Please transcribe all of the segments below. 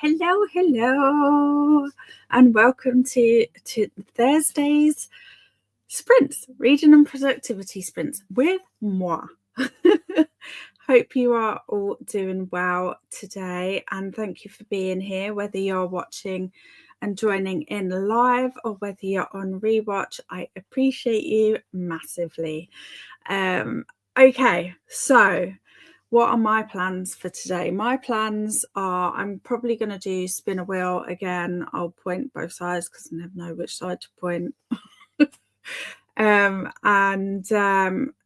Hello, and welcome to Thursday's sprints, reading and productivity sprints with moi. Hope you are all doing well today, and thank you for being here, whether you're watching and joining in live or whether you're on rewatch. I appreciate you massively. Okay, so what are my plans for today? My plans are I'm probably going to do spin a wheel again. I'll point both sides because I never know which side to point.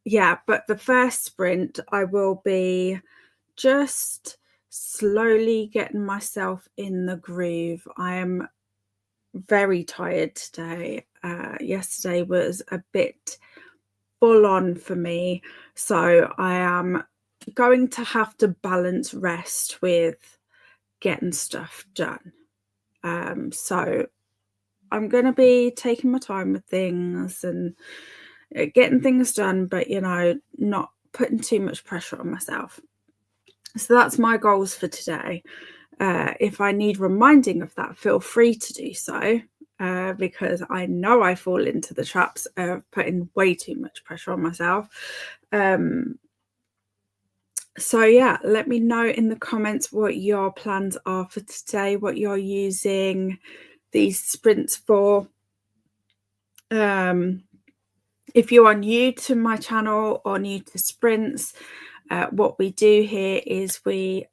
Yeah, but the first sprint I will be just slowly getting myself in the groove. I am very tired today. Yesterday was a bit full on for me, so I am going to have to balance rest with getting stuff done. So I'm going to be taking my time with things and getting things done, but not putting too much pressure on myself. So that's my goals for today. If I need reminding of that, feel free to do so, because I know I fall into the traps of putting way too much pressure on myself. So yeah, let me know in the comments what your plans are for today, what you're using these sprints for. If you are new to my channel or new to sprints, what we do here is we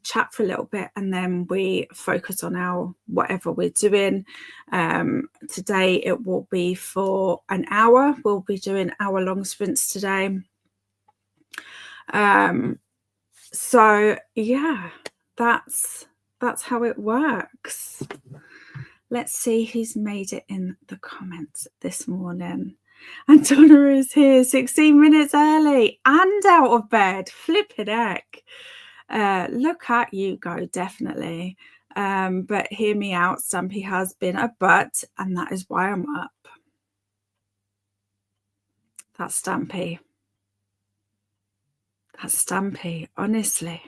chat for a little bit and then we focus on whatever we're doing. Today it will be for an hour. We'll be doing hour-long sprints today. So yeah, that's how it works. Let's see who's made it in the comments this morning. And Donna is here 16 minutes early and out of bed. Flippin' heck. Look at you go, definitely. But hear me out, Stumpy has been a butt, and that is why I'm up. That's Stumpy. That's Stumpy, honestly.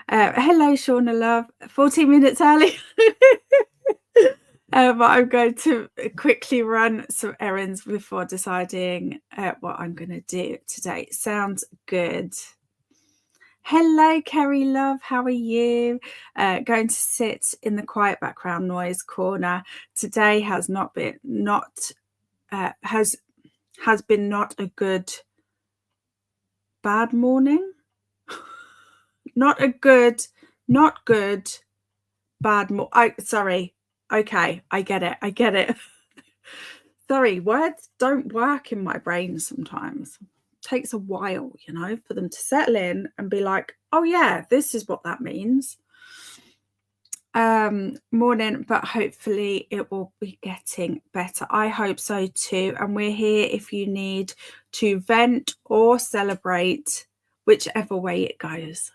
Hello, Shauna love. 14 minutes early. But I'm going to quickly run some errands before deciding what I'm going to do today. Sounds good. Hello, Kerry love. How are you? Going to sit in the quiet background noise corner. Today has been not a good bad morning. Not good bad sorry. Okay, I get it. Sorry, words don't work in my brain sometimes. It takes a while, for them to settle in and be like, oh yeah, this is what that means. Morning, but hopefully it will be getting better. I hope so too. And we're here if you need to vent or celebrate, whichever way it goes.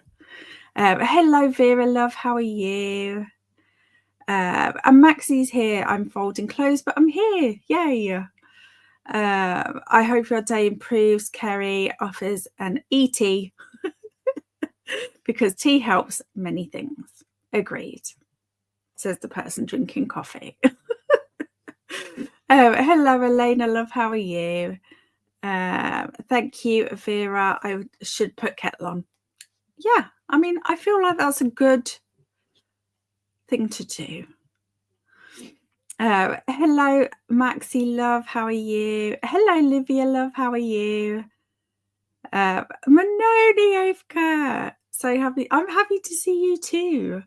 Hello, Vera love. How are you? And Maxie's here. I'm folding clothes, but I'm here. Yay. I hope your day improves. Kerry offers an ET because tea helps many things. Agreed, says the person drinking coffee. Hello, Elena love. How are you? Thank you, Vera. I should put kettle on. Yeah, I mean, I feel like that's a good thing to do. Hello, Maxie love. How are you? Hello, Livia love. How are you? Manoni Ovka. So happy. I'm happy to see you too.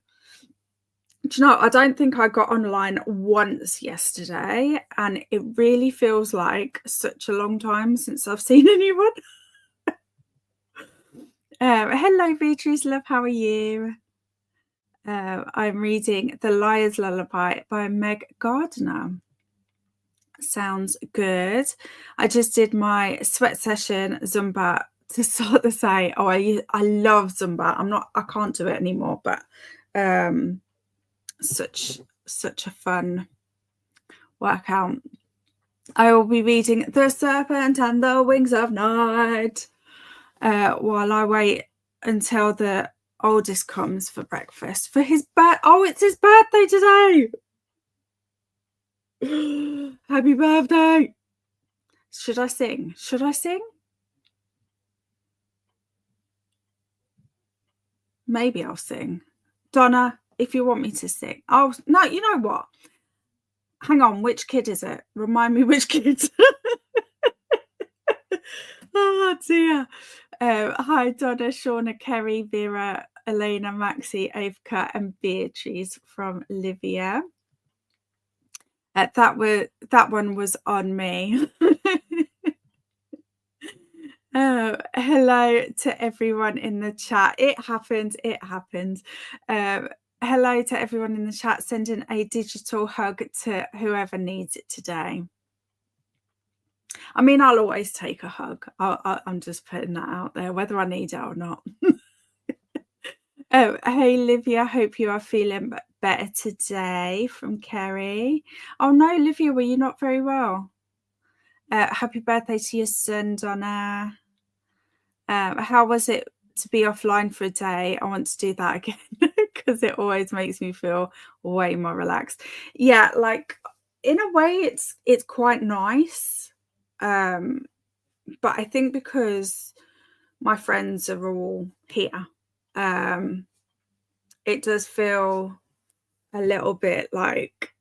Do you know, I don't think I got online once yesterday, and it really feels like such a long time since I've seen anyone. Hello, Beatriz love. How are you? I'm reading The Liar's Lullaby by Meg Gardner. Sounds good. I just did my sweat session Zumba to sort of say, oh, I love Zumba. I can't do it anymore, but such a fun workout. I will be reading The Serpent and the Wings of Night while I wait until the oldest comes for breakfast for his oh, it's his birthday today. Happy birthday. Should I sing? Should I sing? Maybe I'll sing. Donna, if you want me to sing. Oh, no, you know what? Hang on, which kid is it? Remind me which kid. Oh, dear. Hi, Donna, Shauna, Kerry, Vera, Elena, Maxie, Avka, and Beatriz from Livia. That one was on me. Hello to everyone in the chat. It happened. Hello to everyone in the chat. Sending a digital hug to whoever needs it today. I mean, I'll always take a hug. I'm just putting that out there, whether I need it or not. Oh, hey, Livia. Hope you are feeling better today. From Kerry. Oh no, Livia, were you not very well? Happy birthday to your son, Donna. How was it to be offline for a day? I want to do that again because it always makes me feel way more relaxed. Yeah, like in a way it's quite nice. But I think because my friends are all here, it does feel a little bit like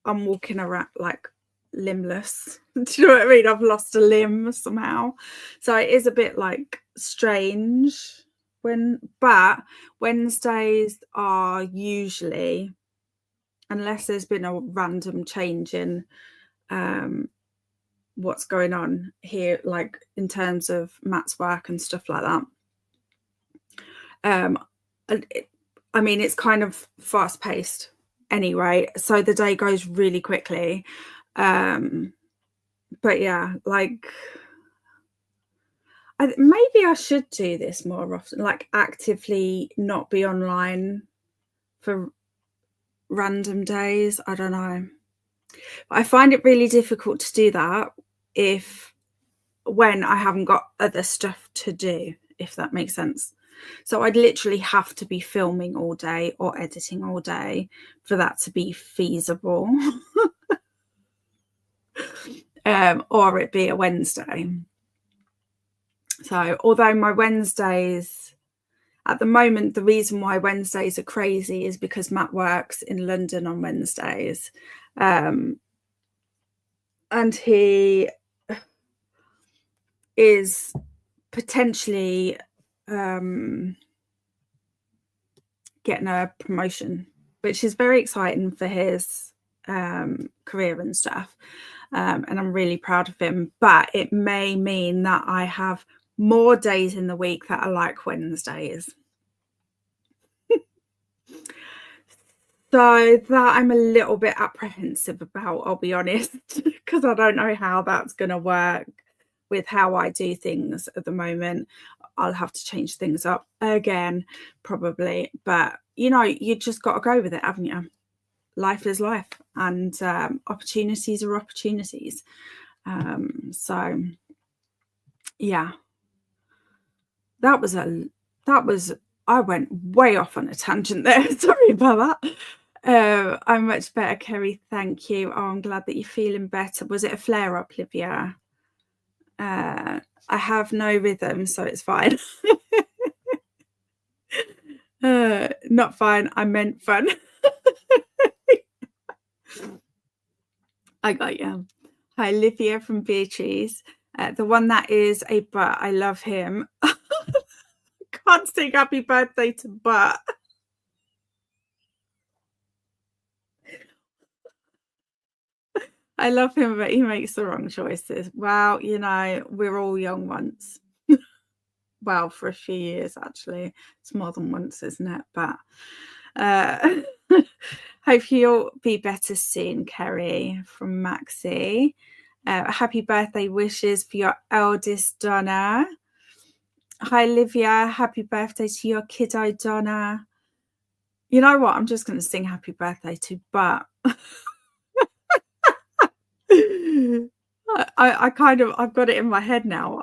I'm walking around like limbless. Do you know what I mean? I've lost a limb somehow. So it is a bit like strange but Wednesdays are usually, unless there's been a random change in what's going on here, like in terms of Matt's work and stuff like that. I mean, it's kind of fast paced anyway, so the day goes really quickly. But yeah, like maybe I should do this more often, like actively not be online for random days. I don't know. But I find it really difficult to do that when I haven't got other stuff to do, if that makes sense. So I'd literally have to be filming all day or editing all day for that to be feasible. Or it be a Wednesday. So although my Wednesdays at the moment, the reason why Wednesdays are crazy is because Matt works in London on Wednesdays. And he is potentially getting a promotion, which is very exciting for his career and stuff. And I'm really proud of him, but it may mean that I have more days in the week that are like Wednesdays. So that I'm a little bit apprehensive about, I'll be honest, because I don't know how that's going to work with how I do things at the moment. I'll have to change things up again, probably. But, you know, you just got to go with it, haven't you? Life is life, and opportunities are opportunities. So, yeah, I went way off on a tangent there. Sorry about that. I'm much better, Kerry. Thank you. Oh, I'm glad that you're feeling better. Was it a flare up, Livia? I have no rhythm, so it's fine. Not fine. I meant fun. I got you. Hi, Livia from Beatriz. The one that is a butt. I love him. Can't sing happy birthday to butt. I love him, but he makes the wrong choices. Well, you know, we're all young once. Well, for a few years, actually. It's more than once, isn't it? But hope you'll be better soon, Kerry, from Maxie. Happy birthday wishes for your eldest, Donna. Hi, Livia. Happy birthday to your kiddo, Donna. You know what? I'm just going to sing happy birthday to But. I've got it in my head now.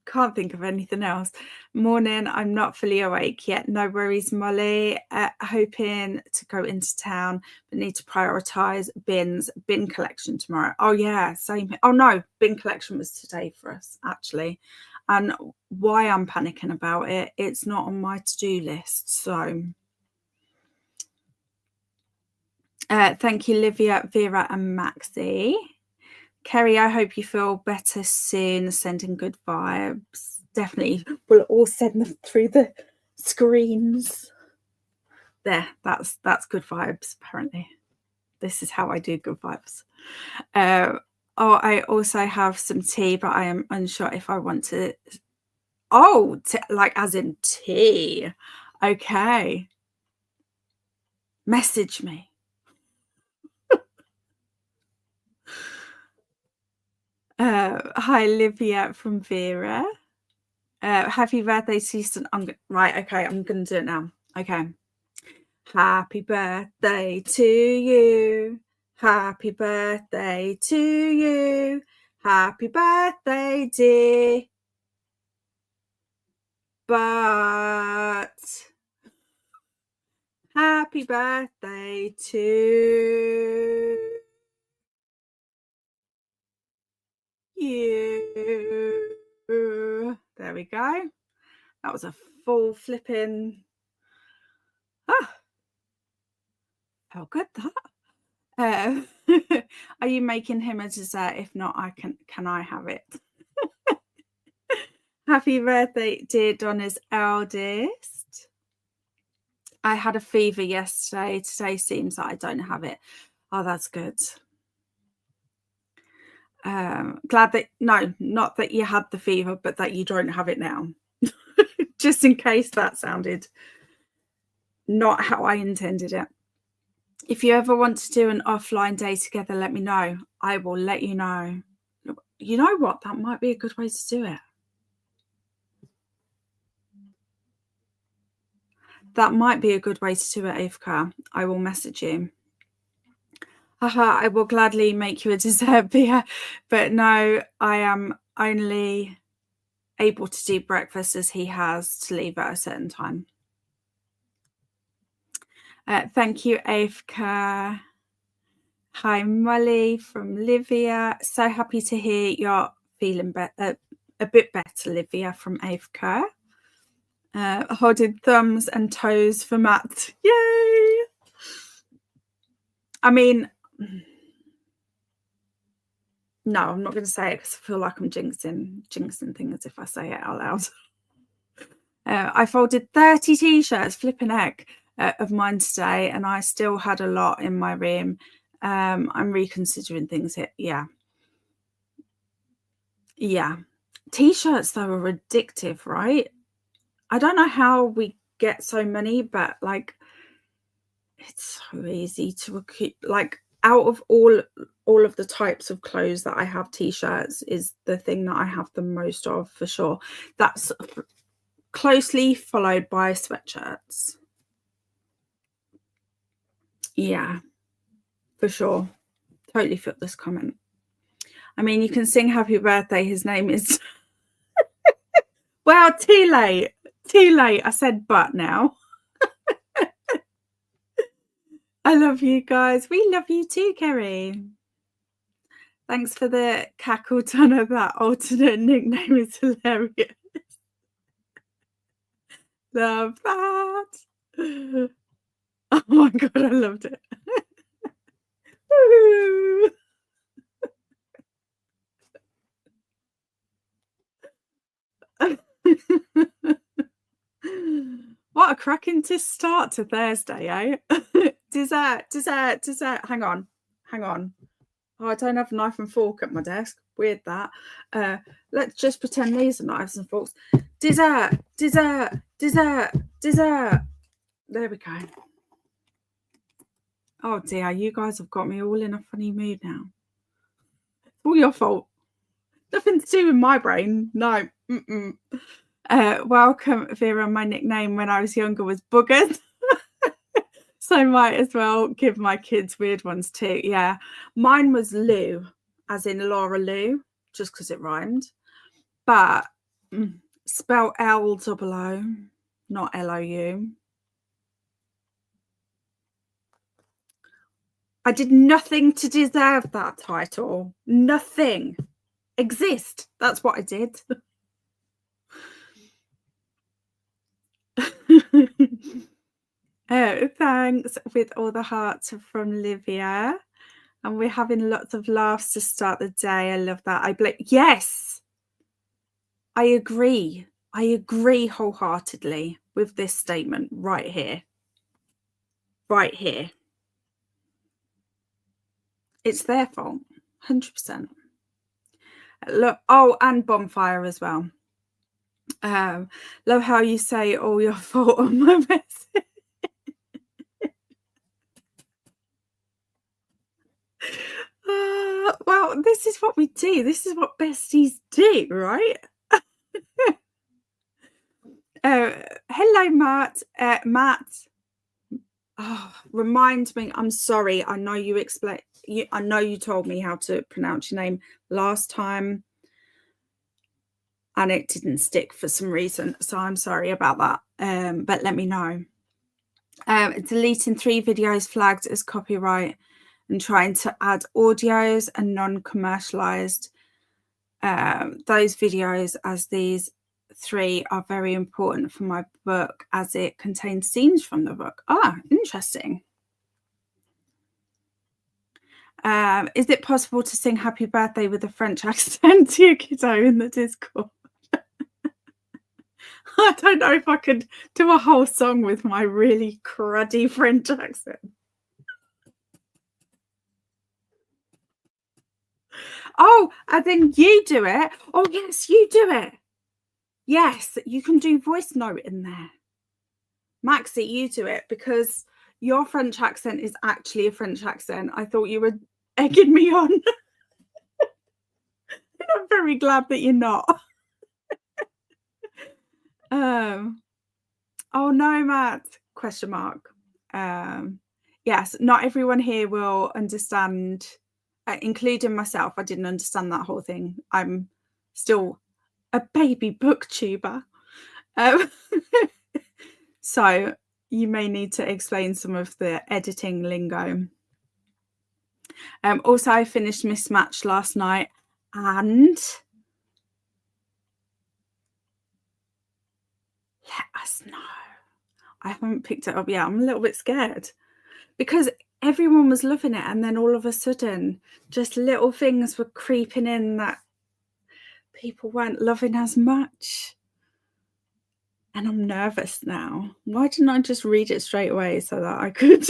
Can't think of anything else. Morning, I'm not fully awake yet. No worries, Molly. Hoping to go into town, but need to prioritise bin collection tomorrow. Oh yeah, same. Oh no, bin collection was today for us, actually. And why I'm panicking about it, it's not on my to-do list. So thank you, Livia, Vera and Maxie. Kerry, I hope you feel better soon. Sending good vibes. Definitely. We'll all send them through the screens. There, that's good vibes, apparently. This is how I do good vibes. I also have some tea, but I am unsure if I want to. Oh, like as in tea. Okay. Message me. Hi, Livia from Vera. Happy birthday, Susan. Right, okay, I'm going to do it now. Okay. Happy birthday to you. Happy birthday to you. Happy birthday, dear. But happy birthday to you. There we go. That was a full flipping. Felt good, that. Are you making him a dessert? If not, can I have it? Happy birthday, dear Donna's eldest. I had a fever yesterday. Today seems that I don't have it. Oh, that's good. Glad that, no, not that you had the fever, but that you don't have it now. Just in case that sounded not how I intended it. If you ever want to do an offline day together, let me know. I will let you know. You know what? That might be a good way to do it. That might be a good way to do it, Avka. I will message you. Haha, I will gladly make you a dessert beer, but no, I am only able to do breakfast as he has to leave at a certain time. Thank you, Avka. Hi, Molly from Livia. So happy to hear you're feeling a bit better, Livia, from Avka. Holding thumbs and toes for Matt. Yay! I mean, no, I'm not going to say it because I feel like I'm jinxing things if I say it out loud. I folded 30 t-shirts, flipping heck, of mine today, and I still had a lot in my room. I'm reconsidering things here. Yeah. T-shirts, though, are addictive, right? I don't know how we get so many, but like, it's so easy to keep, like, out of all of the types of clothes that I have, t-shirts is the thing that I have the most of, for sure. That's closely followed by sweatshirts. Yeah, for sure. Totally fit this comment. I mean, you can sing happy birthday. His name is well, too late. I said but now. I love you guys. We love you too, Kerry. Thanks for the cackle ton of that alternate nickname. Is hilarious. Love that. Oh my god, I loved it. What a cracking to start to Thursday, eh? Dessert. Hang on. Oh, I don't have a knife and fork at my desk. Weird that. Let's just pretend these are knives and forks. Dessert. There we go. Oh dear, you guys have got me all in a funny mood now. It's all your fault. Nothing to do with my brain. No. Welcome, Vera. My nickname when I was younger was Boogers. So might as well give my kids weird ones too. Yeah. Mine was Lou, as in Laura Lou, just because it rhymed. But Spell L-O-O, not L-O-U. I did nothing to deserve that title. Nothing. Exist. That's what I did. Oh, thanks with all the hearts from Livia. And we're having lots of laughs to start the day. I love that. Yes, I agree. I agree wholeheartedly with this statement right here. Right here. It's their fault. 100%. Look, oh, and Bonfire as well. Love how you say all your fault on my message. Well, this is what we do. This is what besties do, right? Hello, Matt. Matt. Oh, remind me. I'm sorry. I know you explained. I know you told me how to pronounce your name last time, and it didn't stick for some reason. So I'm sorry about that. But let me know. Deleting 3 videos flagged as copyright and trying to add audios and non-commercialized those videos, as these 3 are very important for my book as it contains scenes from the book. Interesting. Is it possible to sing happy birthday with a French accent to your kiddo in the Discord? I don't know if I could do a whole song with my really cruddy French accent. Oh, and then you do it. Oh, yes, you do it. Yes, you can do voice note in there. Maxie, you do it, because your French accent is actually a French accent. I thought you were egging me on. I'm very glad that you're not. Oh no, Matt, question mark. Yes, not everyone here will understand, including myself. I didn't understand that whole thing. I'm still a baby booktuber. So you may need to explain some of the editing lingo. Also, I finished Mismatched last night, and let us know. I haven't picked it up yet. I'm a little bit scared because everyone was loving it, and then all of a sudden just little things were creeping in that people weren't loving as much, and I'm nervous now. Why didn't I just read it straight away so that I could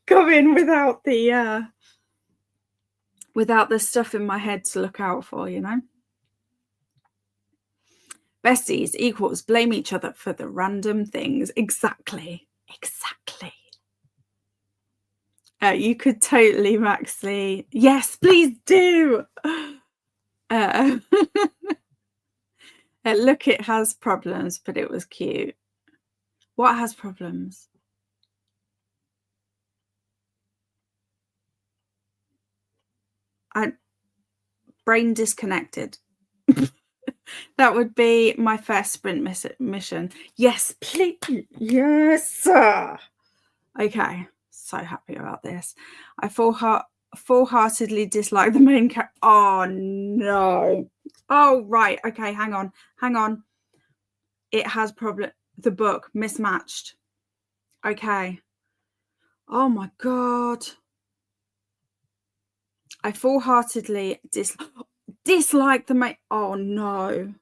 go in without the stuff in my head to look out for, you know? Besties equals blame each other for the random things. Exactly. You could totally, Maxley. Yes, please do. Look, it has problems, but it was cute. What has problems? Brain disconnected. That would be my first sprint mission. Yes, please. Yes. Okay. So happy about this. I full-heartedly dislike the main character. Oh, no. Oh, right. Okay, hang on. It has problem. The book, Mismatched. Okay. Oh, my God. I full-heartedly dislike the main. Oh, no.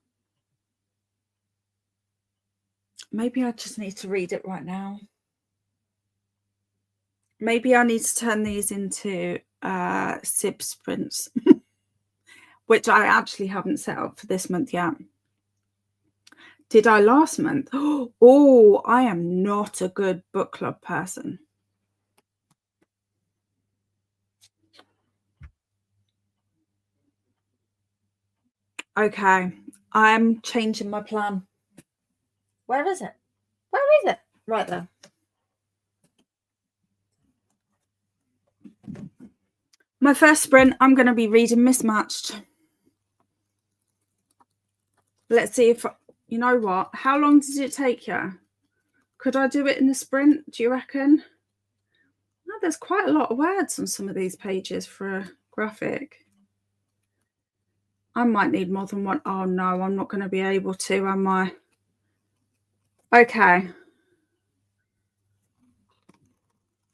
Maybe I just need to read it right now. Maybe I need to turn these into SIB sprints, which I actually haven't set up for this month yet. Did I last month? Oh, I am not a good book club person. Okay, I'm changing my plan. Where is it? Right there. My first sprint, I'm going to be reading Mismatched. Let's see if, you know what? How long did it take you? Could I do it in a sprint, do you reckon? No, there's quite a lot of words on some of these pages for a graphic. I might need more than one. Oh no, I'm not going to be able to, am I? Okay.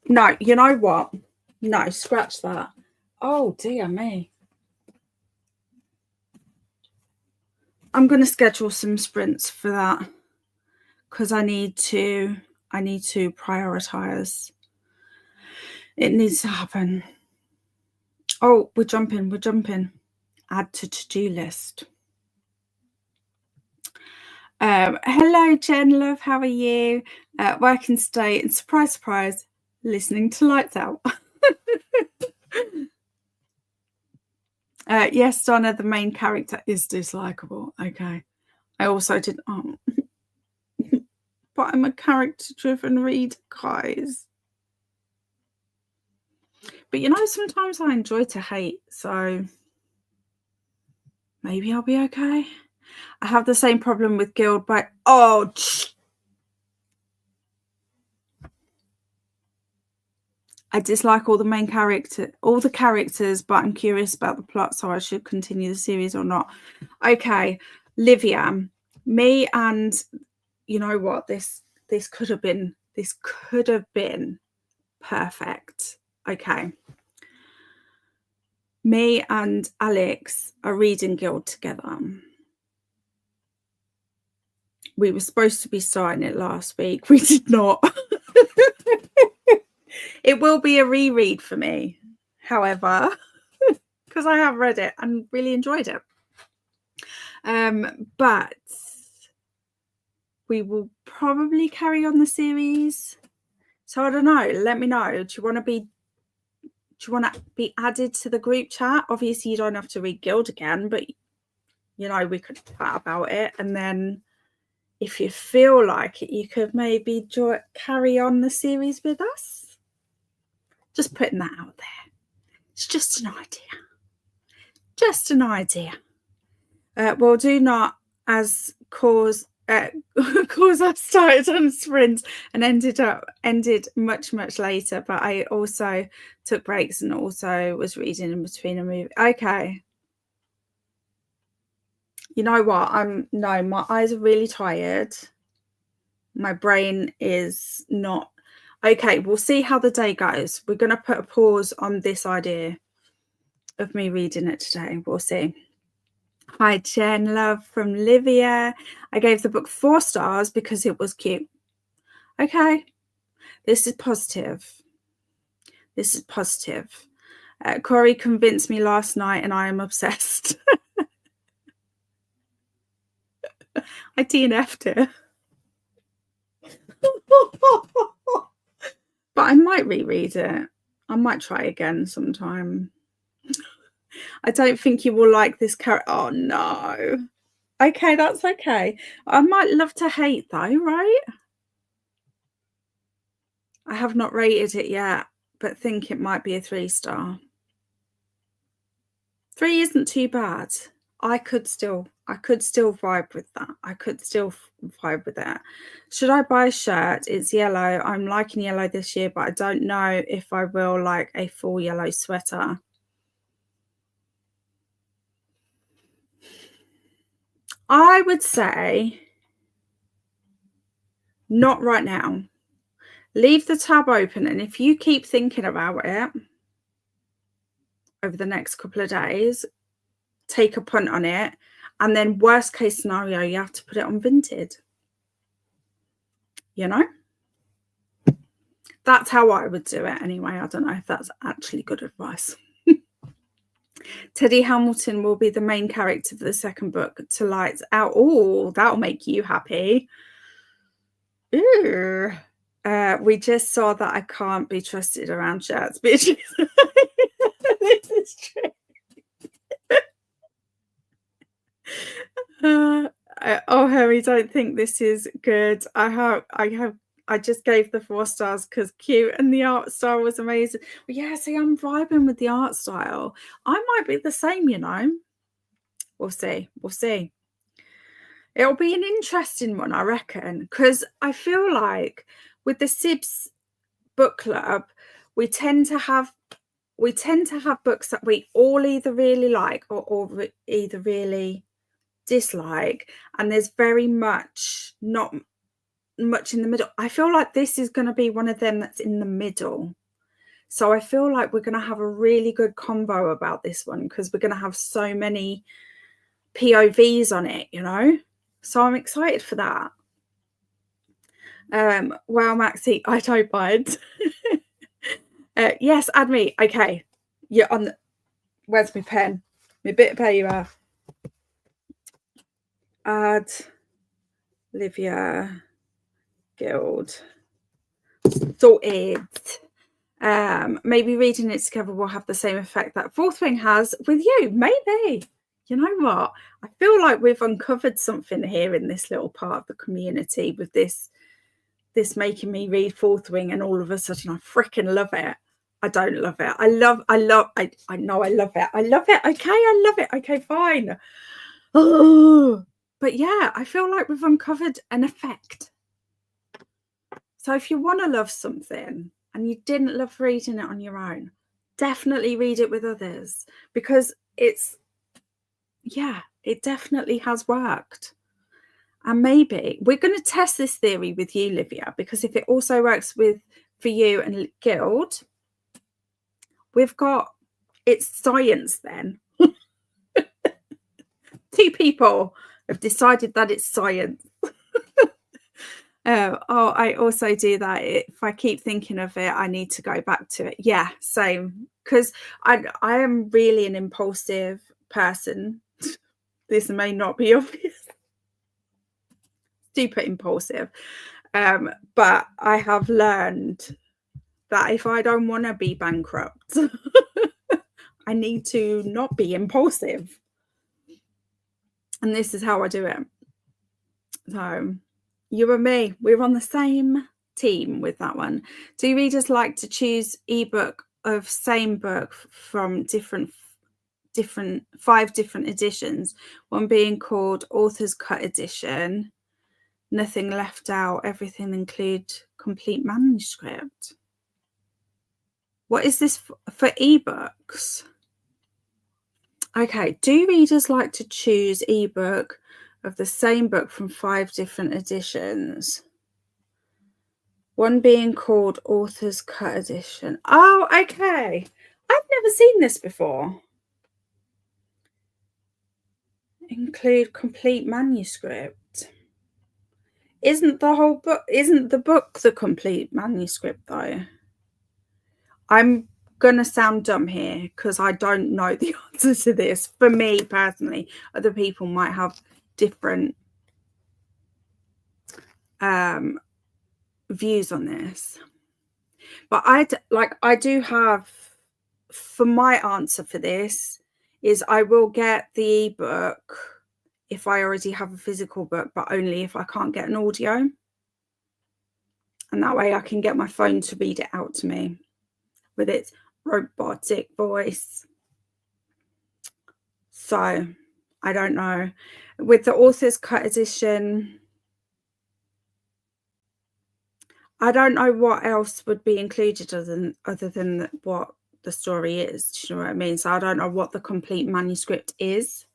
No, you know what? No, scratch that. Oh dear me. I'm going to schedule some sprints for that because I need to prioritize. It needs to happen. Oh, we're jumping. Add to to-do list. Hello, Jen Love. How are you? Working state and surprise, listening to Lights Out. Yes, Donna, the main character is dislikable. Okay. I also did, but I'm a character-driven reader, guys. But you know, sometimes I enjoy to hate, so maybe I'll be okay. I have the same problem with Guild, but I dislike all the characters, but I'm curious about the plot, so I should continue the series or not. Okay, Livia, me and you know what? This could have been perfect. Okay. Me and Alex are reading Guild together. We were supposed to be starting it last week. We did not. It will be a reread for me, however, because I have read it and really enjoyed it. But we will probably carry on the series. So I don't know. Let me know. Do you want to be added to the group chat? Obviously, you don't have to read Guild again, but you know, we could chat about it. And then if you feel like it, you could maybe carry on the series with us. Just putting that out there. It's just an idea. Just an idea. We'll do not as cause I started on sprints and ended much later, but I also took breaks and also was reading in between a movie. Okay. You know what? My eyes are really tired. My brain is not okay. We'll see how the day goes. We're going to put a pause on this idea of me reading it today. We'll see. Hi, Jen Love from Livia. I gave the book 4 stars because it was cute. Okay. This is positive. Corey convinced me last night and I am obsessed. I DNF'd it. But I might reread it. I might try again sometime. I don't think you will like this character. Oh, no. Okay, that's okay. I might love to hate, though, right? I have not rated it yet, but think it might be a 3-star. 3 isn't too bad. I could still vibe with that. I could still vibe with that. Should I buy a shirt? It's yellow. I'm liking yellow this year, but I don't know if I will like a full yellow sweater. I would say not right now. Leave the tab open, and if you keep thinking about it over the next couple of days, take a punt on it, and then worst case scenario, you have to put it on Vinted. You know? That's how I would do it anyway. I don't know if that's actually good advice. Teddy Hamilton will be the main character for the second book to Lights Out. Oh, that'll make you happy. Ooh. We just saw that I can't be trusted around shirts, Beatriz. This is true. Hermie, don't think this is good. I just gave the 4 stars because cute and the art style was amazing. Well, yeah, see, I'm vibing with the art style. I might be the same, you know. We'll see. It'll be an interesting one, I reckon, because I feel like with the Sibs book club, we tend to have books that we all either really like or either really dislike, and there's very much not much in the middle. I feel like this is going to be one of them that's in the middle. So I feel like we're going to have a really good convo about this one because we're going to have so many POVs on it, you know? So I'm excited for that. Wow, Maxie, I don't mind. Yes, add me. Okay. You're on the, where's my pen? My bit of paper. Add Livia Guild. Sorted. Maybe reading it together will have the same effect that Fourth Wing has with you. Maybe. You know what? I feel like we've uncovered something here in this little part of the community with this making me read Fourth Wing, and all of a sudden I freaking love it. I don't love it. I know I love it. I love it. Okay, I love it. Okay, fine. Oh, but yeah, I feel like we've uncovered an effect. So if you want to love something and you didn't love reading it on your own, definitely read it with others, because it definitely has worked. And maybe we're going to test this theory with you, Livia, because if it also works for you and Guild, it's science then. Two people have decided that it's science. I also do that. If I keep thinking of it, I need to go back to it. Yeah, same. Because I am really an impulsive person. This may not be obvious. Super impulsive. But I have learned that if I don't want to be bankrupt, I need to not be impulsive. And this is how I do it. So you and me, we're on the same team with that one. Do readers like to choose ebook of same book from different 5 different editions, one being called Author's Cut Edition, nothing left out, everything include complete manuscript? What is this for ebooks? Okay, do readers like to choose ebook of the same book from 5 different editions? One being called Author's Cut Edition. Oh, okay. I've never seen this before. Include complete manuscript. Isn't the book the complete manuscript though? I'm gonna sound dumb here because I don't know the answer to this. For me personally, other people might have different views on this, but I do have, for my answer for this is I will get the ebook if I already have a physical book, but only if I can't get an audio, and that way I can get my phone to read it out to me with its robotic voice. So I don't know. With the Author's Cut Edition, I don't know what else would be included other than what the story is. Do you know what I mean? So I don't know what the complete manuscript is.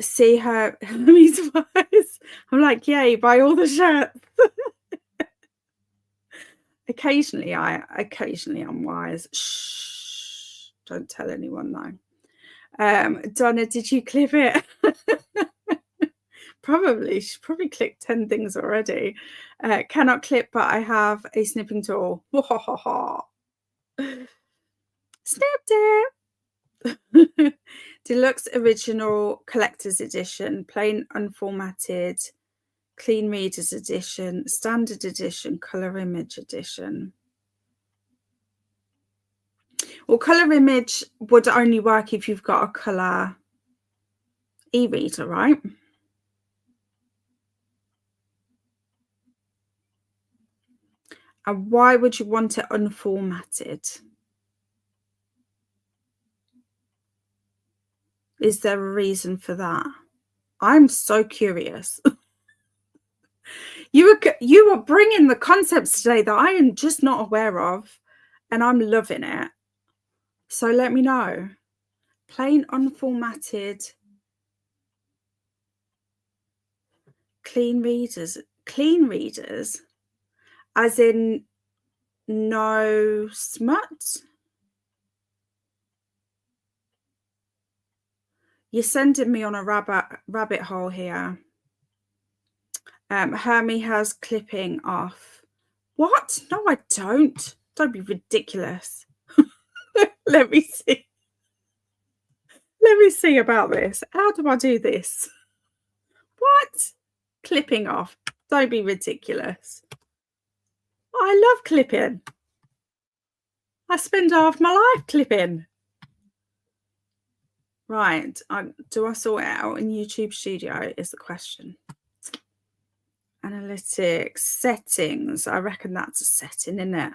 See her Hermie's voice. I'm like, yay, buy all the shirts. Occasionally I'm wise. Shh, don't tell anyone though. Donna, did you clip it? Probably. She's probably clicked 10 things already. Cannot clip, but I have a snipping tool. Snipped it. Deluxe original collector's edition, plain unformatted, clean readers edition, standard edition, color image edition. Well, color image would only work if you've got a color e-reader, right? And why would you want it unformatted? Is there a reason for that? I'm so curious. You are bringing the concepts today that I am just not aware of, and I'm loving it. So let me know. Plain unformatted, clean readers. Clean readers, as in no smut? You're sending me on a rabbit hole here. Hermie has clipping off. What? No, I don't. Don't be ridiculous. Let me see. Let me see about this. How do I do this? What? Clipping off. Don't be ridiculous. I love clipping. I spend half my life clipping. Right. Do I sort it out in YouTube Studio is the question. Analytics, settings. I reckon that's a setting, isn't it?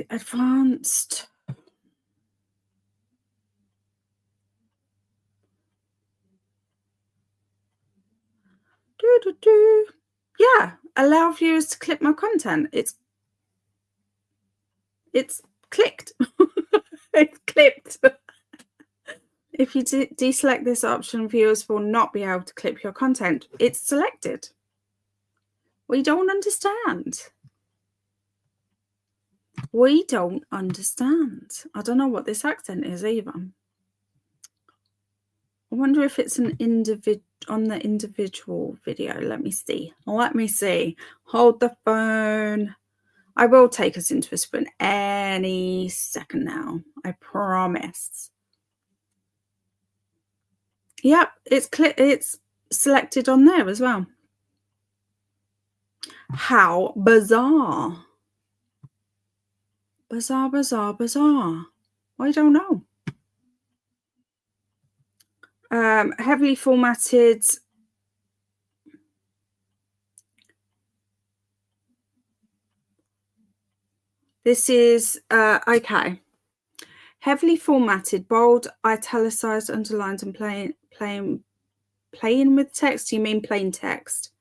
Advanced. Yeah, allow viewers to clip my content. It's clicked. It's clipped. If you deselect this option, viewers will not be able to clip your content. It's selected. We don't understand. We don't understand. I don't know what this accent is either. I wonder if it's an on the individual video. Let me see. Let me see. Hold the phone. I will take us into a sprint any second now. I promise. Yep, it's selected on there as well. How bizarre. Bizarre, bizarre, bizarre. I don't know. Heavily formatted. This is okay. Heavily formatted, bold, italicized, underlined, and plain with text. You mean plain text?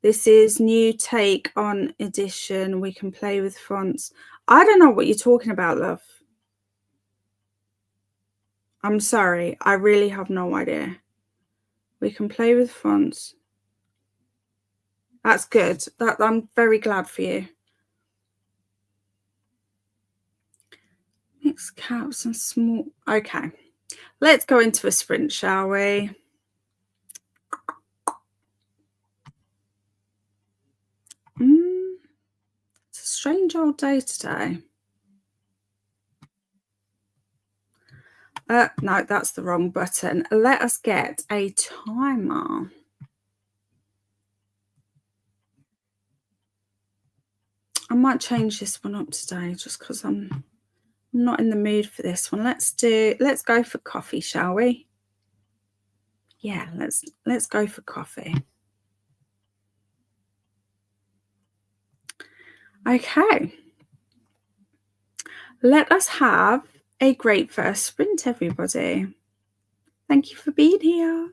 This is new take on edition. We can play with fonts. I don't know what you're talking about, love. I'm sorry. I really have no idea. We can play with fonts. That's good. I'm very glad for you. Mix caps and small. Okay. Let's go into a sprint, shall we? It's a strange old day today. No, that's the wrong button. Let us get a timer. I might change this one up today just because I'm not in the mood for this one. Let's go for coffee, shall we? Yeah, let's go for coffee. Okay. Let us have a great first sprint, everybody. Thank you for being here.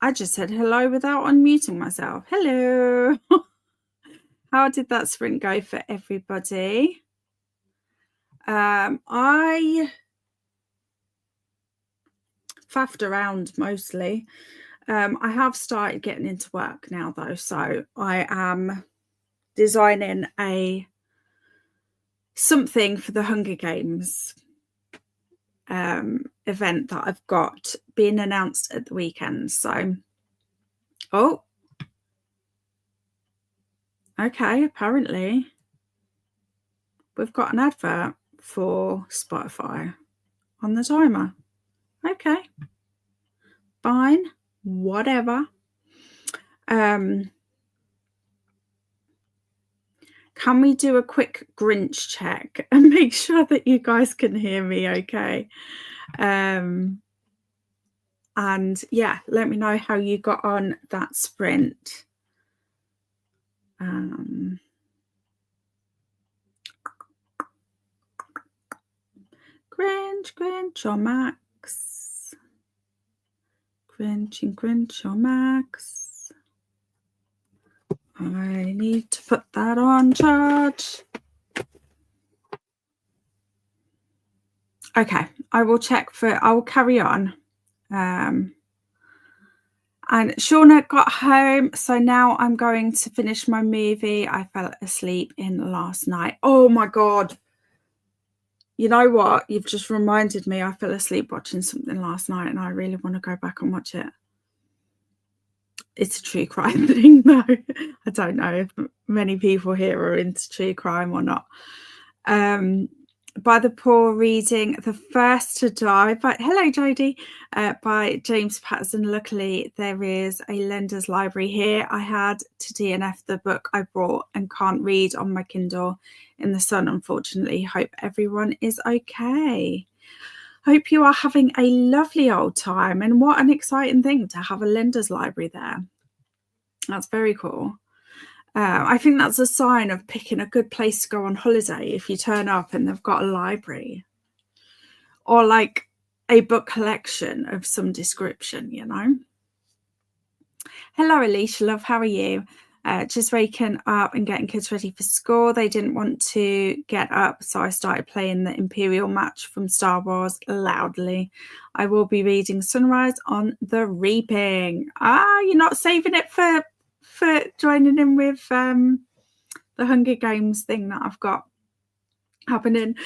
I just said hello without unmuting myself. Hello. How did that sprint go for everybody? I faffed around mostly. I have started getting into work now though, so I am designing something for the Hunger Games event that I've got being announced at the weekend. So, oh, okay, apparently we've got an advert for Spotify on the timer. Okay, fine, whatever. Can we do a quick Grinch check and make sure that you guys can hear me okay? And yeah, let me know how you got on that sprint. Grinch or Max? Grinch or Max? I need to put that on charge. Okay, I will carry on. And Shauna got home, so now I'm going to finish my movie. I fell asleep in last night. Oh my God. You know what? You've just reminded me I fell asleep watching something last night and I really want to go back and watch it. It's a true crime thing, though. I don't know if many people here are into true crime or not. By the Poor reading The First to Die by hello Jodie by James Patterson. Luckily there is a lender's library here. I had to DNF the book I brought and can't read on my Kindle in the sun, unfortunately. Hope everyone is okay. Hope you are having a lovely old time, and what an exciting thing to have a lender's library there. That's very cool. I think that's a sign of picking a good place to go on holiday if you turn up and they've got a library or like a book collection of some description, you know. Hello, Alicia, love. How are you? Just waking up and getting kids ready for school. They didn't want to get up, so I started playing the Imperial Match from Star Wars loudly. I will be reading Sunrise on the Reaping. You're not saving it for joining in with the Hunger Games thing that I've got happening.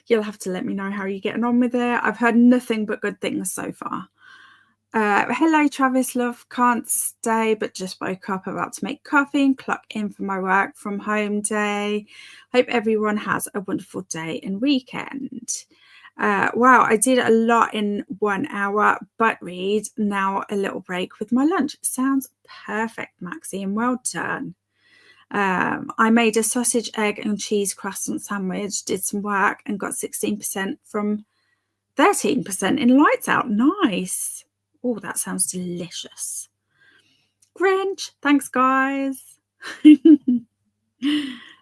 You'll have to let me know how you're getting on with it. I've heard nothing but good things so far. Hello, Travis, love. Can't stay, but just woke up, about to make coffee and clock in for my work from home day. Hope everyone has a wonderful day and weekend. Wow, I did a lot in 1 hour, but read now a little break with my lunch. Sounds perfect, Maxine. Well done. I made a sausage, egg and cheese croissant sandwich, did some work and got 16% from 13% in Lights Out. Nice. Oh, that sounds delicious. Grinch. Thanks, guys.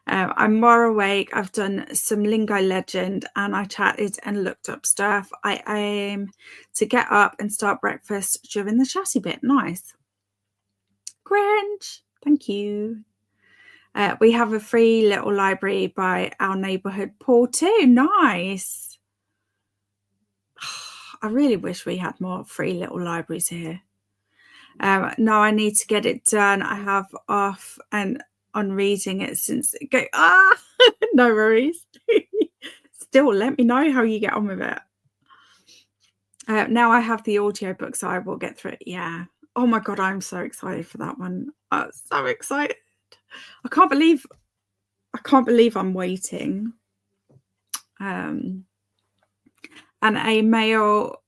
I'm more awake. I've done some Lingo Legend and I chatted and looked up stuff. I aim to get up and start breakfast during the chatty bit. Nice. Grinch. Thank you. We have a free little library by our neighbourhood Paul too. Nice. I really wish we had more free little libraries here. No, I need to get it done. I have off and on reading it since it go. No worries. Still, let me know how you get on with it. Now I have the audiobook, so I will get through it. Yeah. Oh my God, I'm so excited for that one. So excited. I can't believe I'm waiting. And a mail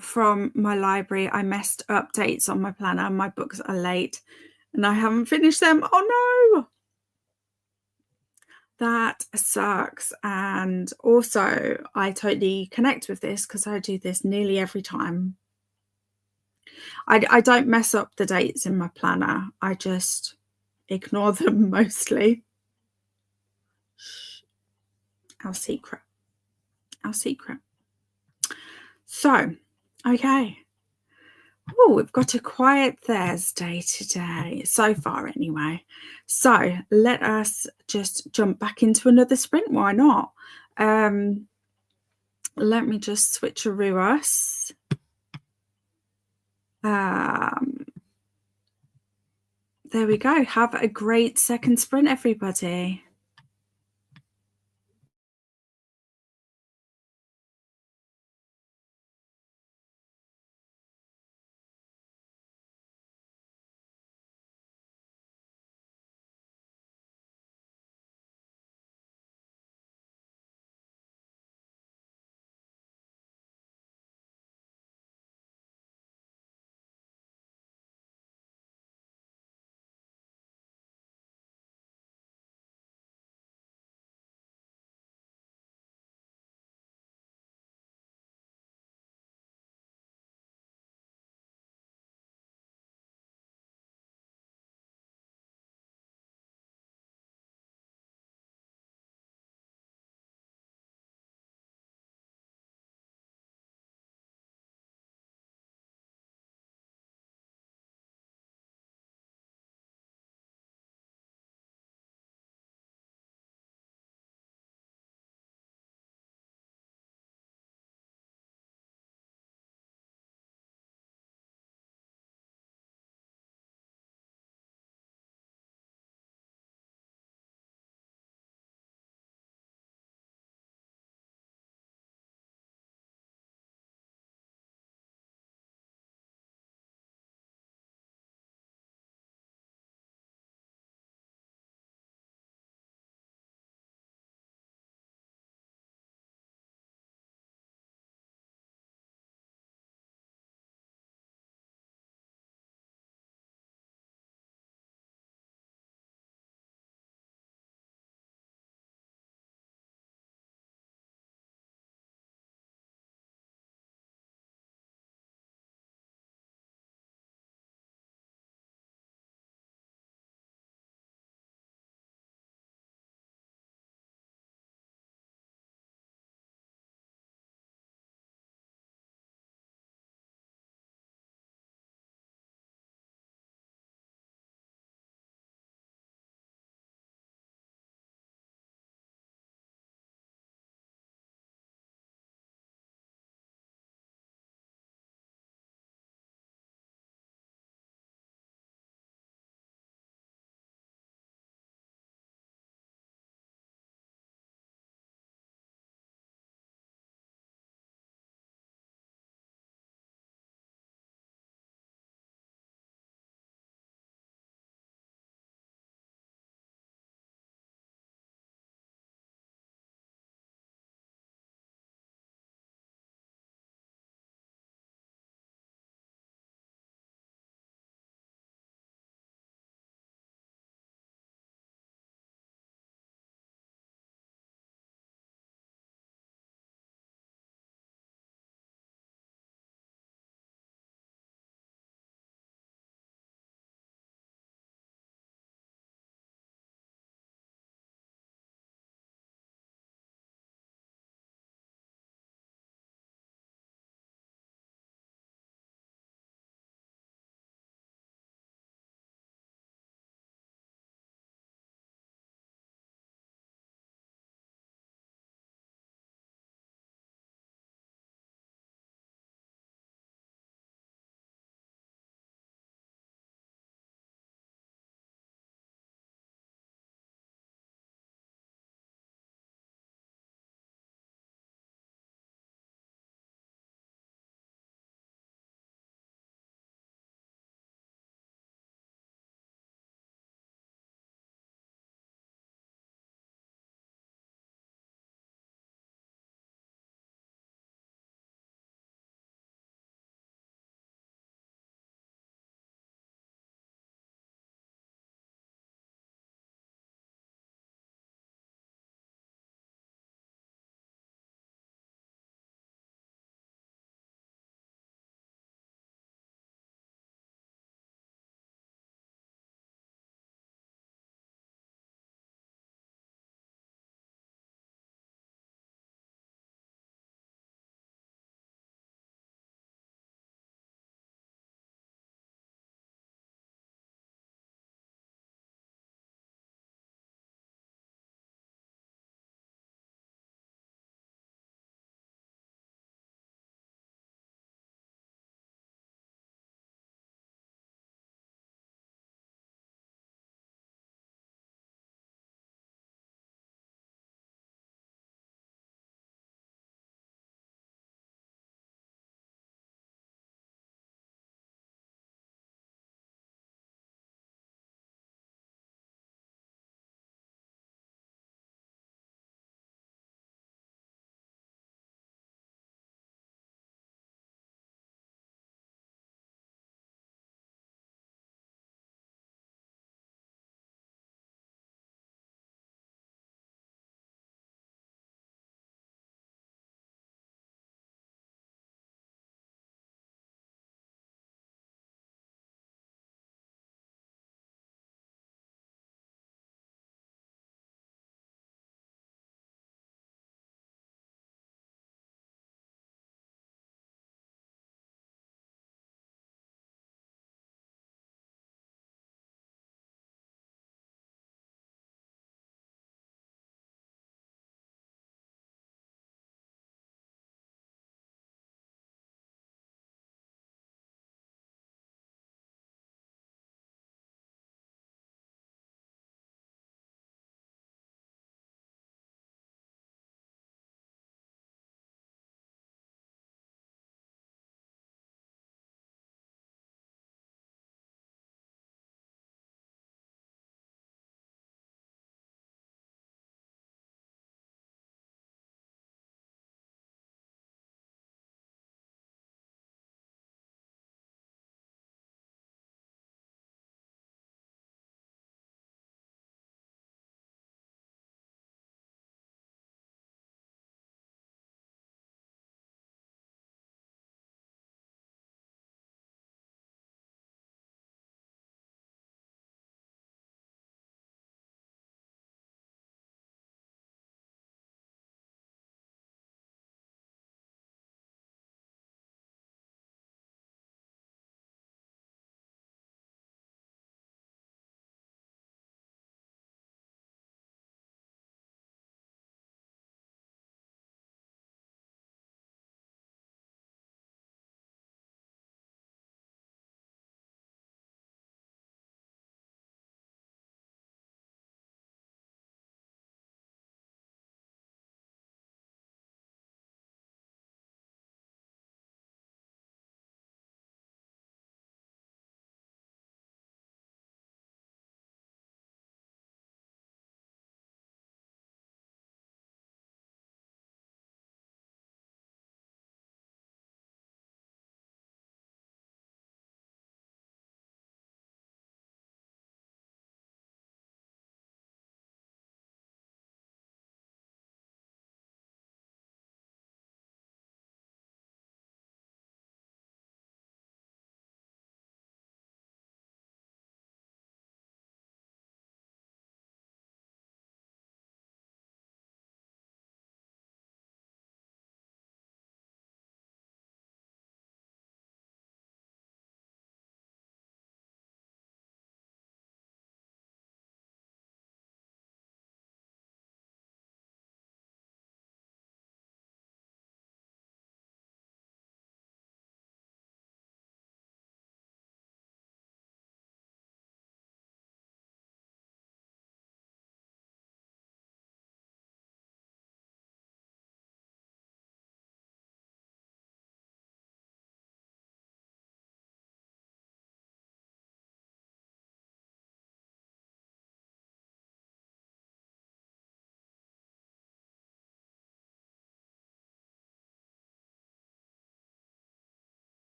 from my library. I messed up dates on my planner. My books are late and I haven't finished them. Oh no, that sucks. And also I totally connect with this because I do this nearly every time. I don't mess up the dates in my planner. I just ignore them mostly. Our secret. So, okay. Oh, we've got a quiet Thursday today, so far anyway. So let us just jump back into another sprint. Why not? Let me just switcheroo us. There we go. Have a great second sprint, everybody.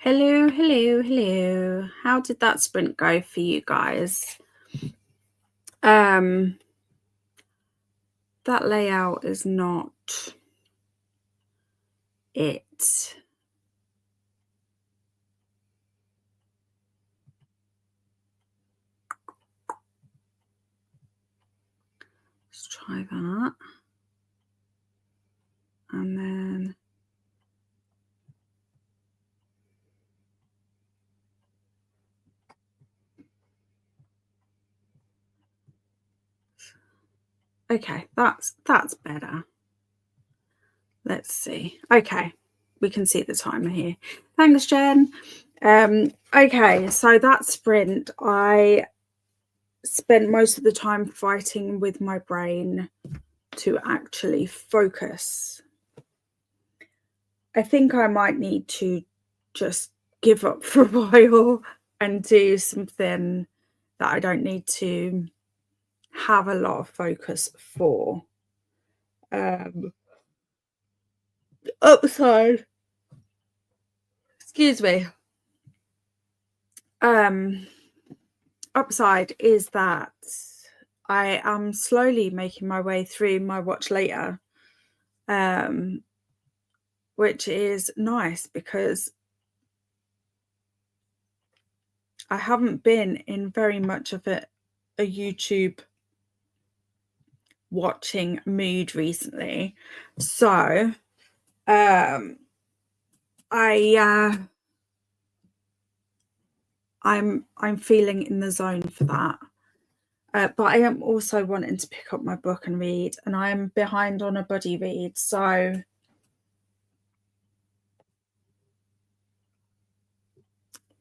Hello, hello, hello. How did that sprint go for you guys? That layout is not it. Let's try that. And then okay, that's better. Let's see. Okay, we can see the timer here. Thanks, Jen. Okay, so that sprint, I spent most of the time fighting with my brain to actually focus. I think I might need to just give up for a while and do something that I don't need to have a lot of focus for. Upside, excuse me. Upside is that I am slowly making my way through my watch later, which is nice because I haven't been in very much of a YouTube watching mood recently. So I'm feeling in the zone for that. But I am also wanting to pick up my book and read, and I am behind on a buddy read, so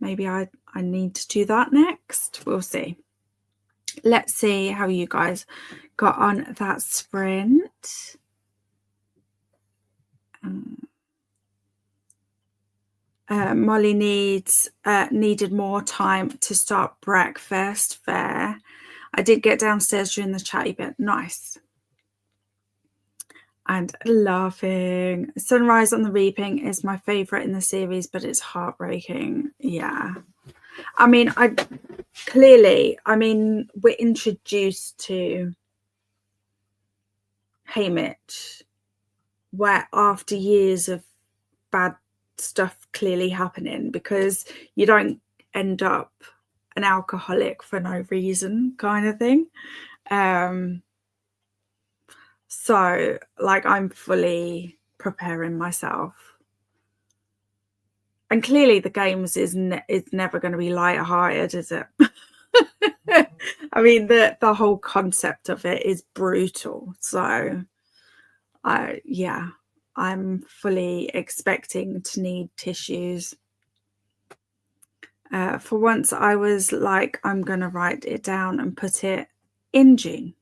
maybe I need to do that next. We'll see. Let's see how you guys got on that sprint. Molly needed more time to start breakfast. Fair. I did get downstairs during the chatty bit. Nice. And laughing. Sunrise on the Reaping is my favourite in the series, but it's heartbreaking. Yeah. I mean, we're introduced to Hermit, where after years of bad stuff clearly happening, because you don't end up an alcoholic for no reason kind of thing. So like I'm fully preparing myself, and clearly the games is never going to be lighthearted, is it? I mean the whole concept of it is brutal, so I'm fully expecting to need tissues. For once I was like, I'm gonna write it down and put it in June.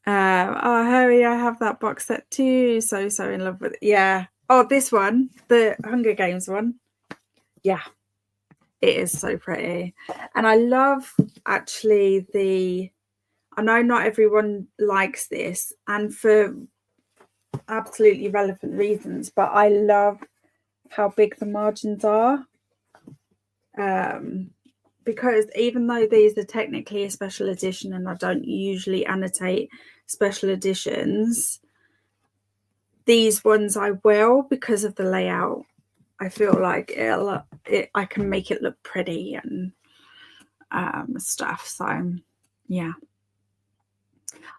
Oh, Harry, I have that box set too. So in love with it. Yeah. Oh, this one, the Hunger Games one. Yeah, it is so pretty. And I love actually I know not everyone likes this, and for absolutely relevant reasons, but I love how big the margins are. Because even though these are technically a special edition and I don't usually annotate special editions, these ones I will, because of the layout. I feel like I can make it look pretty and stuff. So yeah.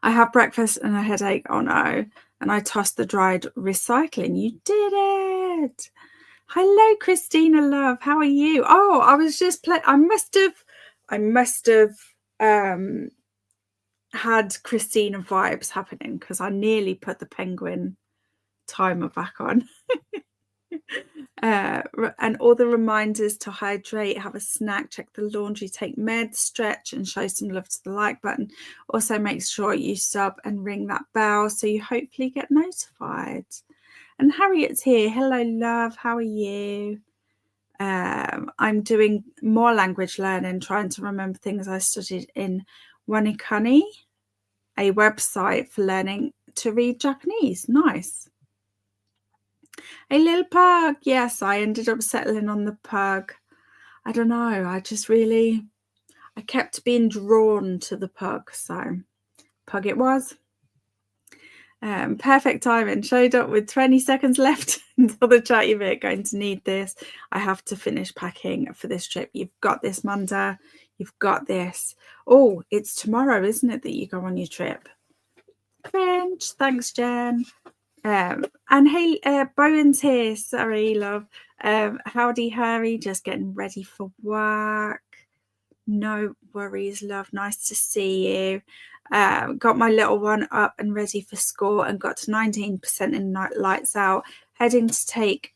I have breakfast and a headache. Oh no. And I tossed the dried recycling. You did it. Hello, Christina love. How are you? Oh, I was just I must have had Christina vibes happening, because I nearly put the penguin timer back on. And all the reminders to hydrate, have a snack, check the laundry, take meds, stretch, and show some love to the like button. Also, make sure you sub and ring that bell so you hopefully get notified. And Harriet's here. Hello, love. How are you? I'm doing more language learning, trying to remember things I studied in Wanikani, a website for learning to read Japanese. Nice. A little pug. Yes, I ended up settling on the pug. I don't know. I kept being drawn to the pug. So pug it was. Perfect timing. Showed up with 20 seconds left until the chatty bit. Going to need this. I have to finish packing for this trip. You've got this, Manda. You've got this. Oh, it's tomorrow, isn't it, that you go on your trip? French. Thanks, Jen. And hey, Bowen's here. Sorry, love. Howdy, Harry. Just getting ready for work. No worries, love. Nice to see you. Got my little one up and ready for school and got to 19% in lights out. Heading to take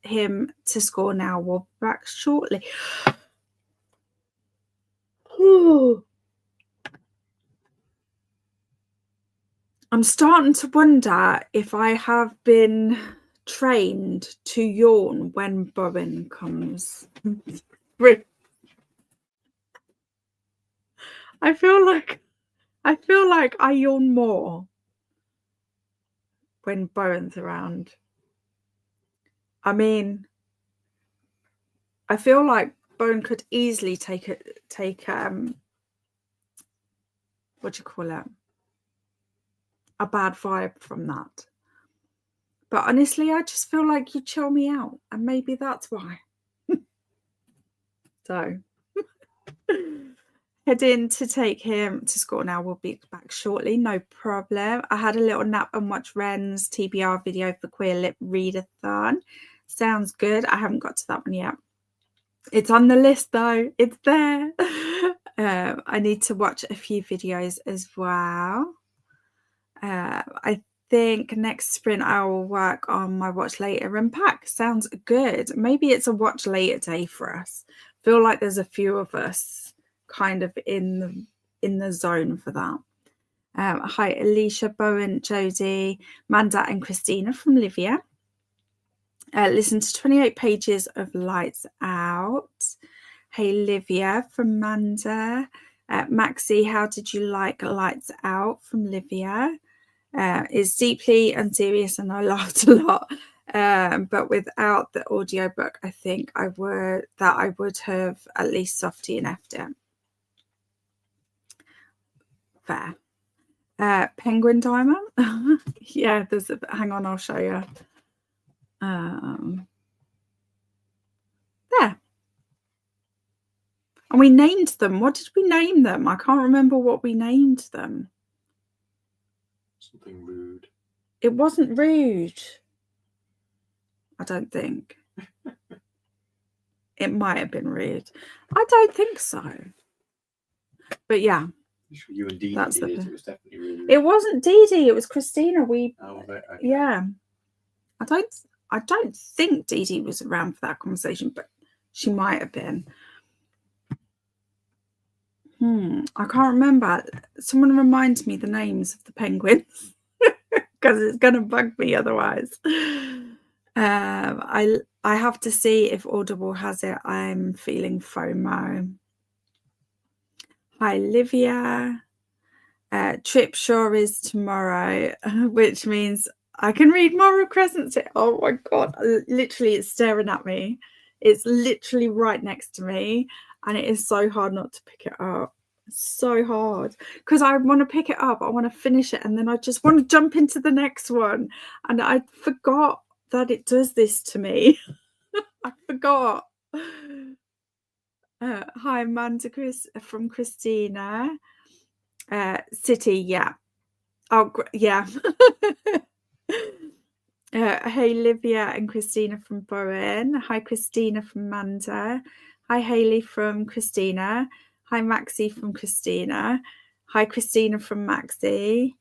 him to school now. We'll be back shortly. I'm starting to wonder if I have been trained to yawn when Bowen comes. I feel like I yawn more when Bowen's around. I mean, I feel like Bowen could easily take what do you call it? A bad vibe from that. But honestly, I just feel like you chill me out, and maybe that's why. So heading to take him to school now. We'll be back shortly, no problem. I had a little nap and watched Ren's TBR video for Queer Lip Readathon. Sounds good. I haven't got to that one yet. It's on the list though. It's there. I need to watch a few videos as well. I think next sprint I will work on my watch later and pack. Sounds good. Maybe it's a watch later day for us. Feel like there's a few of us kind of in the zone for that. Hi, Alicia, Bowen, Jodie, Manda, and Christina from Livia. Listen to 28 pages of Lights Out. Hey, Livia from Manda. Maxie, how did you like Lights Out from Livia? It's deeply unserious and I laughed a lot. But without the audiobook, I think I would have at least softy and effed it. Fair. Penguin timer. Yeah, hang on, I'll show you. There. And we named them. What did we name them? I can't remember what we named them. Something rude. It wasn't rude. I don't think. It might have been rude. I don't think so. But yeah. You and Dee did it. It was definitely rude. It wasn't Dee Dee. It was Christina. Okay. Yeah. I don't think Dee Dee was around for that conversation, but she might have been. I can't remember. Someone reminds me the names of the penguins because it's going to bug me otherwise. I have to see if Audible has it. I'm feeling FOMO. Hi, Livia. Trip sure is tomorrow, which means I can read Moral Crescent. Oh my God, literally it's staring at me. It's literally right next to me and it is so hard not to pick it up. So hard because I want to pick it up, I want to finish it and then I just want to jump into the next one and I forgot that it does this to me. I forgot. Hi, Amanda from Christina. City, yeah. Oh, yeah. Hey, Livia and Christina from Bowen. Hi, Christina from Manda. Hi, Hayley from Christina. Hi, Maxie from Christina. Hi, Christina from Maxie.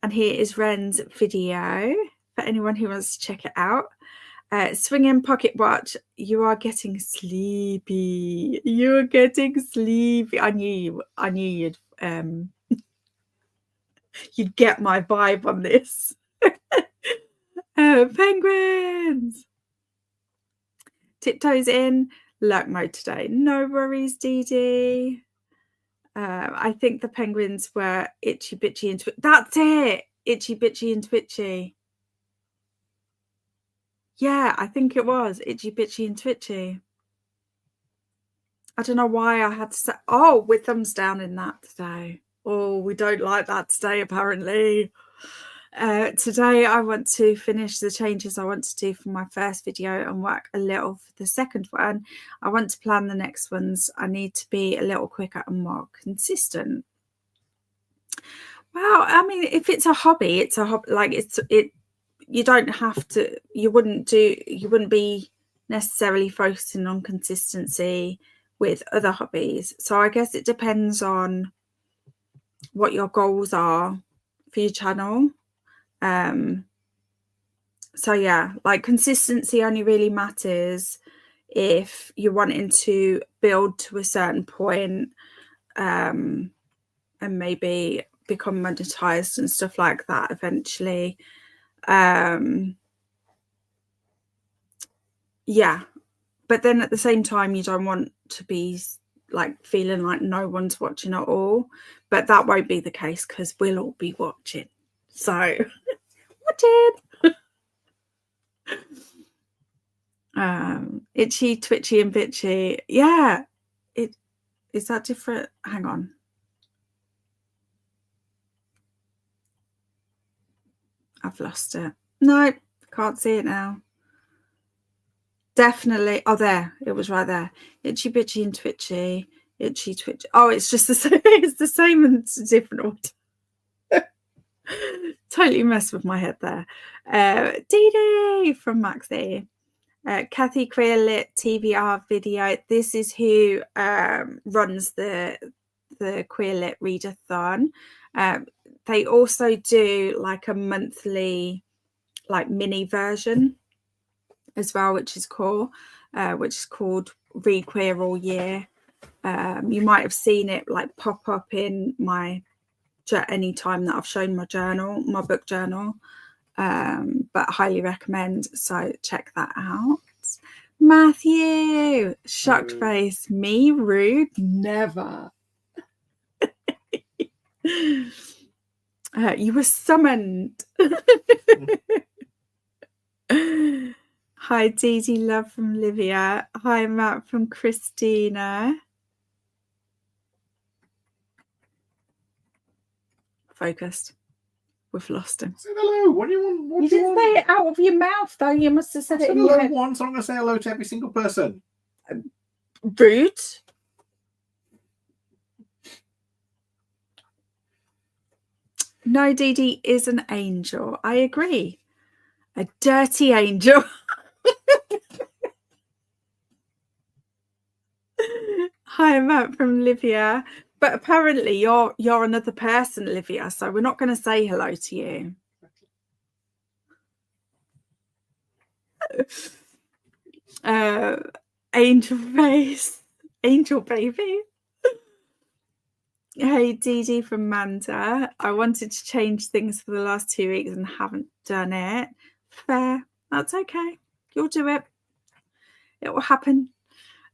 And here is Ren's video for anyone who wants to check it out. Swinging pocket watch. You are getting sleepy. You're getting sleepy. I knew you'd you'd get my vibe on this. Penguins. Tiptoes in. Lurk mode today. No worries, Dee Dee. I think the penguins were Itchy Bitchy and Twitchy. That's it. Itchy Bitchy and Twitchy. Yeah, I think it was Itchy Bitchy and Twitchy. I don't know why I had to say, oh, we're thumbs down in that today. Oh, we don't like that today, apparently. Today I want to finish the changes I want to do for my first video and work a little for the second one. I want to plan the next ones. I need to be a little quicker and more consistent. Well, I mean, if it's a hobby, it's a hobby. Like you don't have to, you wouldn't be necessarily focusing on consistency with other hobbies. So I guess it depends on what your goals are for your channel. So yeah, like consistency only really matters if you're wanting to build to a certain point, and maybe become monetized and stuff like that eventually. Yeah, but then at the same time, you don't want to be like feeling like no one's watching at all, but that won't be the case because we'll all be watching. So watching. Itchy, Twitchy and Bitchy. Yeah, is that different? Hang on. I've lost it. No, can't see it now. Definitely. Oh, there. It was right there. Itchy, Bitchy and Twitchy. Itchy, Twitchy. Oh, it's just the same. It's the same and it's a different order. Totally messed with my head there. Dee Dee from Maxie. Kathy Queer Lit TVR video. This is who runs the Queer Lit Readathon. They also do like a monthly like mini version as well, which is cool, which is called Read Queer All Year. You might have seen it like pop up in my any time that I've shown my journal, my book journal, but highly recommend, so check that out. Matthew, shocked face. Me rude? Never. You were summoned. Hi, Dee Dee, love from Livia. Hi, Matt from Christina. Focused. We've lost him. Say hello. What do you want? What you do didn't say it out of your mouth, though. You must have said it in your head. Once. I'm going to say hello to every single person. Rude. No, Dee Dee is an angel. I agree. A dirty angel. Hi, Matt from Livia. But apparently you're another person, Livia, so we're not going to say hello to you. Angel face. Angel baby. Hey, Dee Dee from Manda. I wanted to change things for the last 2 weeks and haven't done it. Fair. That's okay. You'll do it. It will happen.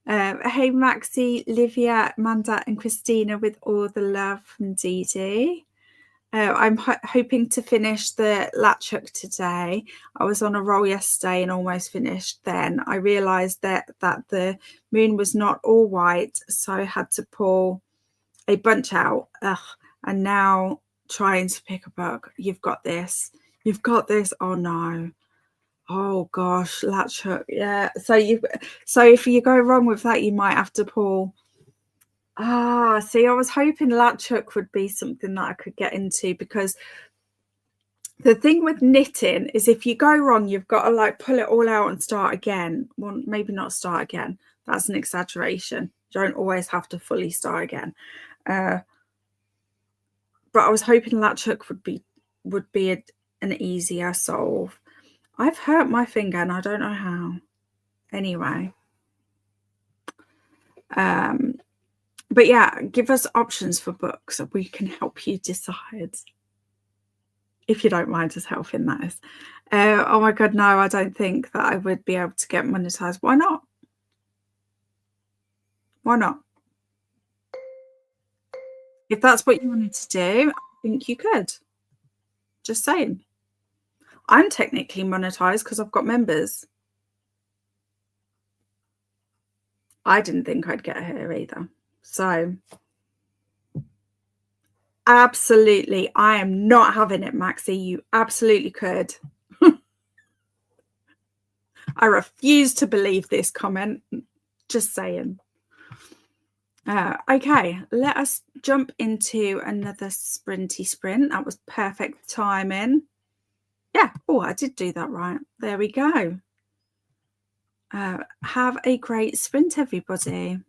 Hey, Maxie, Livia, Manda and Christina with all the love from Dee Dee. I'm hoping to finish the latch hook today. I was on a roll yesterday and almost finished. Then I realised that the moon was not all white, so I had to pull a bunch out. And now trying to pick a book. You've got this. You've got this. Oh no. Oh gosh, latch hook. Yeah. So if you go wrong with that, you might have to pull. See, I was hoping latch hook would be something that I could get into, because the thing with knitting is if you go wrong, you've got to like pull it all out and start again. Well, maybe not start again. That's an exaggeration. You don't always have to fully start again. But I was hoping latch hook would be an easier solve. I've hurt my finger and I don't know how. Anyway. But yeah, give us options for books so we can help you decide. If you don't mind us helping, that is. Oh my God, no, I don't think that I would be able to get monetized. Why not? Why not? If that's what you wanted to do, I think you could. Just saying. I'm technically monetized because I've got members. I didn't think I'd get here either. So absolutely, I am not having it, Maxie. You absolutely could. I refuse to believe this comment. Just saying. Okay, let us jump into another sprinty sprint. That was perfect timing. Yeah. Oh, I did do that right. There we go. Have a great sprint, everybody.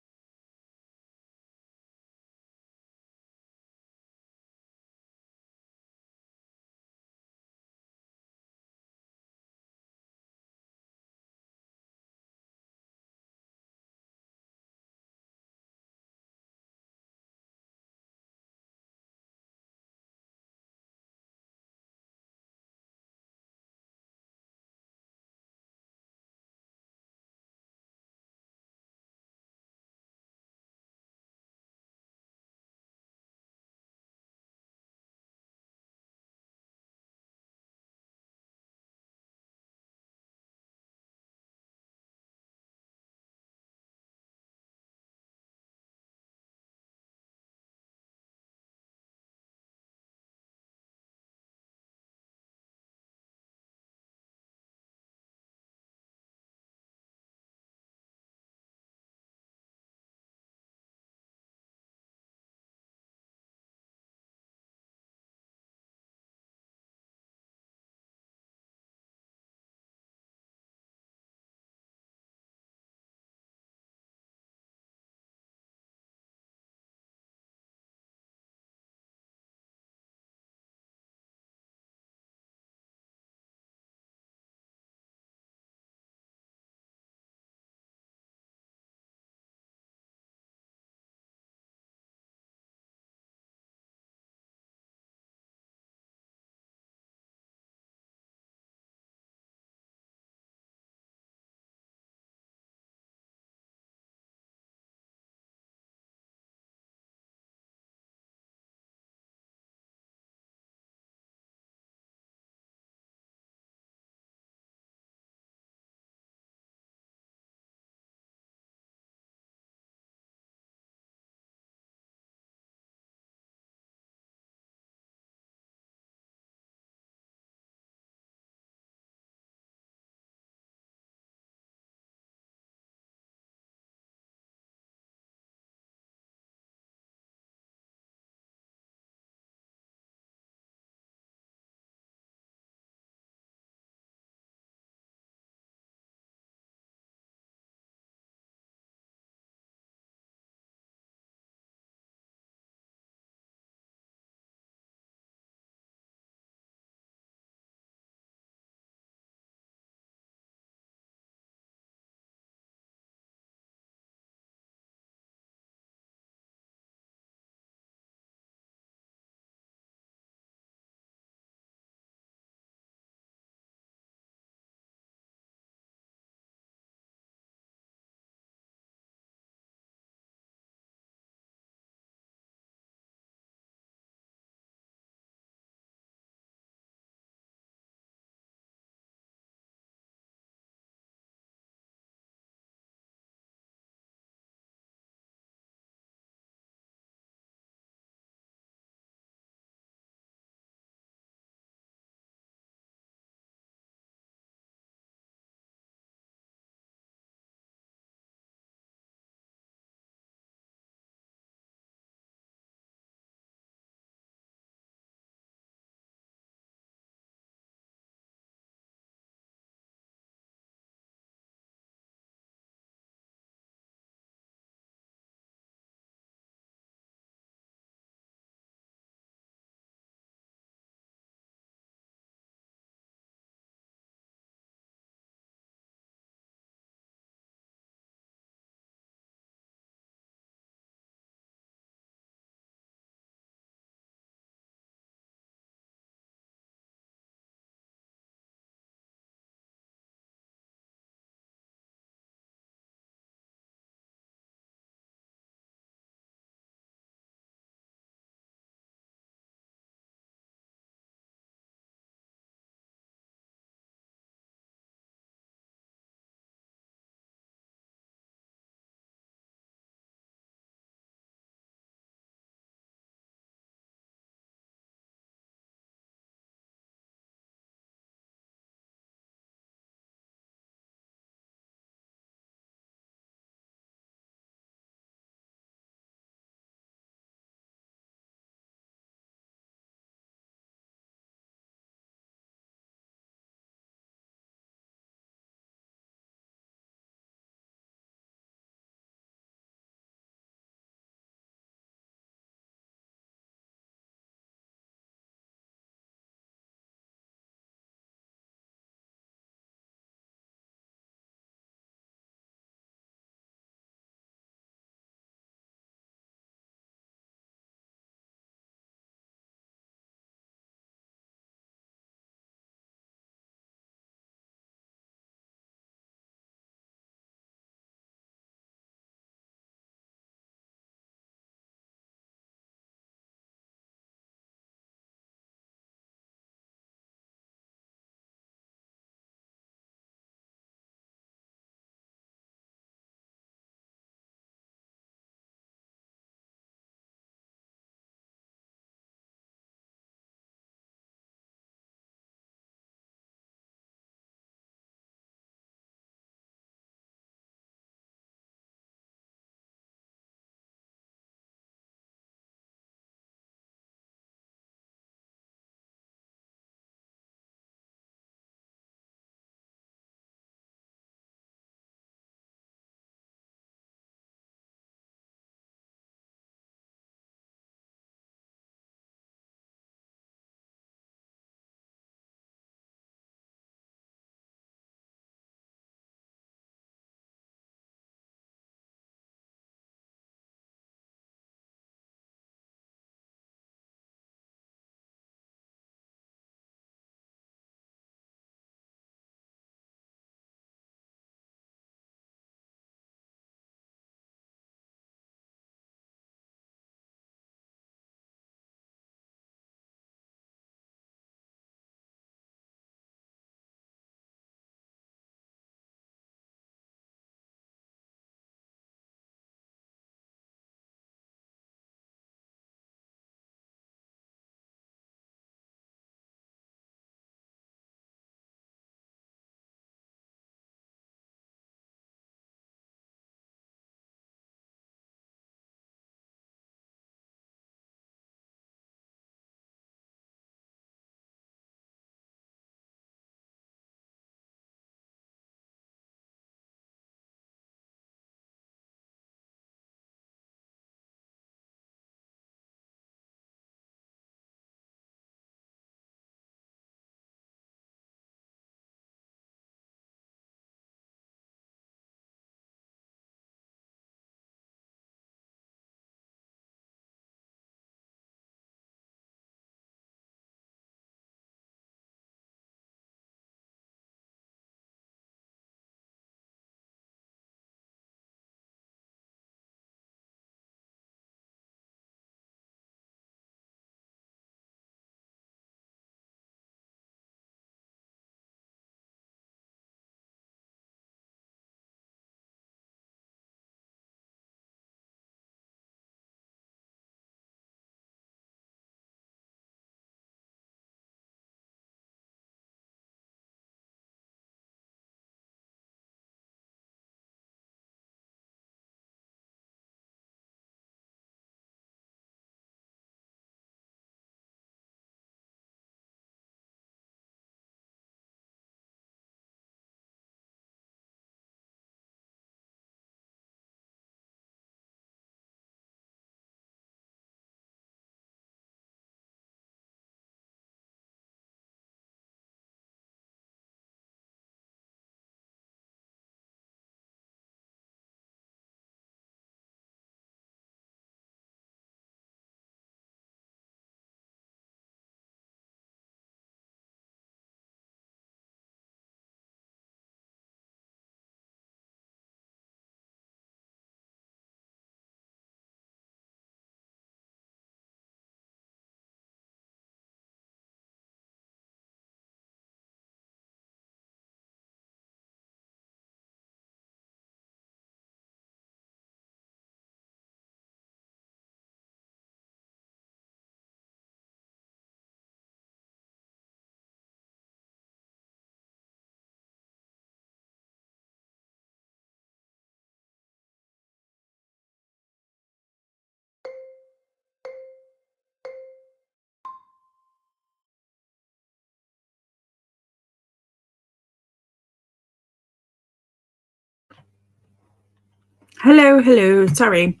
Hello. Sorry.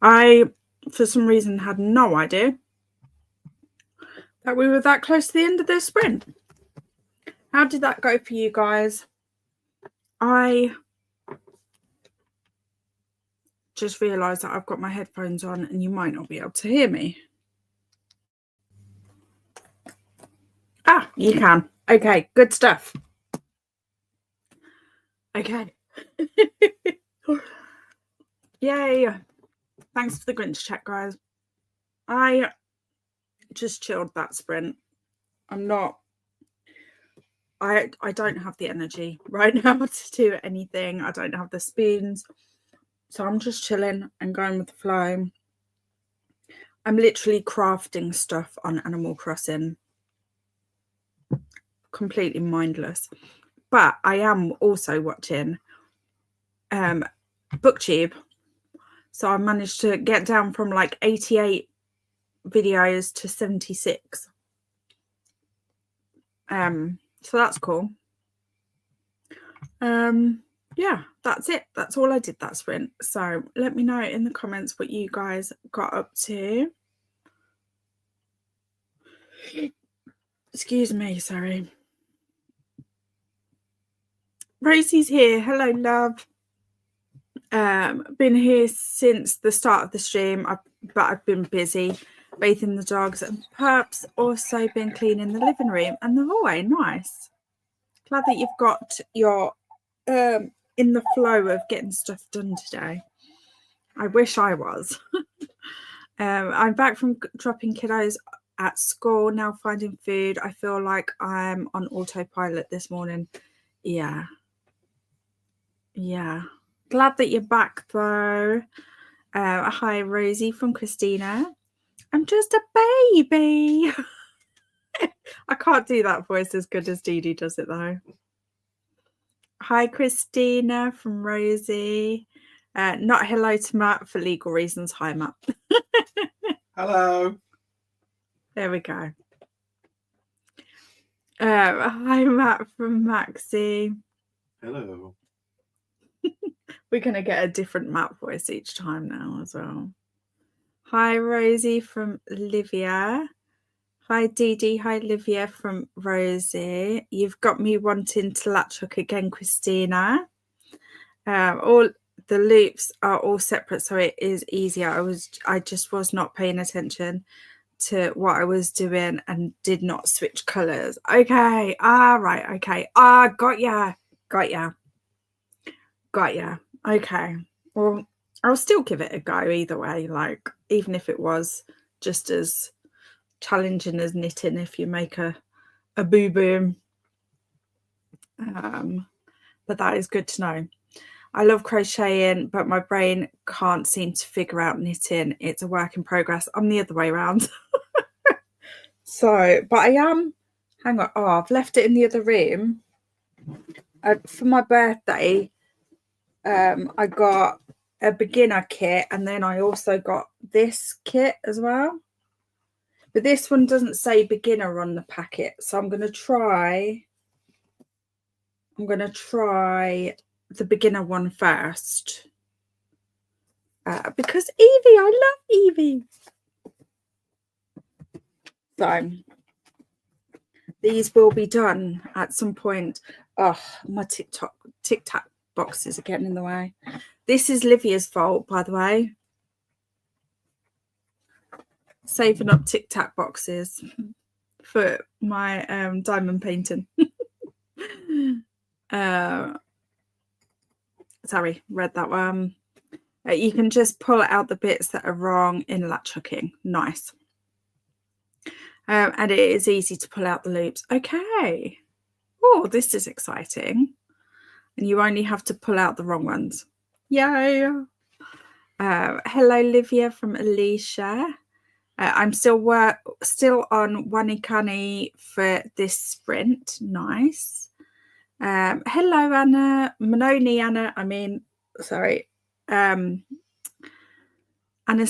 I, for some reason, had no idea that we were that close to the end of this sprint. How did that go for you guys? I just realised that I've got my headphones on and you might not be able to hear me. Ah, you can. Okay, good stuff. Okay. Yay. Thanks for the Grinch check, guys. I just chilled that sprint. I don't have the energy right now to do anything. I don't have the spoons. So I'm just chilling and going with the flow. I'm literally crafting stuff on Animal Crossing. Completely mindless. But I am also watching BookTube. So I managed to get down from like 88 videos to 76. So that's cool. Yeah, that's it. That's all I did that sprint. So let me know in the comments what you guys got up to. Excuse me, sorry. Rosie's here. Hello, love. Been here since the start of the stream, but I've been busy bathing the dogs and perhaps also been cleaning the living room and the hallway. Nice. Glad that you've got your in the flow of getting stuff done today. I wish I was. I'm back from dropping kiddos at school, now finding food. I feel like I'm on autopilot this morning. Yeah. Glad that you're back though. Hi, Rosie from Christina. I'm just a baby. I can't do that voice as good as Dee Dee does it though. Hi, Christina from Rosie. Not hello to Matt for legal reasons. Hi, Matt. Hello. There we go. Hi, Matt from Maxie. Hello. We're going to get a different Matt voice each time now as well. Hi, Rosie from Livia. Hi, Dee Dee. Hi, Livia from Rosie. You've got me wanting to latch hook again, Christina. All the loops are all separate, so it is easier. I just was not paying attention to what I was doing and did not switch colors. Okay. Right. Okay. Got ya. Okay. Well, I'll still give it a go either way. Like, even if it was just as challenging as knitting, if you make a boo-boo. But that is good to know. I love crocheting, but my brain can't seem to figure out knitting. It's a work in progress. I'm the other way around. So, but I am, hang on. I've left it in the other room. For my birthday, I got a beginner kit and then I also got this kit as well. But this one doesn't say beginner on the packet. So I'm going to try the beginner one first. Because Evie, I love Evie. So these will be done at some point. Oh, my TikTok boxes are getting in the way. This is Livia's fault, by the way. Saving up TikTok boxes for my diamond painting. Sorry, read that one. You can just pull out the bits that are wrong in latch hooking. Nice. And it is easy to pull out the loops. Okay. Oh, this is exciting. And you only have to pull out the wrong ones. Yay. Hello, Livia from Alicia. I'm still on Wanikani for this sprint. Nice. Hello, Anna. Manoni, Anna. Sorry. Anna's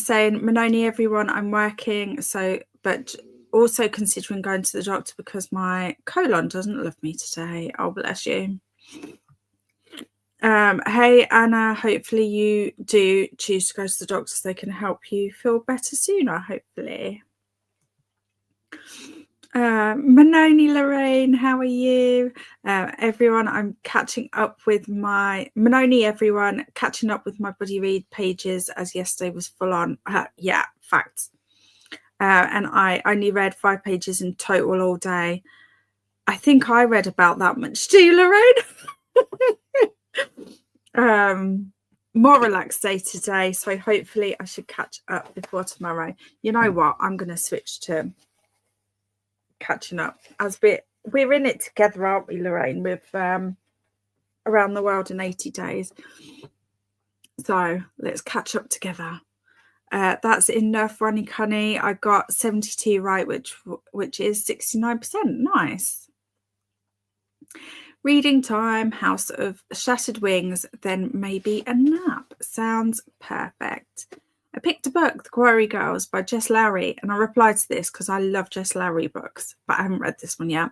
saying, Manoni, everyone, I'm working. So, but also considering going to the doctor because my colon doesn't love me today. Oh, bless you. Hey Anna, hopefully you do choose to go to the doctor so they can help you feel better sooner, hopefully. Manoni Lorraine, how are you? Everyone, I'm catching up with my Manoni, everyone, catching up with my buddy read pages as yesterday was full on. Yeah, facts. And I only read 5 pages in total all day. I think I read about that much too, Lorraine. More relaxed day today, so hopefully I should catch up before tomorrow. You know what? I'm going to switch to catching up as we're in it together, aren't we, Lorraine, with Around the World in 80 Days. So let's catch up together. That's enough, Ronnie Cunny. I got 72 right, which is 69%. Nice. Reading time, House of Shattered Wings, then maybe a nap. Sounds perfect. I picked a book, The Quarry Girls by Jess Lowry, and I replied to this because I love Jess Lowry books, but I haven't read this one yet.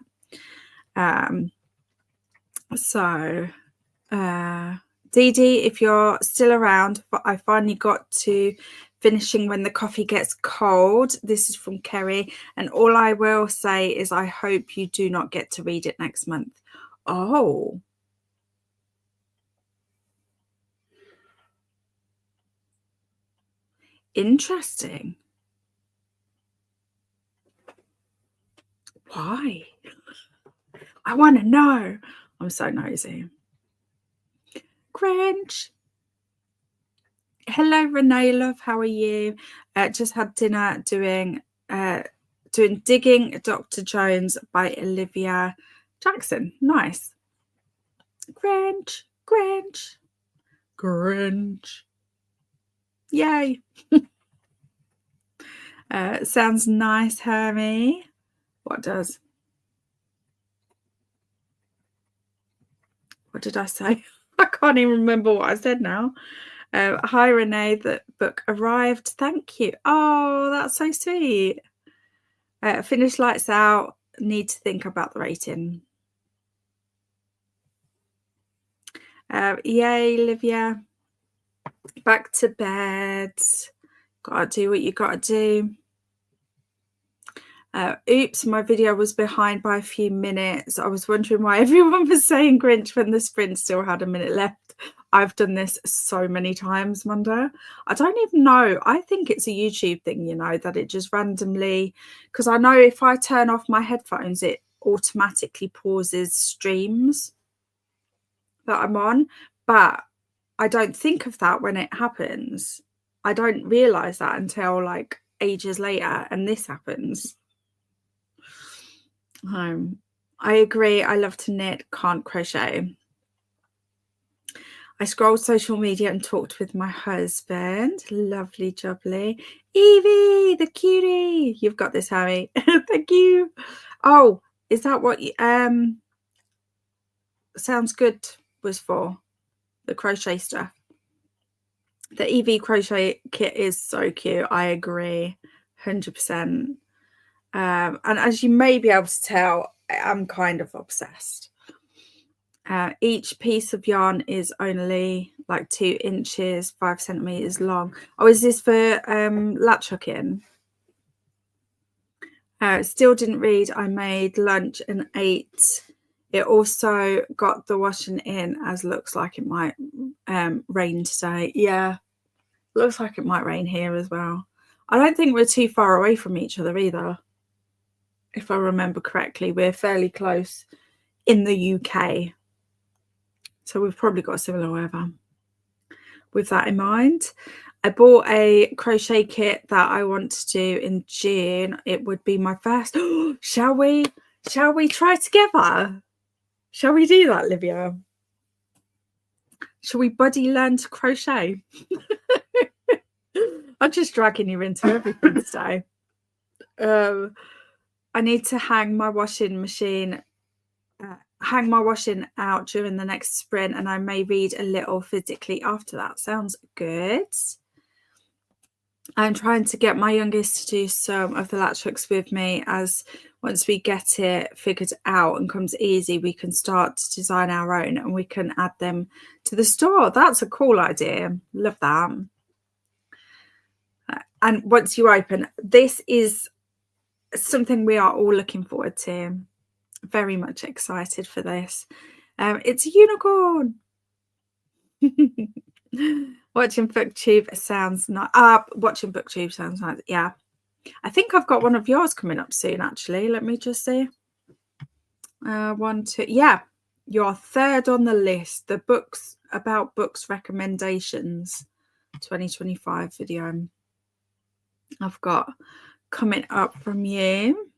Dee Dee, if you're still around, but I finally got to finishing When the Coffee Gets Cold. This is from Kerry, and all I will say is I hope you do not get to read it next month. Oh. Interesting. Why? I want to know. I'm so nosy. Cringe. Hello, Renee, love. How are you? Just had dinner doing Digging Dr. Jones by Olivia Jackson. Nice. Cringe. Cringe. Cringe. Yay. Sounds nice, Hermie. What does? What did I say? I can't even remember what I said now. Hi, Renee. The book arrived. Thank you. Oh, that's so sweet. Finished Lights Out. Need to think about the rating. Yay, Olivia. Back to bed. Gotta do what you gotta do. Oops, my video was behind by a few minutes. I was wondering why everyone was saying Grinch when the sprint still had a minute left. I've done this so many times, Munda. I don't even know. I think it's a YouTube thing, you know, that it just randomly, because I know if I turn off my headphones, it automatically pauses streams that I'm on. But I don't think of that when it happens. I don't realize that until like ages later, and this happens. I agree. I love to knit, can't crochet. I scrolled social media and talked with my husband. Lovely jubbly. Evie, the cutie. You've got this, Harry. Thank you. Oh, is that what you, Sounds Good was for? The crochet stuff. The Evie crochet kit is so cute. I agree. 100%. And as you may be able to tell, I'm kind of obsessed. Each piece of yarn is only like 2 inches, 5 centimeters long. Oh, is this for latch hooking? Still didn't read. I made lunch and ate. It also got the washing in, as looks like it might rain today. Yeah, looks like it might rain here as well. I don't think we're too far away from each other either. If I remember correctly, we're fairly close in the UK. So we've probably got similar weather. With that in mind, I bought a crochet kit that I want to do in June. It would be my first. Shall we try together? Shall we do that, Livia? Shall we buddy learn to crochet? I'm just dragging you into everything today. I need to hang my washing out during the next sprint, and I may read a little physically after that. Sounds good. I'm trying to get my youngest to do some of the latch hooks with me, as once we get it figured out and comes easy, we can start to design our own and we can add them to the store. That's a cool idea. Love that. And once you open, this is something we are all looking forward to. Very much excited for this. It's a unicorn. Watching booktube sounds nice. Watching booktube sounds nice. Yeah, I think I've got one of yours coming up soon, actually. Let me just see. 1, 2. Yeah, you're third on the list. The books about books recommendations 2025 video I've got coming up from you.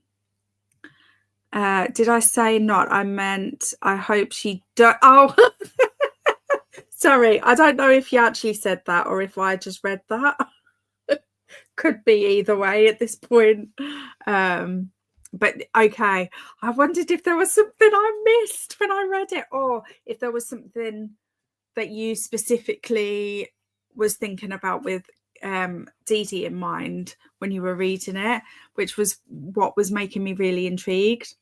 Did I say not? I meant I hope she does. Oh, sorry. I don't know if you actually said that or if I just read that. Could be either way at this point. But okay. I wondered if there was something I missed when I read it, or if there was something that you specifically was thinking about with Dee Dee in mind when you were reading it, which was what was making me really intrigued.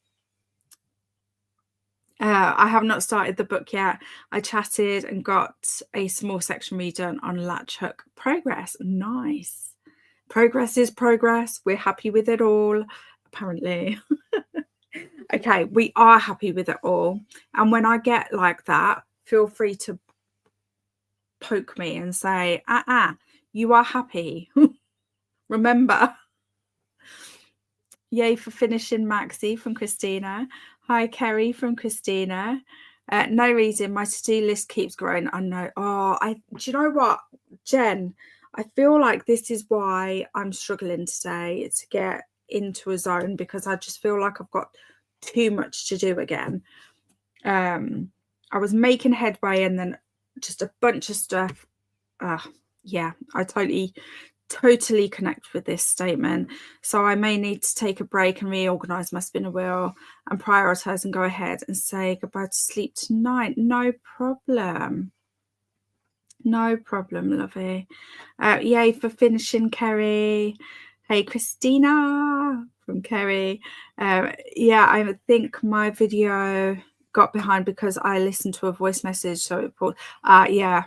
I have not started the book yet. I chatted and got a small section redone on latch hook progress. Nice. Progress is progress. We're happy with it all, apparently. Okay, we are happy with it all. And when I get like that, feel free to poke me and say, you are happy. Remember. Yay for finishing, Maxie, from Christina. Hi, Kerry, from Christina. No reason, my to-do list keeps growing. I know. Do you know what, Jen? I feel like this is why I'm struggling today to get into a zone, because I just feel like I've got too much to do again. I was making headway and then just a bunch of stuff. Yeah, I totally connect with this statement. So I may need to take a break and reorganize my spinner wheel and prioritize and go ahead and say goodbye to sleep tonight. No problem. No problem, lovey. Yay for finishing, Kerry. Hey, Christina from Kerry. Yeah, I think my video got behind because I listened to a voice message. So it brought, yeah,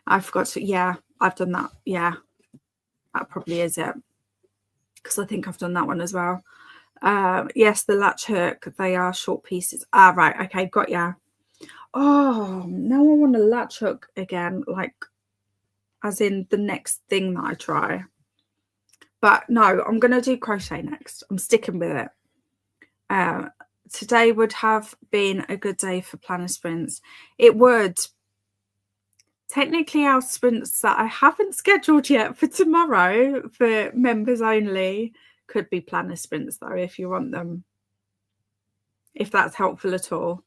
I forgot to, yeah, I've done that. Yeah, that probably is it, because I think I've done that one as well. Yes, the latch hook, they are short pieces. Right, okay, got ya. Oh, now I want a latch hook again, like as in the next thing that I try. But no, I'm going to do crochet next. I'm sticking with it. Today would have been a good day for planner sprints. It would. Technically, our sprints that I haven't scheduled yet for tomorrow for members only could be planner sprints, though, if you want them. If that's helpful at all,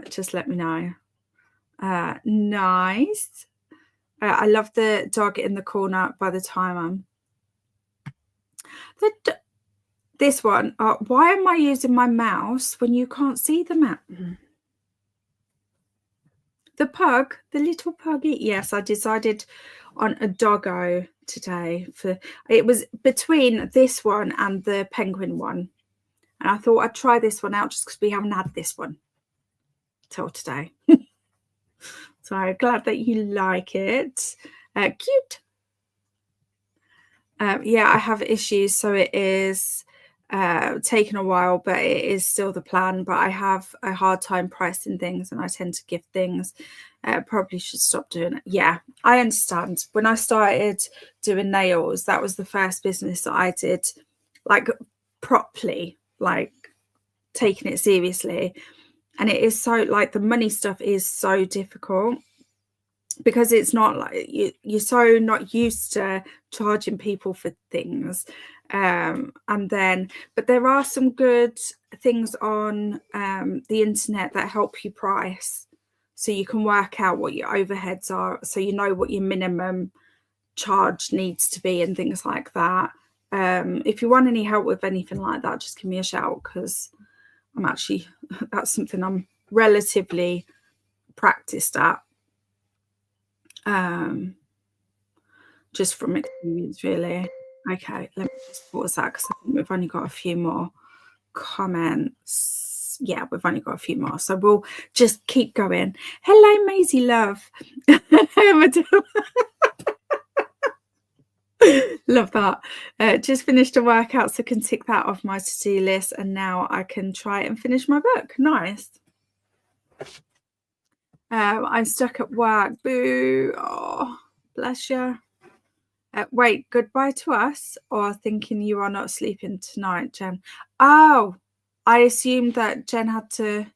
just let me know. Nice. I love the dog in the corner by the timer. This one. Why am I using my mouse when you can't see the map? The pug, the little puggy. Yes, I decided on a doggo today. It was between this one and the penguin one, and I thought I'd try this one out just because we haven't had this one till today. So I'm glad that you like it. Cute. Yeah, I have issues, so it is taken a while, but it is still the plan. But I have a hard time pricing things, and I tend to give things. Probably should stop doing it. Yeah, I understand. When I started doing nails, that was the first business that I did, like properly, like taking it seriously. And it is so, like, the money stuff is so difficult, because it's not like you're so not used to charging people for things. And then, but there are some good things on the internet that help you price, so you can work out what your overheads are, so you know what your minimum charge needs to be and things like that. If you want any help with anything like that, just give me a shout, because I'm actually, that's something I'm relatively practiced at. just from experience, really. Okay, let me just pause that because I think we've only got a few more comments. Yeah, we've only got a few more, so we'll just keep going. Hello, Maisie love. Love that. Just finished a workout, so can tick that off my to-do list, and now I can try and finish my book. Nice. I'm stuck at work. Boo. Oh, bless you. Wait, goodbye to us, or thinking you are not sleeping tonight, Jen? Oh, I assumed that Jen had to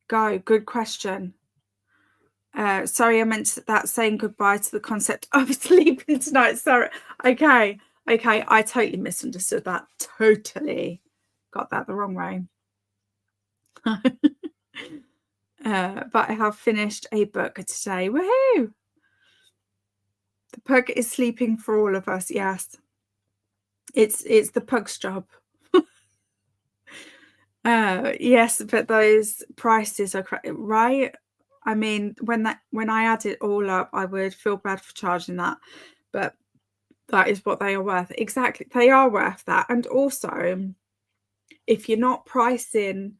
go. Good question. Sorry, I meant that saying goodbye to the concept of sleeping tonight. Sorry. Okay. I totally misunderstood that. Totally got that the wrong way. But I have finished a book today. Woohoo! The pug is sleeping for all of us. Yes, it's the pug's job. Yes, but those prices are right. I mean, when I add it all up, I would feel bad for charging that, but that is what they are worth. Exactly, they are worth that. And also, if you're not pricing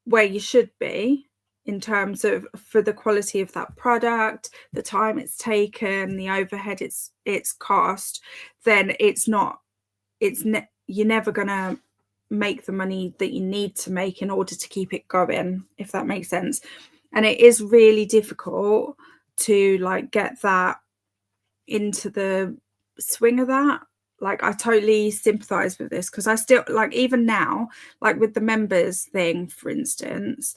where you should be in terms of for the quality of that product, the time it's taken, the overhead it's cost, then you're never gonna make the money that you need to make in order to keep it going, if that makes sense. And it is really difficult to like get that into the swing of that. Like, I totally sympathize with this, because I still, like, even now, like with the members thing, for instance,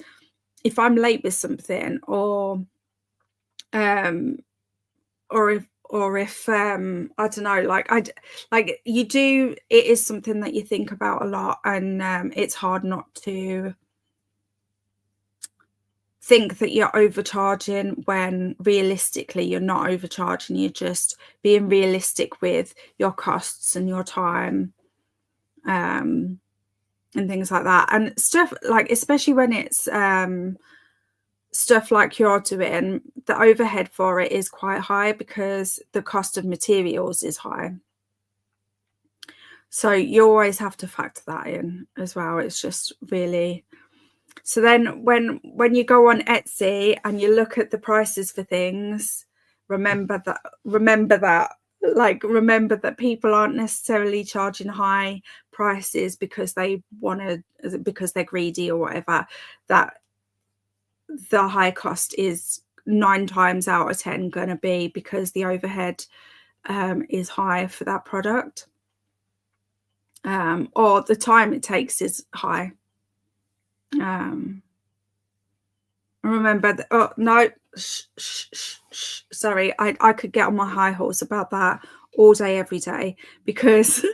if I'm late with something, or if I don't know, like you do, it is something that you think about a lot, and it's hard not to think that you're overcharging when realistically you're not overcharging. You're just being realistic with your costs and your time, and things like that, and stuff like, especially when it's stuff like you're doing, the overhead for it is quite high because the cost of materials is high. So you always have to factor that in as well. It's just really. So then when you go on Etsy and you look at the prices for things, remember that people aren't necessarily charging high prices because they because they're greedy or whatever. That the high cost is 9 times out of 10 going to be because the overhead is high for that product, or the time it takes is high. Remember that. Oh no, sorry, I could get on my high horse about that all day every day, because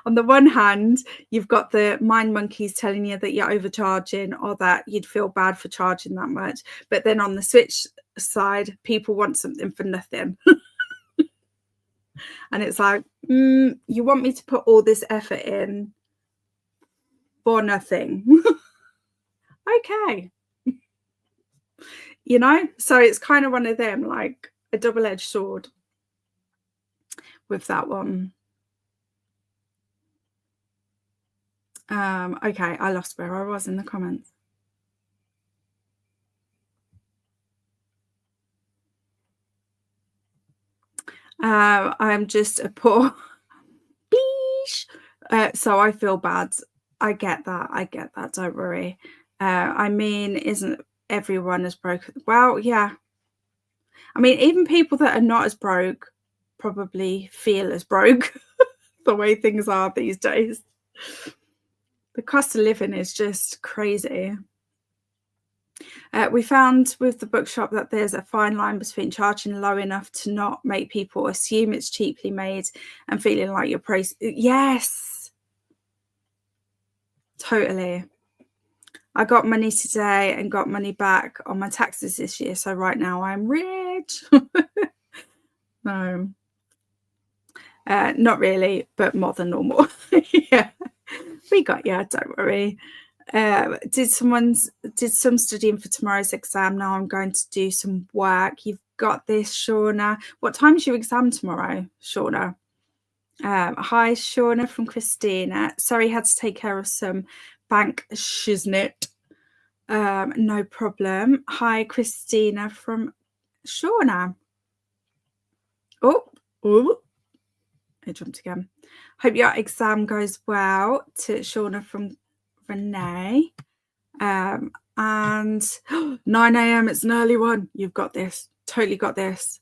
on the one hand you've got the mind monkeys telling you that you're overcharging or that you'd feel bad for charging that much, but then on the switch side, people want something for nothing. And it's like, you want me to put all this effort in for nothing? Okay. You know, so it's kind of one of them, like a double-edged sword with that one. Okay, I lost where I was in the comments. I'm just a poor beesh. So I feel bad. I get that. Don't worry. I mean, isn't everyone as broke? Well, yeah. I mean, even people that are not as broke probably feel as broke the way things are these days. The cost of living is just crazy. We found with the bookshop that there's a fine line between charging low enough to not make people assume it's cheaply made and feeling like you're praised. Yes, totally. I got money today and got money back on my taxes this year, so right now I'm rich. No, not really, but more than normal. Yeah, we got you, don't worry. Did some studying for tomorrow's exam. Now I'm going to do some work. You've got this, Shauna. What time's your exam tomorrow, Shauna? Hi, Shauna from Christina. Sorry, had to take care of some bank shiznit. No problem. Hi, Christina from Shauna. Oh, I jumped again. Hope your exam goes well, to Shauna from Renee. And 9 a.m. It's an early one. You've got this. Totally got this.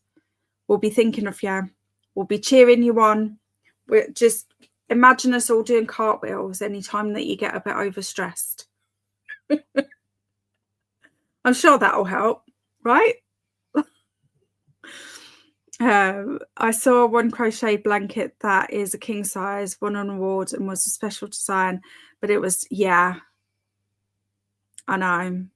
We'll be thinking of you. We'll be cheering you on. We're just imagine us all doing cartwheels anytime that you get a bit overstressed. I'm sure that'll help, right? I saw one crochet blanket that is a king size, won an award and was a special design, but it was, yeah, I know.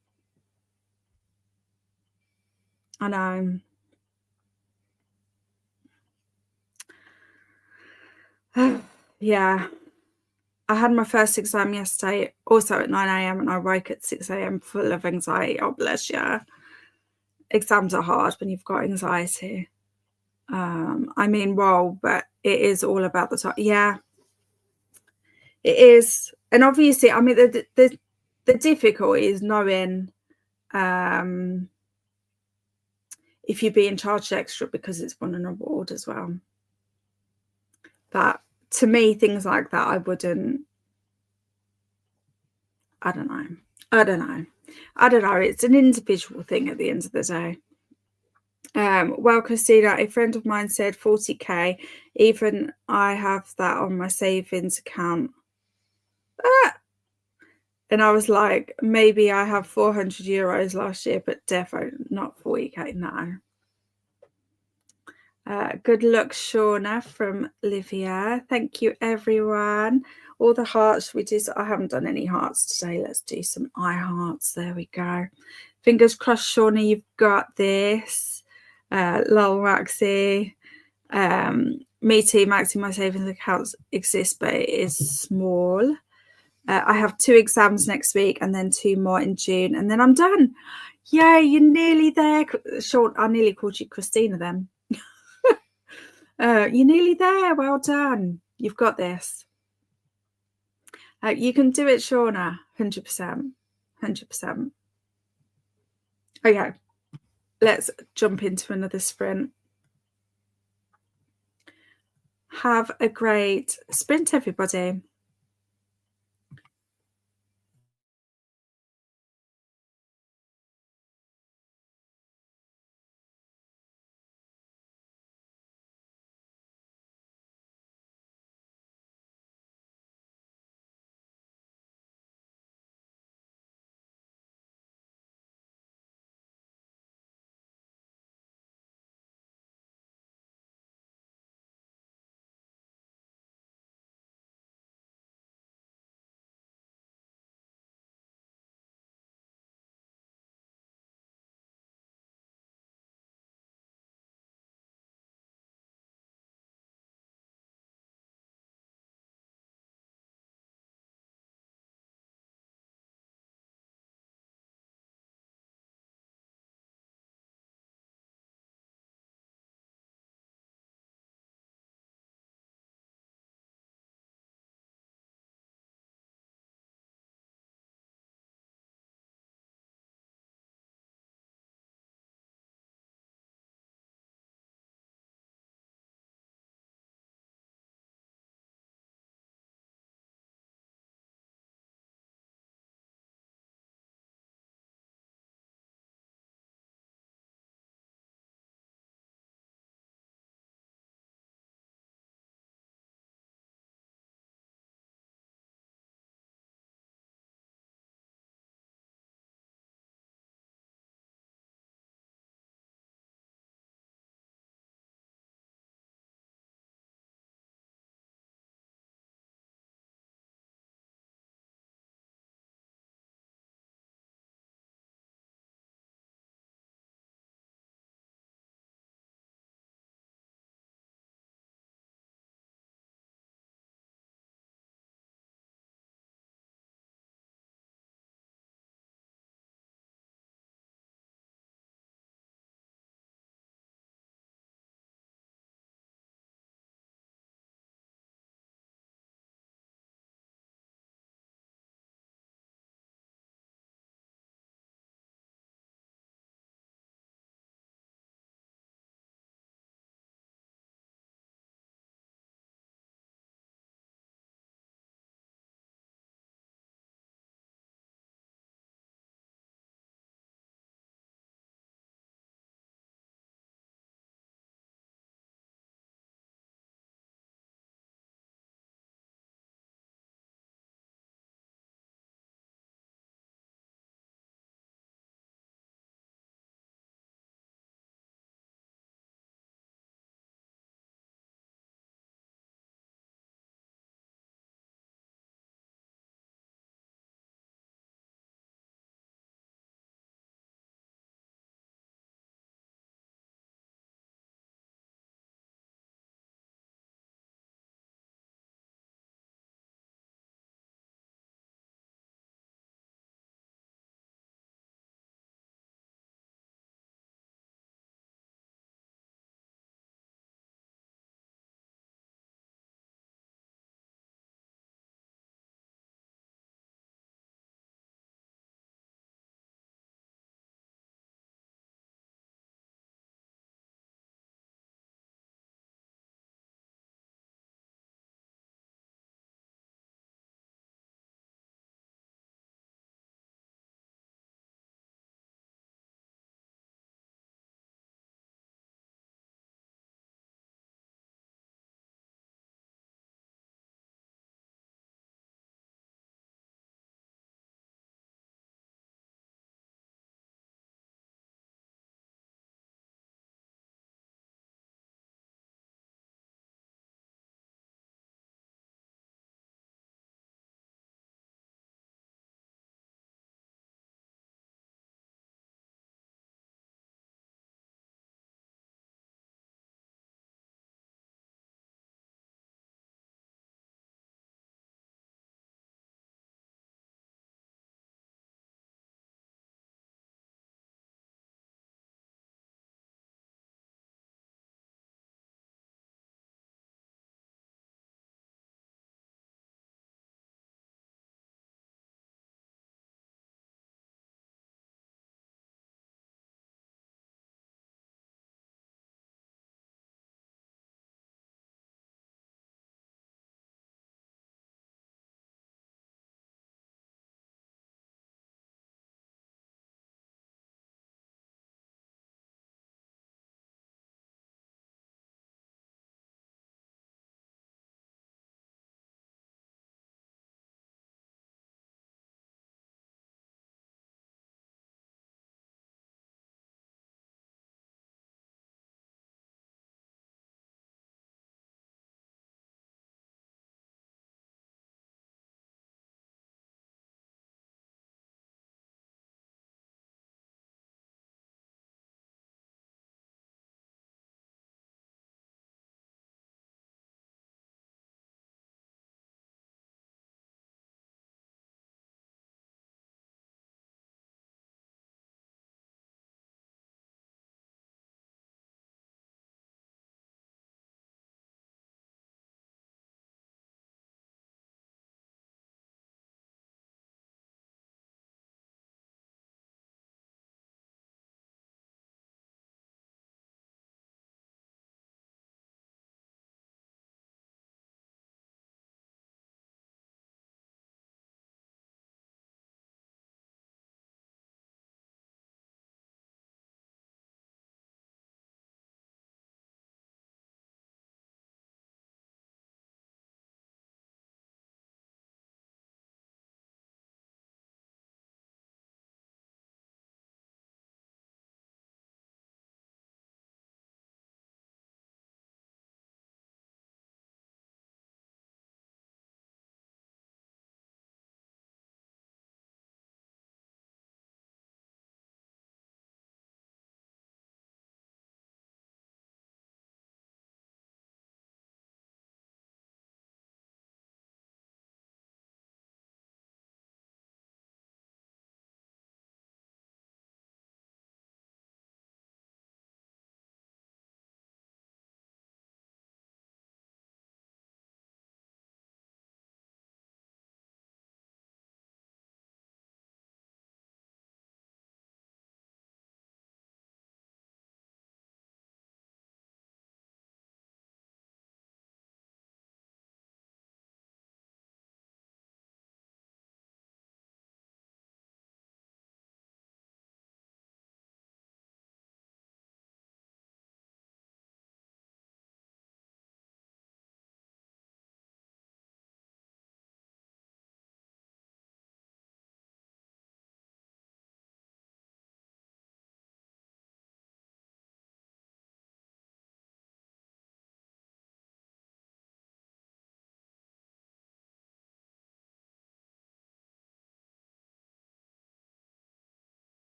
Yeah. I had my first exam yesterday, also at 9 a.m, and I woke at 6 a.m. full of anxiety. Oh, bless you. Exams are hard when you've got anxiety. I mean, well, but it is all about the time. Yeah, it is. And obviously, I mean, the difficulty is knowing if you're being charged extra because it's won an award as well. But to me, things like that, I don't know. It's an individual thing at the end of the day. Well, Christina, a friend of mine said 40k. Even I have that on my savings account. And I was like, maybe I have 400 euros last year, but definitely not 40k now. Good luck, Shauna from Livia. Thank you, everyone. All the hearts we do. I haven't done any hearts today. Let's do some eye hearts. There we go. Fingers crossed, Shauna, you've got this. Lol, Maxie. Me too, Maxie. My savings account exists, but it is small. I have 2 exams next week and then 2 more in June, and then I'm done. Yay, you're nearly there. Sean, I nearly called you Christina then. You're nearly there. Well done. You've got this. You can do it, Shauna. 100%. 100%. Okay, let's jump into another sprint. Have a great sprint, everybody.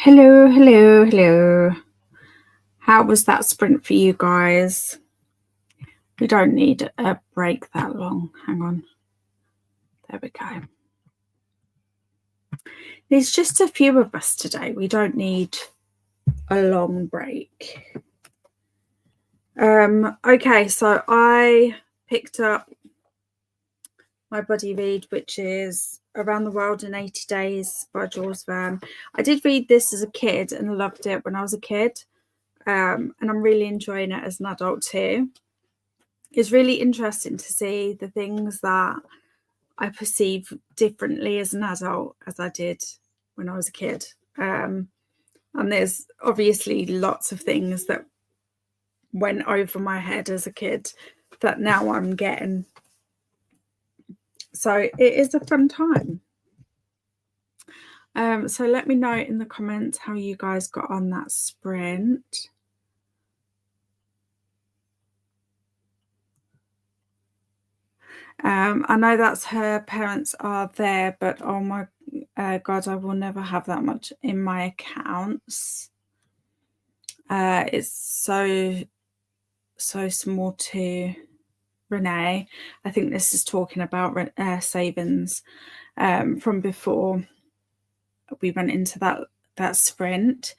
Hello, hello, hello. How was that sprint for you guys? We don't need a break that long. Hang on. There we go. There's just a few of us today. We don't need a long break. Okay, so I picked up my buddy read, which is Around the World in 80 Days by Jules Verne. I did read this as a kid and loved it when I was a kid. And I'm really enjoying it as an adult too. It's really interesting to see the things that I perceive differently as an adult as I did when I was a kid. And there's obviously lots of things that went over my head as a kid that now I'm getting. So it is a fun time. So let me know in the comments how you guys got on that sprint. I know that's her parents are there, but oh my God, I will never have that much in my accounts. It's so small to Renee. I think this is talking about savings from before we went into that sprint.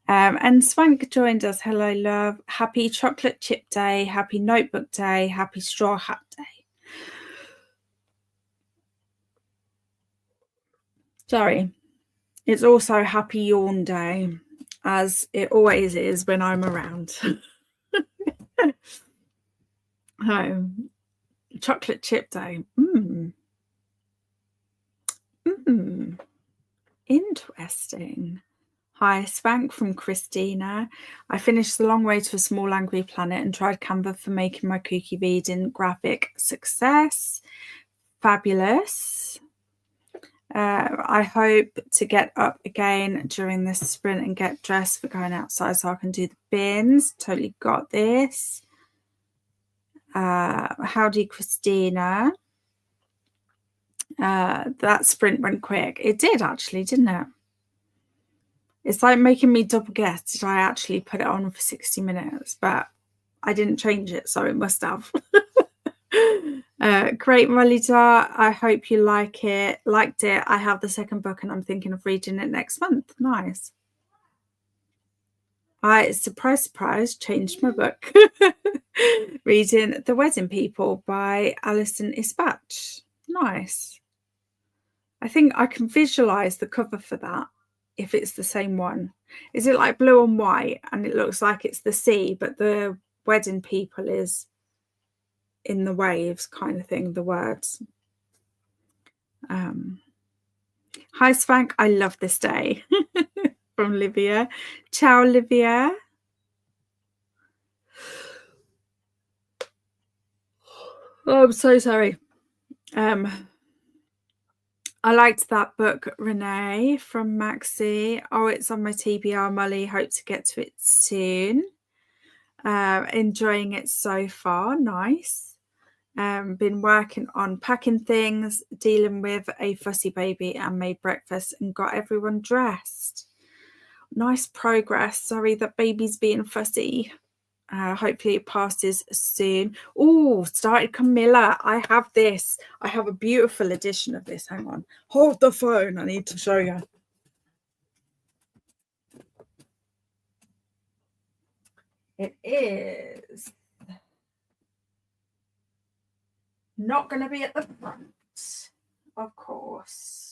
And Swank joined us. Hello, love. Happy chocolate chip day. Happy notebook day. Happy straw hat day. Sorry. It's also happy yawn day, as it always is when I'm around. Oh, chocolate chip day. Interesting. Hi, Spank from Christina. I finished The Long Way to a Small Angry Planet and tried Canva for making my cookie reading graphic success. Fabulous. I hope to get up again during this sprint and get dressed for going outside so I can do the bins. Totally got this. Howdy, Christina. That sprint went quick. It did actually, didn't it? It's like making me double guess. Did I actually put it on for 60 minutes? But I didn't change it, so it must have. Great, Molita. I hope you liked it. I have the second book and I'm thinking of reading it next month. Nice. I, surprise, changed my book. Reading The Wedding People by Alison Ispatch. Nice. I think I can visualize the cover for that if it's the same one. Is it like blue and white and it looks like it's the sea, but the wedding people is in the waves kind of thing, the words. Hi, Spank. I love this day. From Livia. Ciao, Livia. Oh, I'm so sorry. I liked that book, Renee, from Maxie. Oh, it's on my TBR, Molly. Hope to get to it soon. Enjoying it so far. Nice. Been working on packing things, dealing with a fussy baby, and made breakfast and got everyone dressed. Nice progress. Sorry that baby's being fussy. Hopefully it passes soon. Oh, started Camilla. I have this. I have a beautiful edition of this. Hang on. Hold the phone. I need to show you. It is not going to be at the front, of course.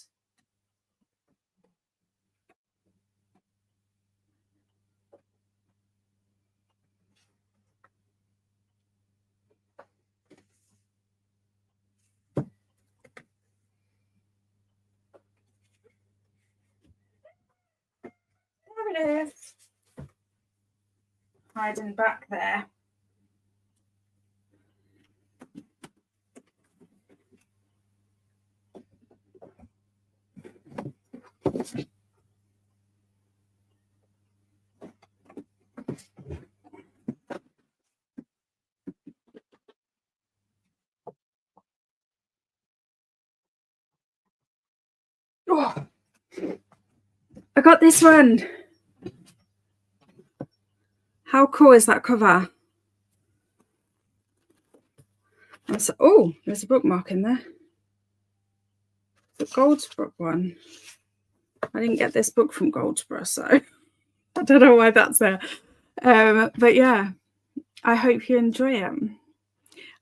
There it is. Hiding back there. Oh, I got this one. How cool is that cover? Oh, there's a bookmark in there. The Goldsboro one. I didn't get this book from Goldsboro, so I don't know why that's there. But yeah, I hope you enjoy it.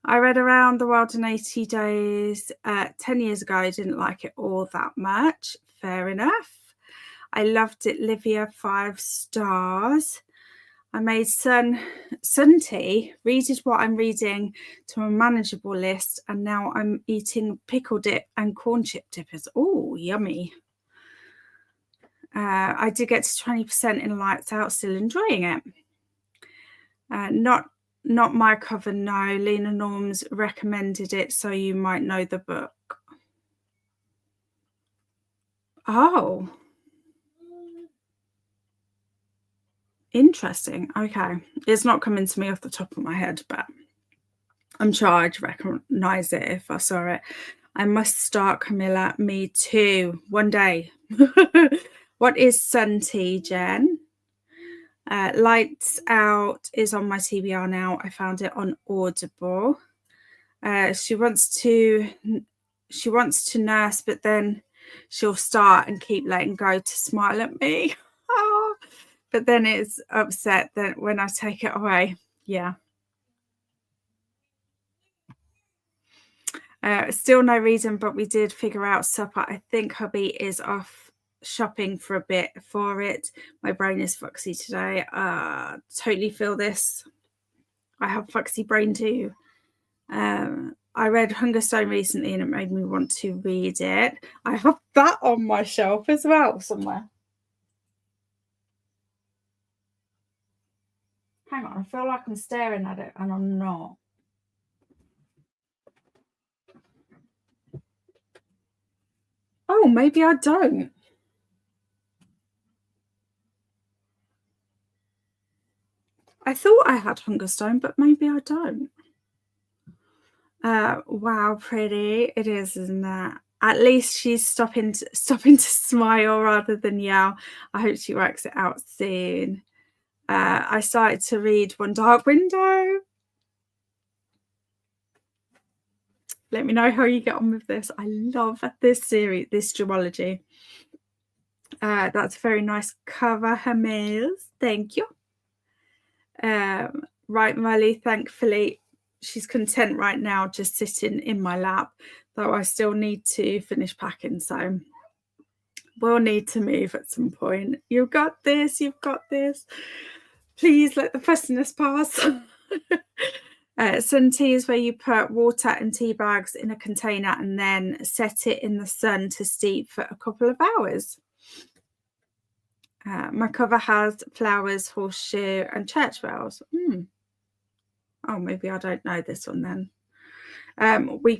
I read Around the World in 80 Days 10 years ago. I didn't like it all that much. Fair enough. I loved it, Livia, 5 stars. I made sun tea, read what I'm reading to a manageable list, and now I'm eating pickle dip and corn chip dippers. Oh, yummy. I did get to 20% in Lights Out, still enjoying it. Not my cover, no. Lena Norms recommended it, so you might know the book. Oh. Interesting. Okay. It's not coming to me off the top of my head, but I'm sure I'd recognise it if I saw it. I must start, Camilla. Me too. One day. What is sun tea, Jen? Lights Out is on my TBR now. I found it on Audible. She wants to nurse, but then she'll start and keep letting go to smile at me. Oh, but then it's upset that when I take it away. Yeah. Still no reason, but we did figure out supper. I think hubby is off shopping for a bit for it. My brain is foxy today. Totally feel this. I have foxy brain too. I read Hungerstone recently and it made me want to read it. I have that on my shelf as well somewhere. Hang on, I feel like I'm staring at it and I'm not. Oh, maybe I don't. I thought I had Hungerstone, but maybe I don't. Wow, pretty. It is, isn't it? At least she's stopping to smile rather than yell. I hope she works it out soon. I started to read One Dark Window. Let me know how you get on with this. I love this series, this duology. That's a very nice cover, Hermie. Thank you. Right, Molly, thankfully, she's content right now just sitting in my lap, though I still need to finish packing, so we'll need to move at some point. You've got this. Please let the fussiness pass. Sun tea is where you put water and tea bags in a container and then set it in the sun to steep for a couple of hours. My cover has flowers, horseshoe, and church bells. Oh, maybe I don't know this one then. We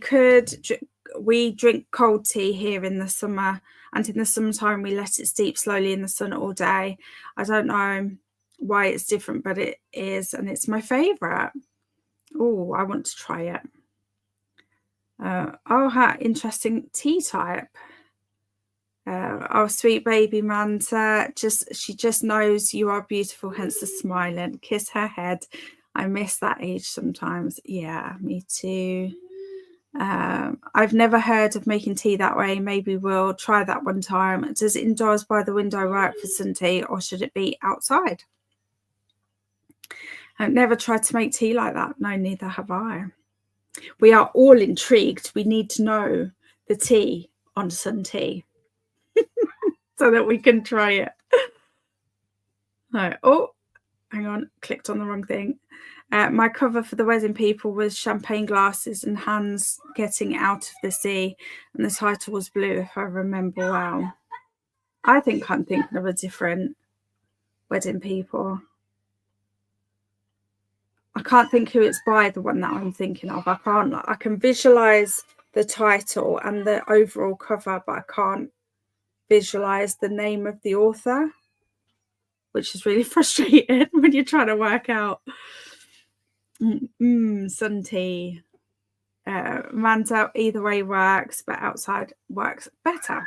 drink cold tea here in the summer, and in the summertime we let it steep slowly in the sun all day. I don't know why it's different, but it is, and it's my favourite. Oh, I want to try it. How interesting tea type. Sweet baby Manta, she just knows you are beautiful, hence the smiling. Kiss her head. I miss that age sometimes. Yeah, me too. I've never heard of making tea that way. Maybe we'll try that one time. Does indoors by the window work for sun tea, or should it be outside? I've never tried to make tea like that. No, neither have I. We are all intrigued. We need to know the tea on sun tea so that we can try it. No. Oh, hang on. Clicked on the wrong thing. My cover for the wedding people was champagne glasses and hands getting out of the sea, and the title was blue, if I remember well. I think I'm thinking of a different wedding people. I can't think who it's by, the one that I'm thinking of. I can visualize the title and the overall cover, but I can't visualize the name of the author, which is really frustrating when you're trying to work out. Sun tea. Manta, either way works, but outside works better.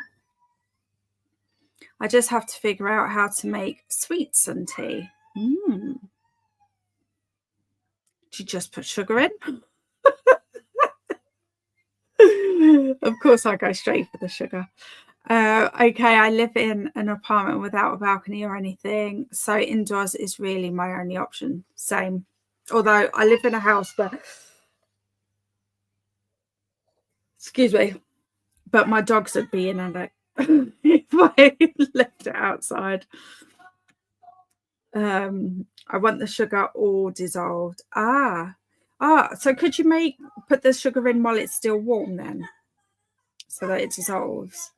I just have to figure out how to make sweet sun tea. Do you just put sugar in? Of course, I go straight for the sugar. Okay, I live in an apartment without a balcony or anything, so indoors is really my only option. Same. Although I live in a house but excuse me, but my dogs would be in it if I left it outside. I want the sugar all dissolved. So could you put the sugar in while it's still warm then, so that it dissolves,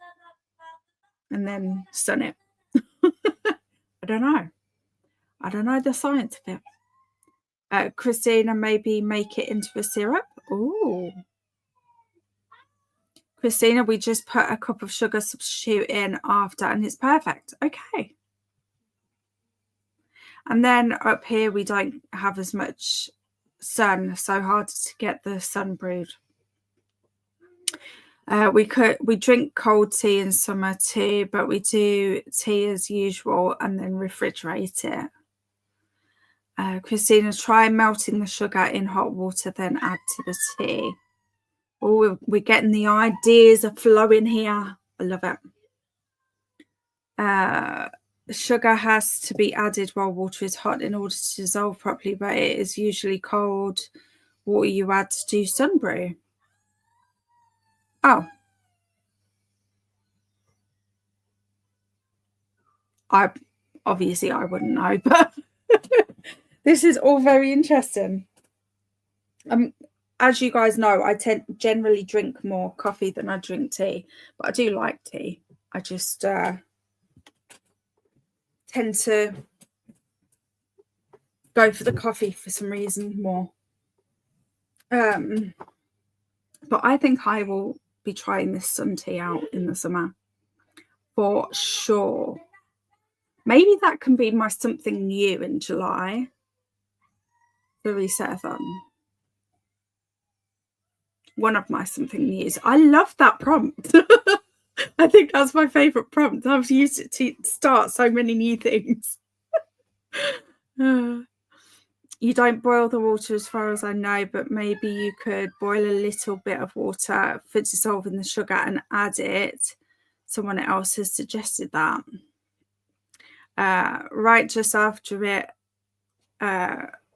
and then sun it? I don't know the science of it. Christina, maybe make it into a syrup. Oh, Christina, we just put a cup of sugar substitute in after, and it's perfect. Okay. And then up here we don't have as much sun, so hard to get the sun brewed. We drink cold tea in summer too, but we do tea as usual and then refrigerate it. Christina, try melting the sugar in hot water, then add to the tea. Oh, we're getting the ideas are flowing here. I love it. Sugar has to be added while water is hot in order to dissolve properly, but it is usually cold water you add to do sun brew. Oh. I wouldn't know, but this is all very interesting. As you guys know, I generally drink more coffee than I drink tea, but I do like tea. I just tend to go for the coffee for some reason more. But I think I will be trying this sun tea out in the summer for sure. Maybe that can be my something new in July. The resetathon. One of my something news. I love that prompt. I think that's my favorite prompt. I've used it to start so many new things. You don't boil the water as far as I know, but maybe you could boil a little bit of water for dissolving the sugar and add it. Someone else has suggested that. Right just after it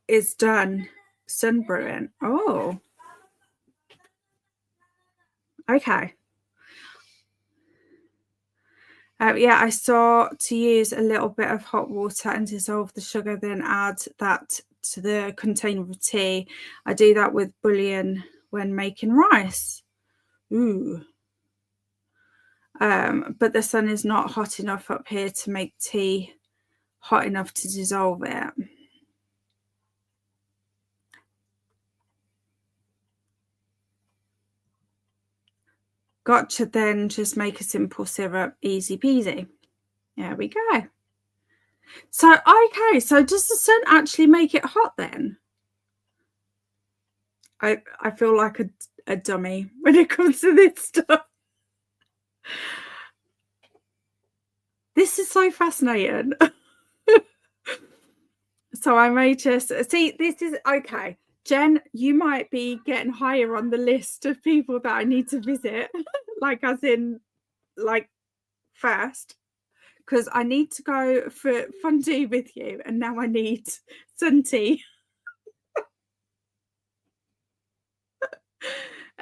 is done, sun brewing. Oh. Okay. Yeah, I saw to use a little bit of hot water and dissolve the sugar, then add that to the container of tea. I do that with bouillon when making rice. Ooh. But the sun is not hot enough up here to make tea hot enough to dissolve it. Gotcha, then just make a simple syrup, easy peasy. There we go. So, okay, so does the sun actually make it hot then? I feel like a dummy when it comes to this stuff. This is so fascinating. So I may just see, this is okay. Jen, you might be getting higher on the list of people that I need to visit, like as in like first, because I need to go for fondue with you, and now I need sun tea.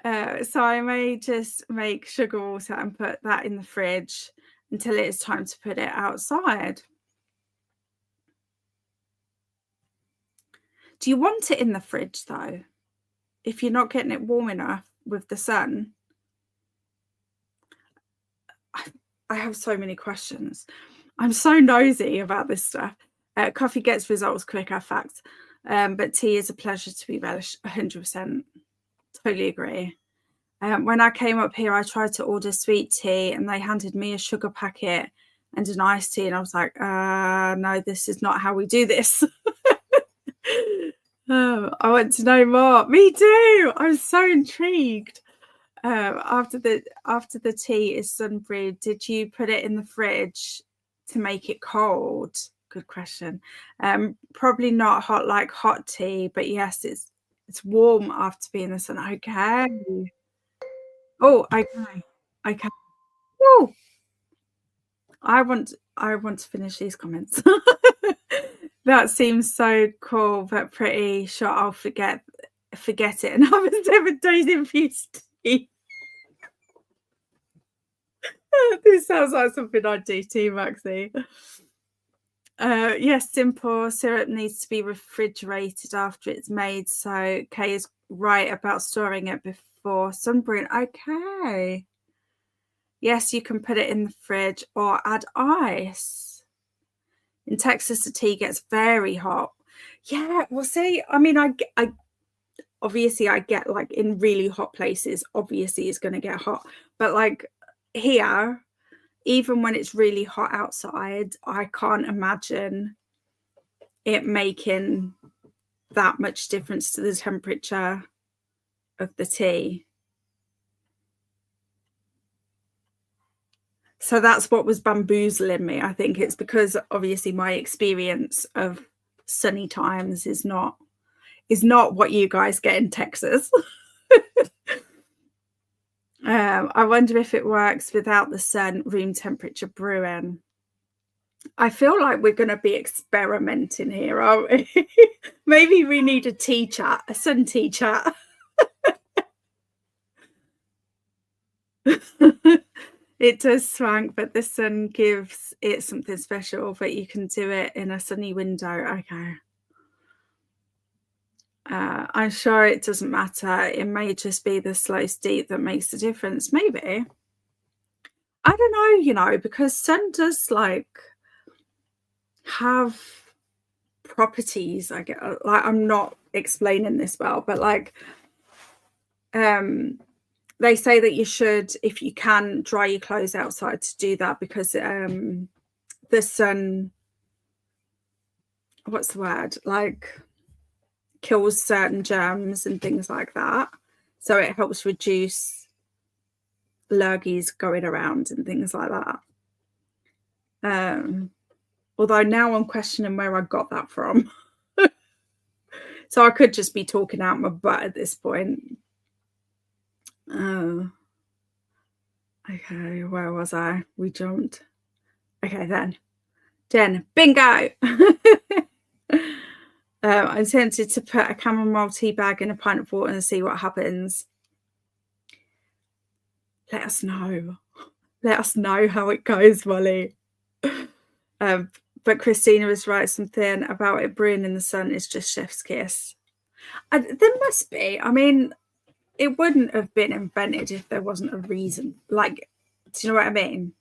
So I may just make sugar water and put that in the fridge until it's time to put it outside. Do you want it in the fridge though? If you're not getting it warm enough with the sun? I have so many questions. I'm so nosy about this stuff. Coffee gets results quicker, facts. But tea is a pleasure to be relished, 100%. Totally agree. When I came up here, I tried to order sweet tea and they handed me a sugar packet and an iced tea. And I was like, no, this is not how we do this. Oh, I want to know more. Me too. I'm so intrigued. After the tea is sun brewed, did you put it in the fridge to make it cold? good question. Probably not hot like hot tea, but yes, it's warm after being in the sun. Okay. Oh, okay. Okay. Woo! I want to finish these comments. That seems so cool, but pretty sure I'll forget it and have a 7 days infused tea. This sounds like something I'd do too, Maxie. Yes, simple syrup needs to be refrigerated after it's made. So Kay is right about storing it before sunbrewing. Okay. Yes, you can put it in the fridge or add ice. In Texas, the tea gets very hot. Yeah, well, see, I mean, I obviously I get like in really hot places, obviously it's going to get hot. But like here, even when it's really hot outside, I can't imagine it making that much difference to the temperature of the tea. So that's what was bamboozling me. I think it's because obviously my experience of sunny times is not what you guys get in Texas. I wonder if it works without the sun, room temperature brewing. I feel like we're going to be experimenting here, aren't we? Maybe we need a tea chat, a sun tea chat. It does swank, but the sun gives it something special, but you can do it in a sunny window. Okay. I'm sure it doesn't matter. It may just be the slow steep that makes the difference. Maybe. I don't know, because sun does like have properties. I get like I'm not explaining this well, but like they say that you should, if you can, dry your clothes outside to do that because the sun, what's the word, like kills certain germs and things like that, so it helps reduce lurgies going around and things like that. Although now I'm questioning where I got that from. So I could just be talking out my butt at this point. Oh, okay, where was I? We jumped. Okay, then. Jen, bingo! I'm tempted to put a chamomile tea bag in a pint of water and see what happens. Let us know. Let us know how it goes, Molly. But Christina was right, something about it brewing in the sun is just chef's kiss. There must be. I mean, it wouldn't have been invented if there wasn't a reason. Like, do you know what I mean?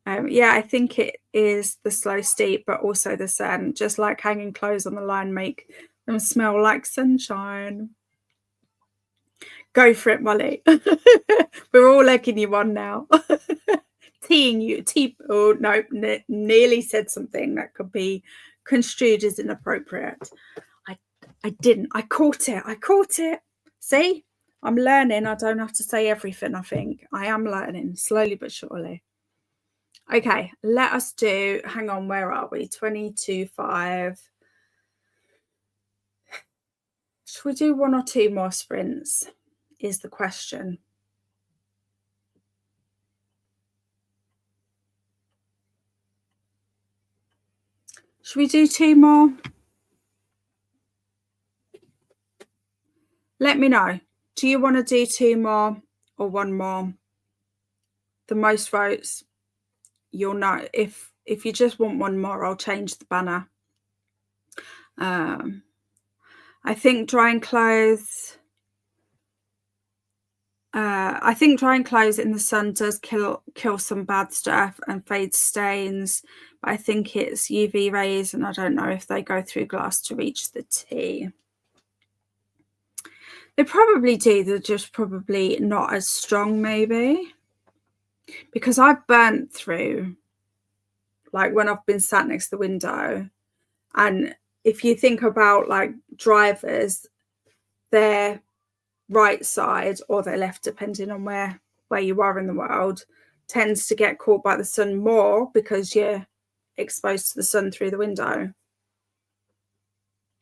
Yeah, I think it is the slow steep, but also the sun. Just like hanging clothes on the line make them smell like sunshine. Go for it, Molly. We're all egging you on now. Teeing you. Oh, no, nearly said something that could be construed as inappropriate. I didn't. I caught it. See? I'm learning. I don't have to say everything, I think. I am learning, slowly but surely. Okay, let us do, hang on, where are we? 22.5. Should we do 1 or 2 more sprints is the question. Should we do 2 more? Let me know. Do you want to do 2 more or 1 more? The most votes, you'll know. If you just want 1 more, I'll change the banner. I think drying clothes. I think drying clothes in the sun does kill some bad stuff and fade stains. But I think it's UV rays, and I don't know if they go through glass to reach the tea. They probably do. They're just probably not as strong, maybe. Because I've burnt through, like when I've been sat next to the window. And if you think about like drivers, their right side or their left, depending on where you are in the world, tends to get caught by the sun more because you're exposed to the sun through the window.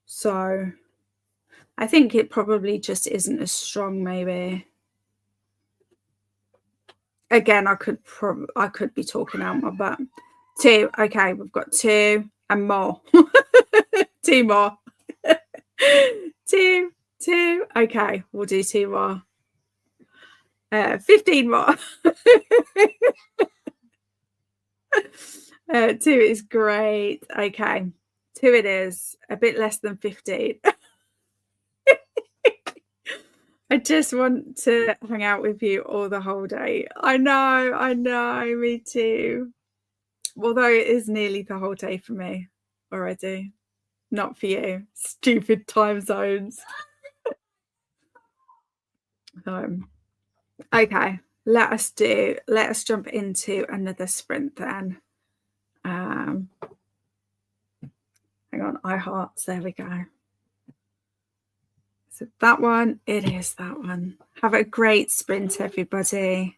So I think it probably just isn't as strong, maybe. Again, I could be talking out my butt. 2. Okay, we've got 2 and more. 2 more. 2, 2. Okay, we'll do 2 more. 15 more. 2 is great. Okay, 2 it is. A bit less than 15. I just want to hang out with you all the whole day. I know, me too. Although it is nearly the whole day for me already. Not for you. Stupid time zones. Okay, let us jump into another sprint then. Hang on, iHearts, there we go. So that one, it is that one. Have a great sprint, everybody.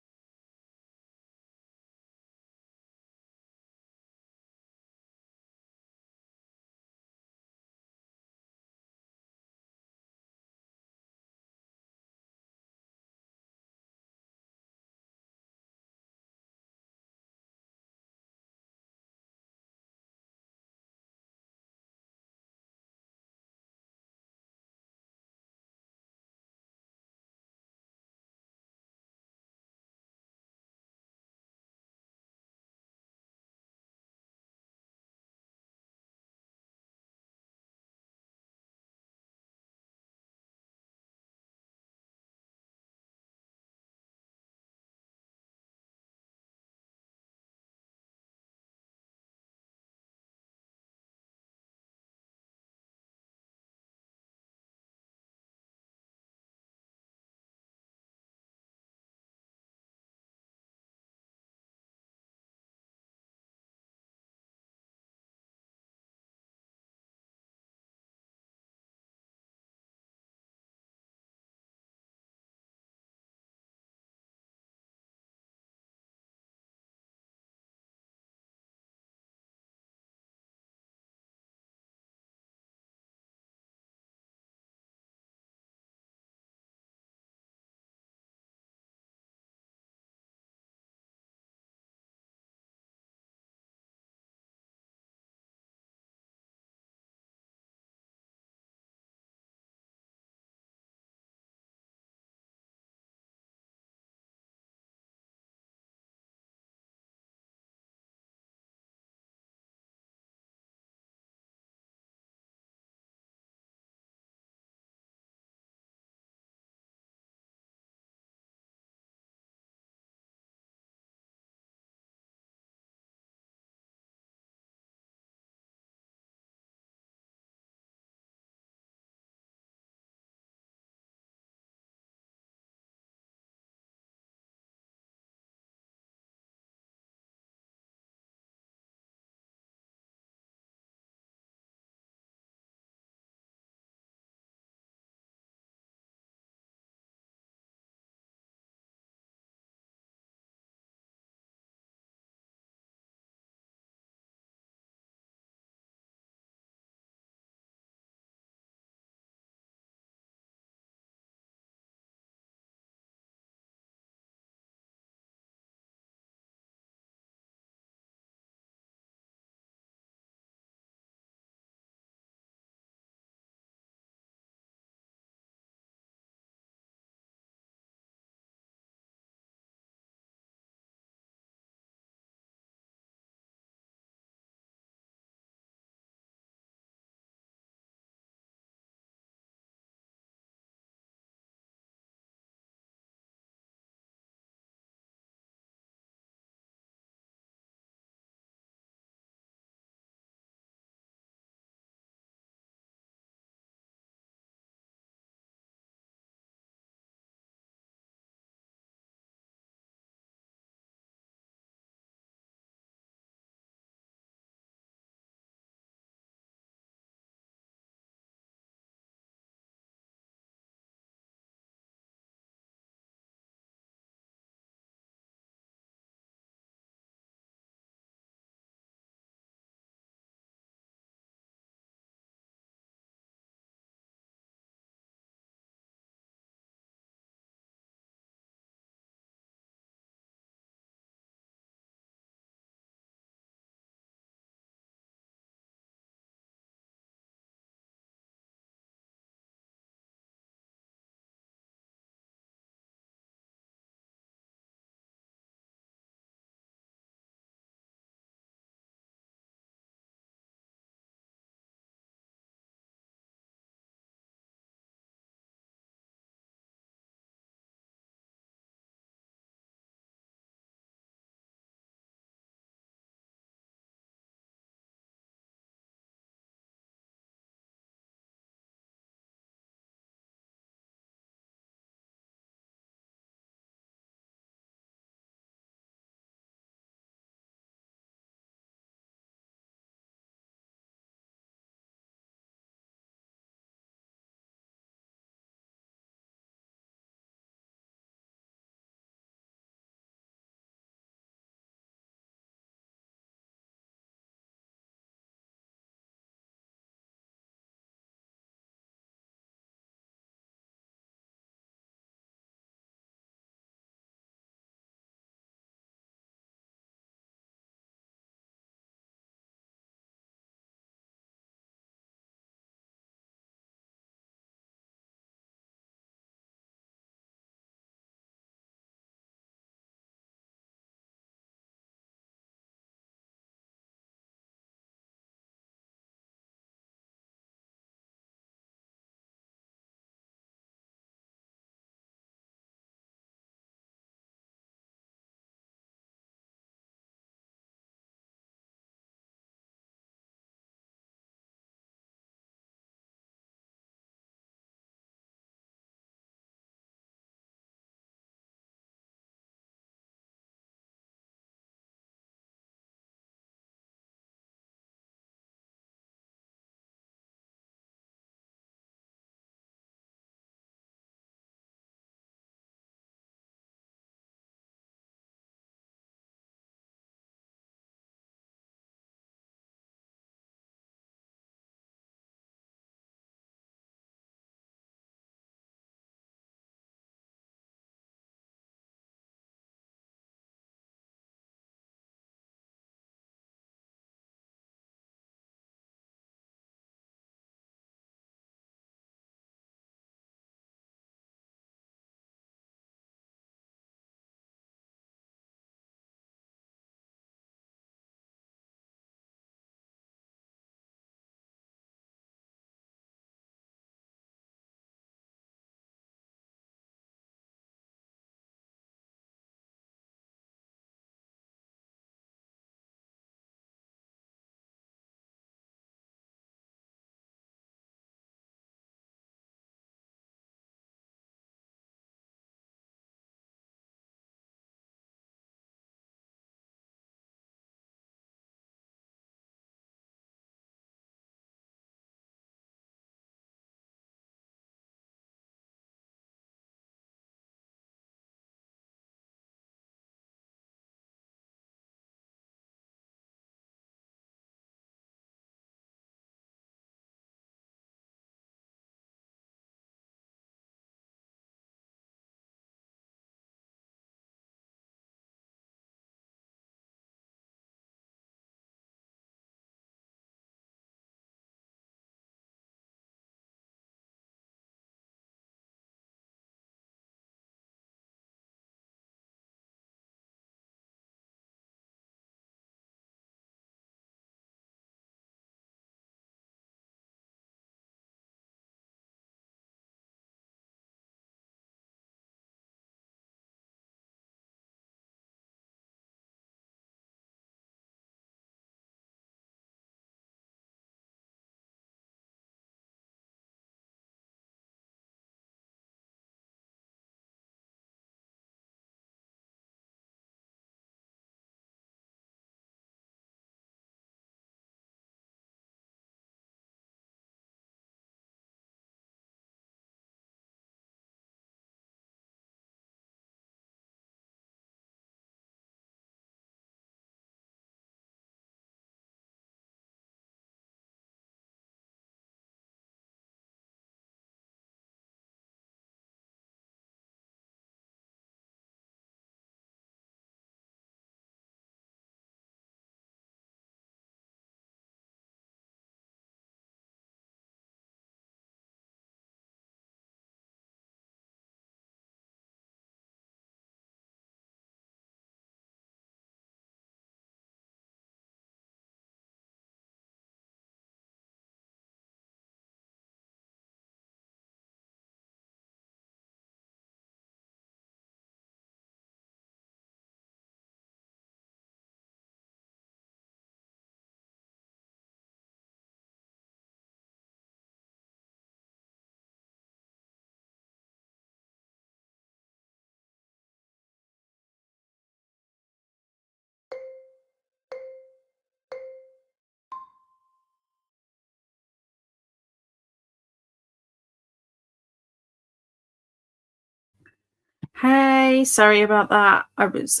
Hey, sorry about that. I was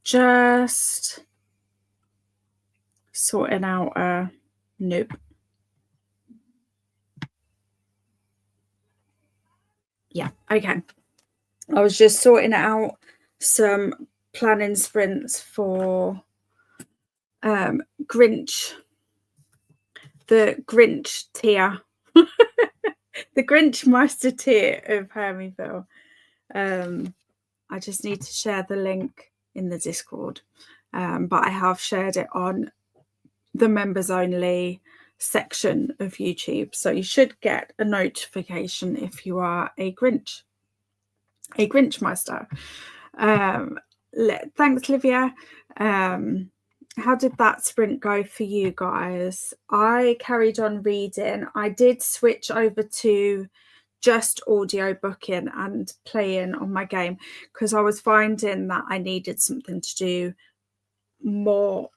just sorting out a nope. Yeah, okay. I was just sorting out some planning sprints for Grinch, the Grinch tier, the Grinch Master tier of Hermieville. I just need to share the link in the Discord, but I have shared it on the members only section of YouTube, so you should get a notification if you are a Grinch Master. Thanks, Livia. How did that sprint go for you guys? I carried on reading. I did switch over to just audio booking and playing on my game because I was finding that I needed something to do more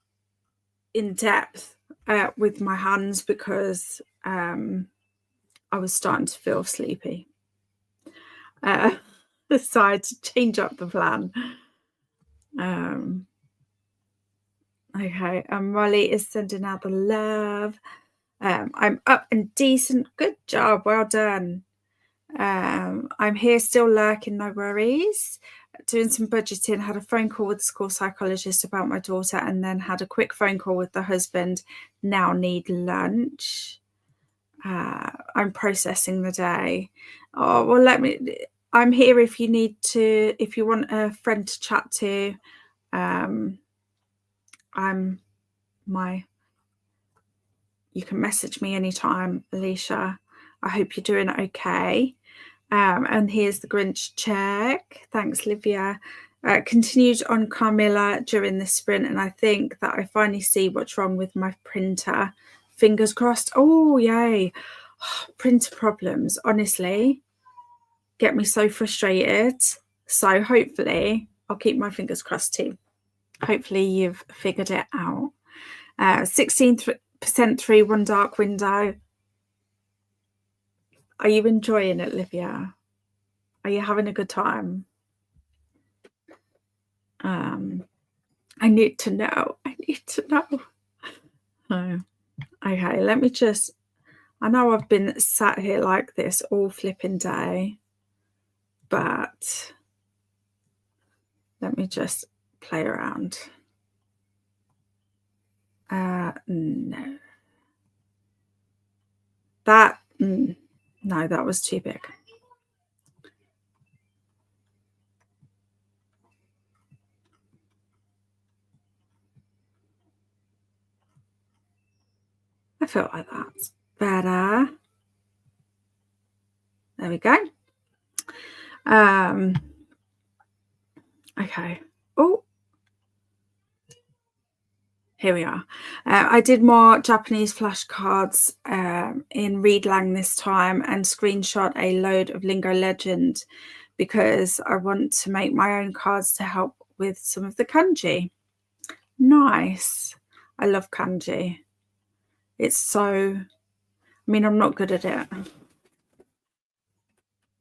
in depth with my hands because I was starting to feel sleepy. So I had to change up the plan. Okay, Molly is sending out the love. I'm up and decent. Good job. Well done. I'm here still lurking, no worries. Doing some budgeting, had a phone call with the school psychologist about my daughter and then had a quick phone call with the husband. Now need lunch. I'm processing the day. Oh, well, I'm here if you need to, if you want a friend to chat to. You can message me anytime, Alicia. I hope you're doing okay. And here's the Grinch check. Thanks, Livia. Continued on Carmilla during the sprint, and I think that I finally see what's wrong with my printer. Fingers crossed. Oh, yay. Printer problems, honestly, get me so frustrated. So hopefully, I'll keep my fingers crossed too. Hopefully you've figured it out. 16% through One Dark Window. Are you enjoying it, Livia? Are you having a good time? I need to know. I need to know. Oh, okay, let me just, I know I've been sat here like this all flipping day, but let me just play around. No. No, that was too big. I feel like that's better. There we go. Okay. Oh, here we are. I did more Japanese flashcards in Read Lang this time and screenshot a load of Lingo Legend because I want to make my own cards to help with some of the kanji. Nice. I love kanji. It's so, I mean, I'm not good at it.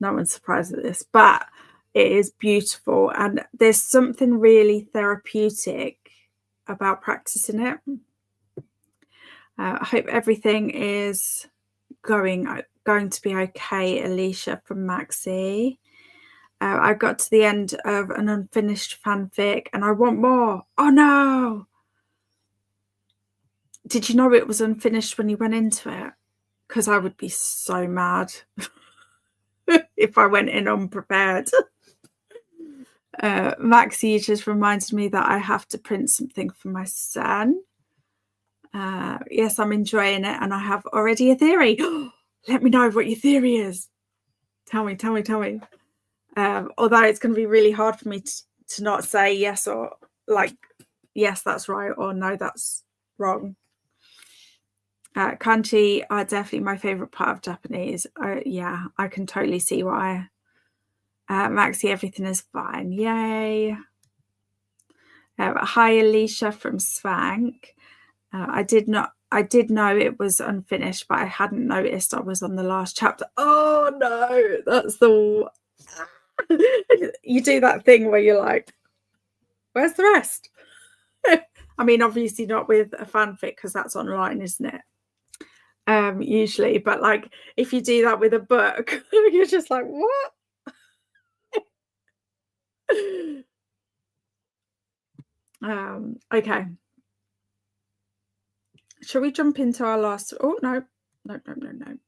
No one's surprised at this, but it is beautiful. And there's something really therapeutic about practicing it. I hope everything is going to be okay, Alicia from Maxie. I got to the end of an unfinished fanfic and I want more. Oh no! Did you know it was unfinished when you went into it? Because I would be so mad if I went in unprepared. Maxie just reminded me that I have to print something for my son. Yes, I'm enjoying it and I have already a theory. Let me know what your theory is. Tell me. Although it's going to be really hard for me to not say yes or like, yes, that's right, or no, that's wrong. Kanji are definitely my favorite part of Japanese. Yeah, I can totally see why. Maxie, everything is fine. Yay. Hi, Alicia from Swank. I did know it was unfinished, but I hadn't noticed I was on the last chapter. Oh no, that's the You do that thing where you're like, "Where's the rest?" I mean, obviously not with a fanfic because that's online, isn't it? Usually, but, like, if you do that with a book, you're just like, "What?" Okay. Shall we jump into our last oh, no. No, no, no, no.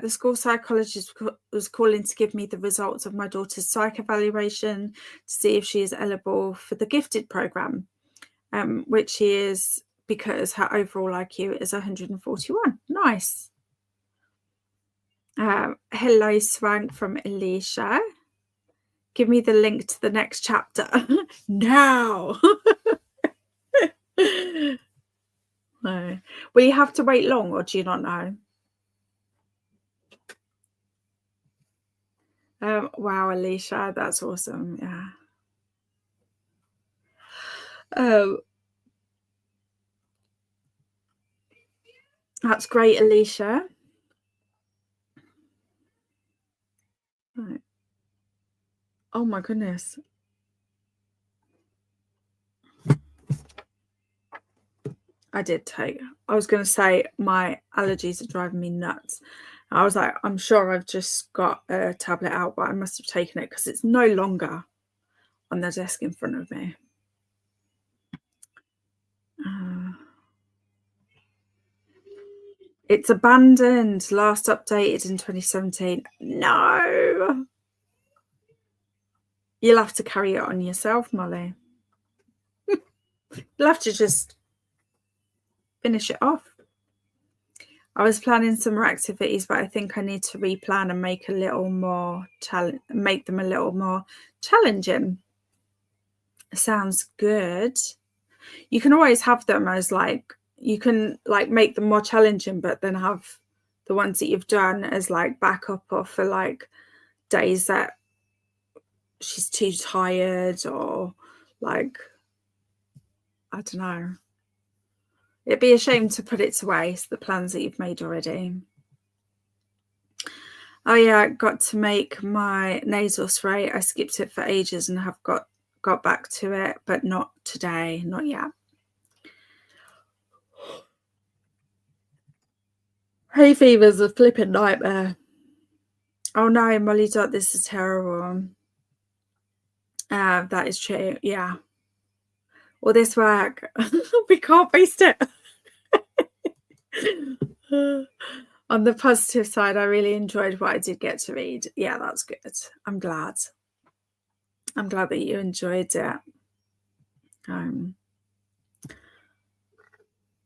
The school psychologist was calling to give me the results of my daughter's psych evaluation to see if she is eligible for the gifted program, which she is because her overall IQ is 141. Nice. Hello, Swank from Alicia. Give me the link to the next chapter now. No. Will you have to wait long, or do you not know? Wow, Alicia, that's awesome. Yeah. Um, that's great, Alicia. Right. Oh my goodness. I did take. I was going to say my allergies are driving me nuts. I was like, I'm sure I've just got a tablet out, but I must have taken it because it's no longer on the desk in front of me. It's abandoned. Last updated in 2017. No. You'll have to carry it on yourself, Molly. You'll have to just finish it off. I was planning some more activities, but I think I need to replan and make them a little more challenging. Sounds good. You can always have them as like you can like make them more challenging, but then have the ones that you've done as like backup or for like days that she's too tired or like I don't know. It'd be a shame to put it to waste, the plans that you've made already. Oh yeah, I got to make my nasal spray. I skipped it for ages and have got back to it, but not today, not yet. Hay fever's a flipping nightmare. Oh no, Molly dot, this is terrible. That is true, yeah. Well, this work, we can't waste it. On the positive side, I really enjoyed what I did get to read. Yeah, that's good. I'm glad. I'm glad that you enjoyed it.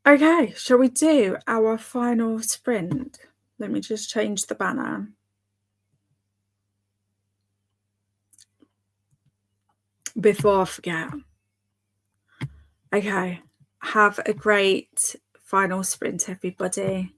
Okay, shall we do our final sprint? Let me just change the banner. Before I forget. Okay, have a great final sprint, everybody.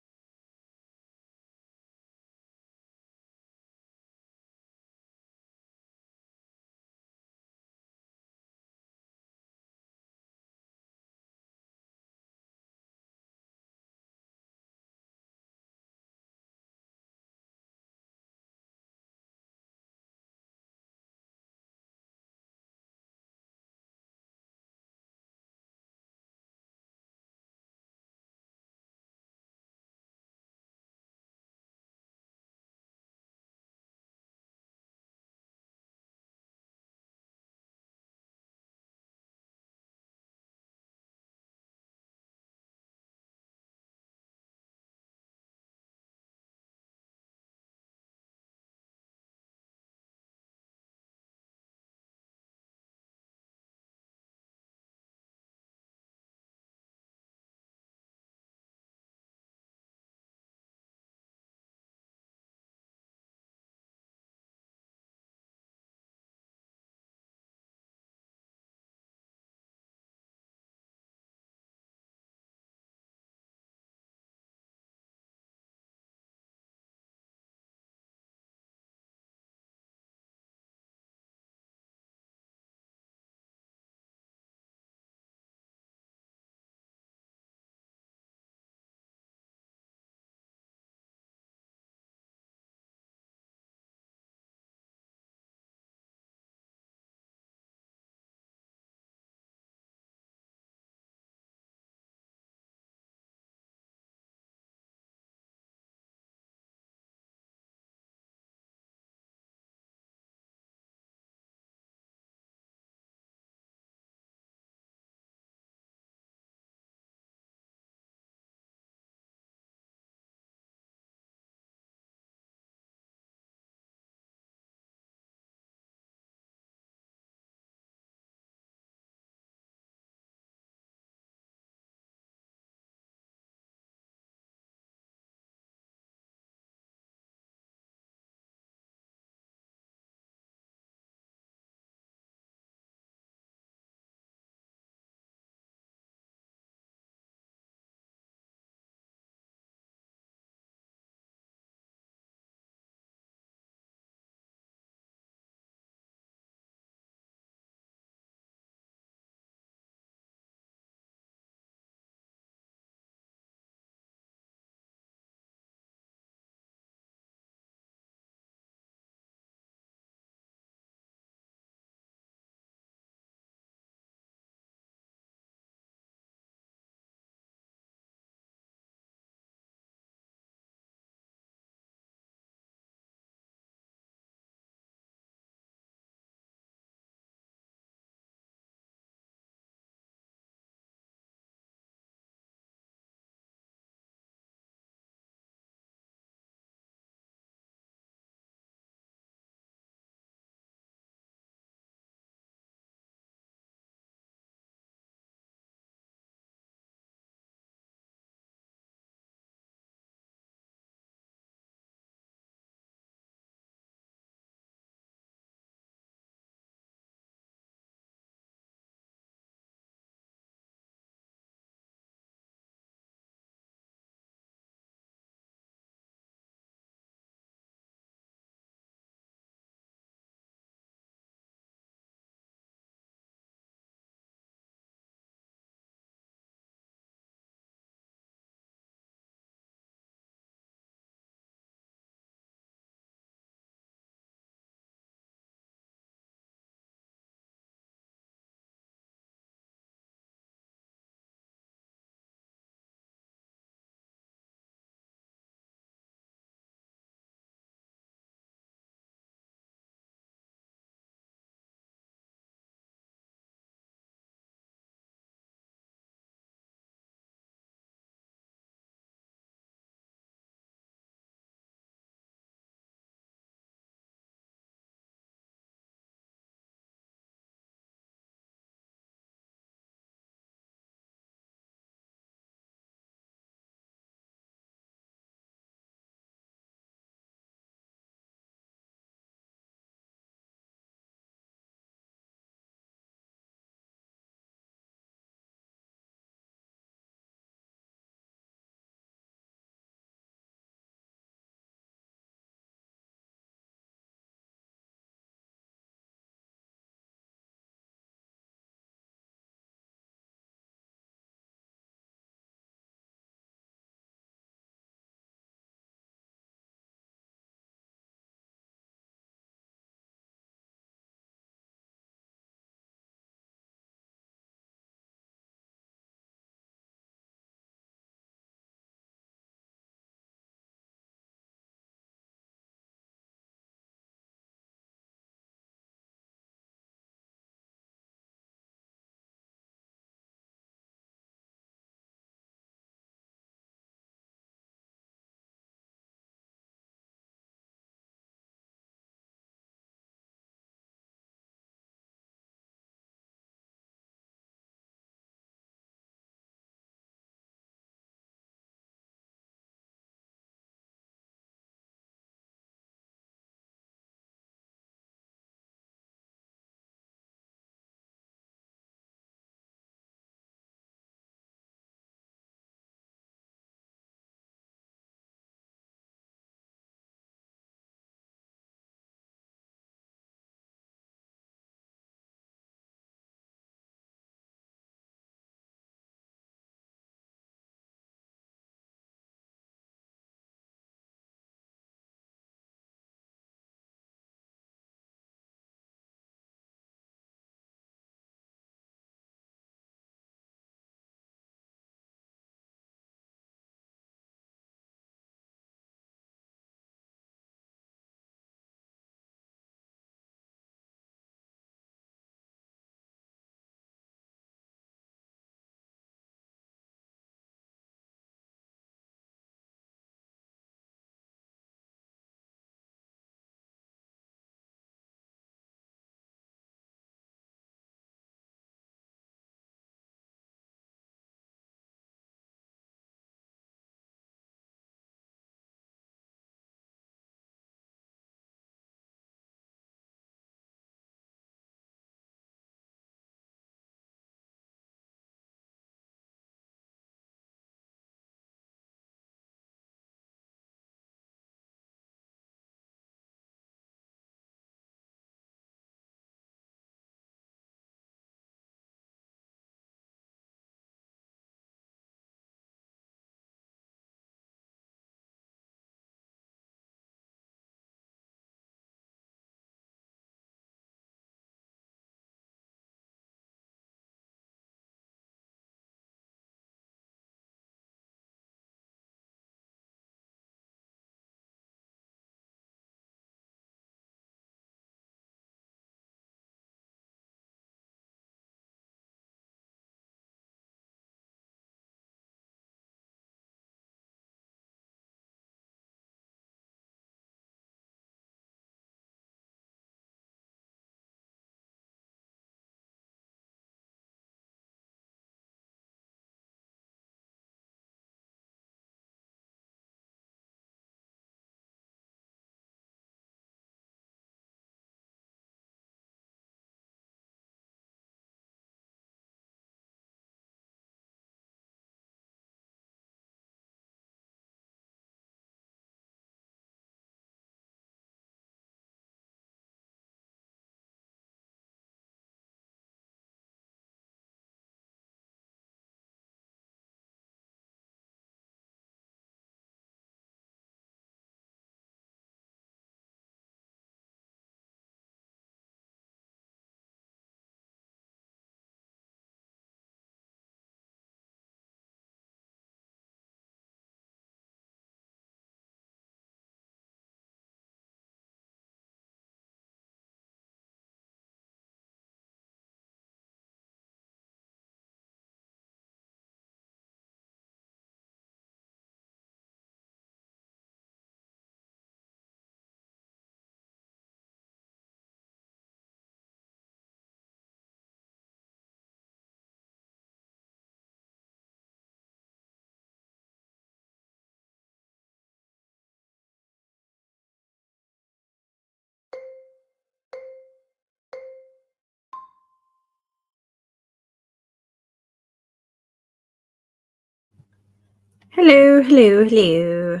Hello, hello, hello.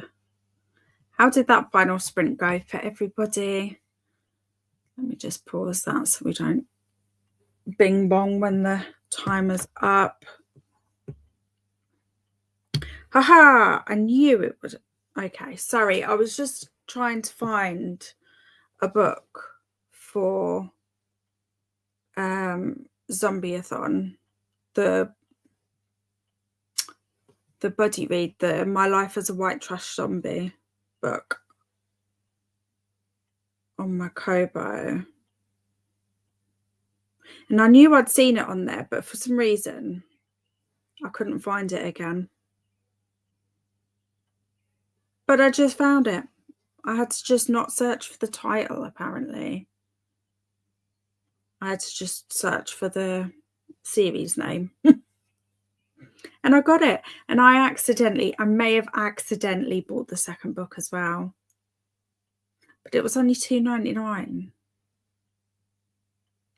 How did that final sprint go for everybody? Let me just pause that so we don't bing bong when the timer's up. Haha, I knew it would. Okay, sorry, I was just trying to find a book for Zombieathon, the buddy read, the My Life as a White Trash Zombie book on my Kobo. And I knew I'd seen it on there, but for some reason I couldn't find it again. But I just found it. I had to just not search for the title, apparently. I had to just search for the series name. And I got it. And I may have accidentally bought the second book as well. But it was only $2.99.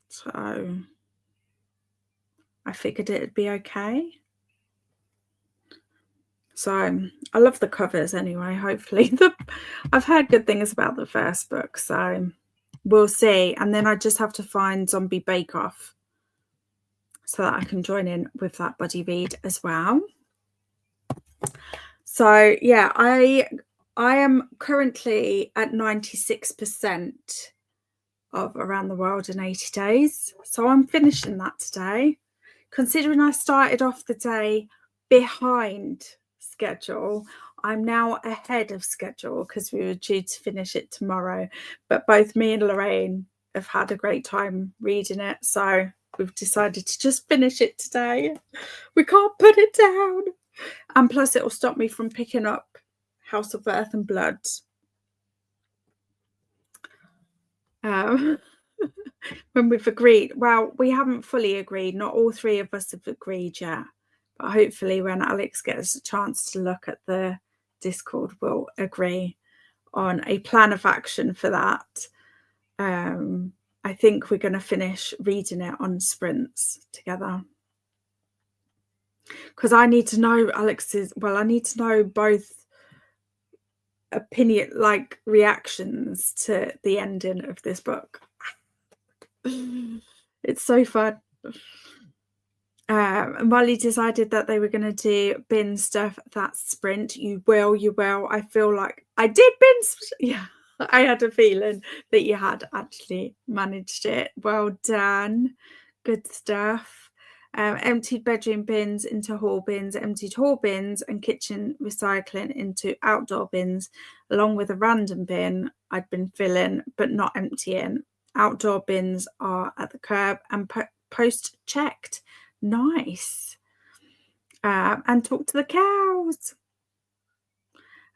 So I figured it'd be okay. So I love the covers anyway. Hopefully I've heard good things about the first book, so we'll see. And then I just have to find Zombie Bake Off so that I can join in with that buddy read as well. So yeah, I am currently at 96% of Around the World in 80 Days. So I'm finishing that today. Considering I started off the day behind schedule, I'm now ahead of schedule because we were due to finish it tomorrow. But both me and Lorraine have had a great time reading it. So we've decided to just finish it today. We can't put it down. And plus it will stop me from picking up House of Earth and Blood. When we've agreed, well, we haven't fully agreed. Not all three of us have agreed yet. But hopefully when Alex gets a chance to look at the Discord, we'll agree on a plan of action for that. I think we're going to finish reading it on sprints together. Because I need to know I need to know both opinion, like reactions to the ending of this book. It's so fun. Molly decided that they were going to do bin stuff that sprint. You will. I feel like I did bin. Yeah, I had a feeling that you had actually managed it. Well done. Good stuff. Emptied bedroom bins into hall bins, emptied hall bins and kitchen recycling into outdoor bins, along with a random bin I'd been filling but not emptying. Outdoor bins are at the curb and post checked. Nice. And talk to the cows.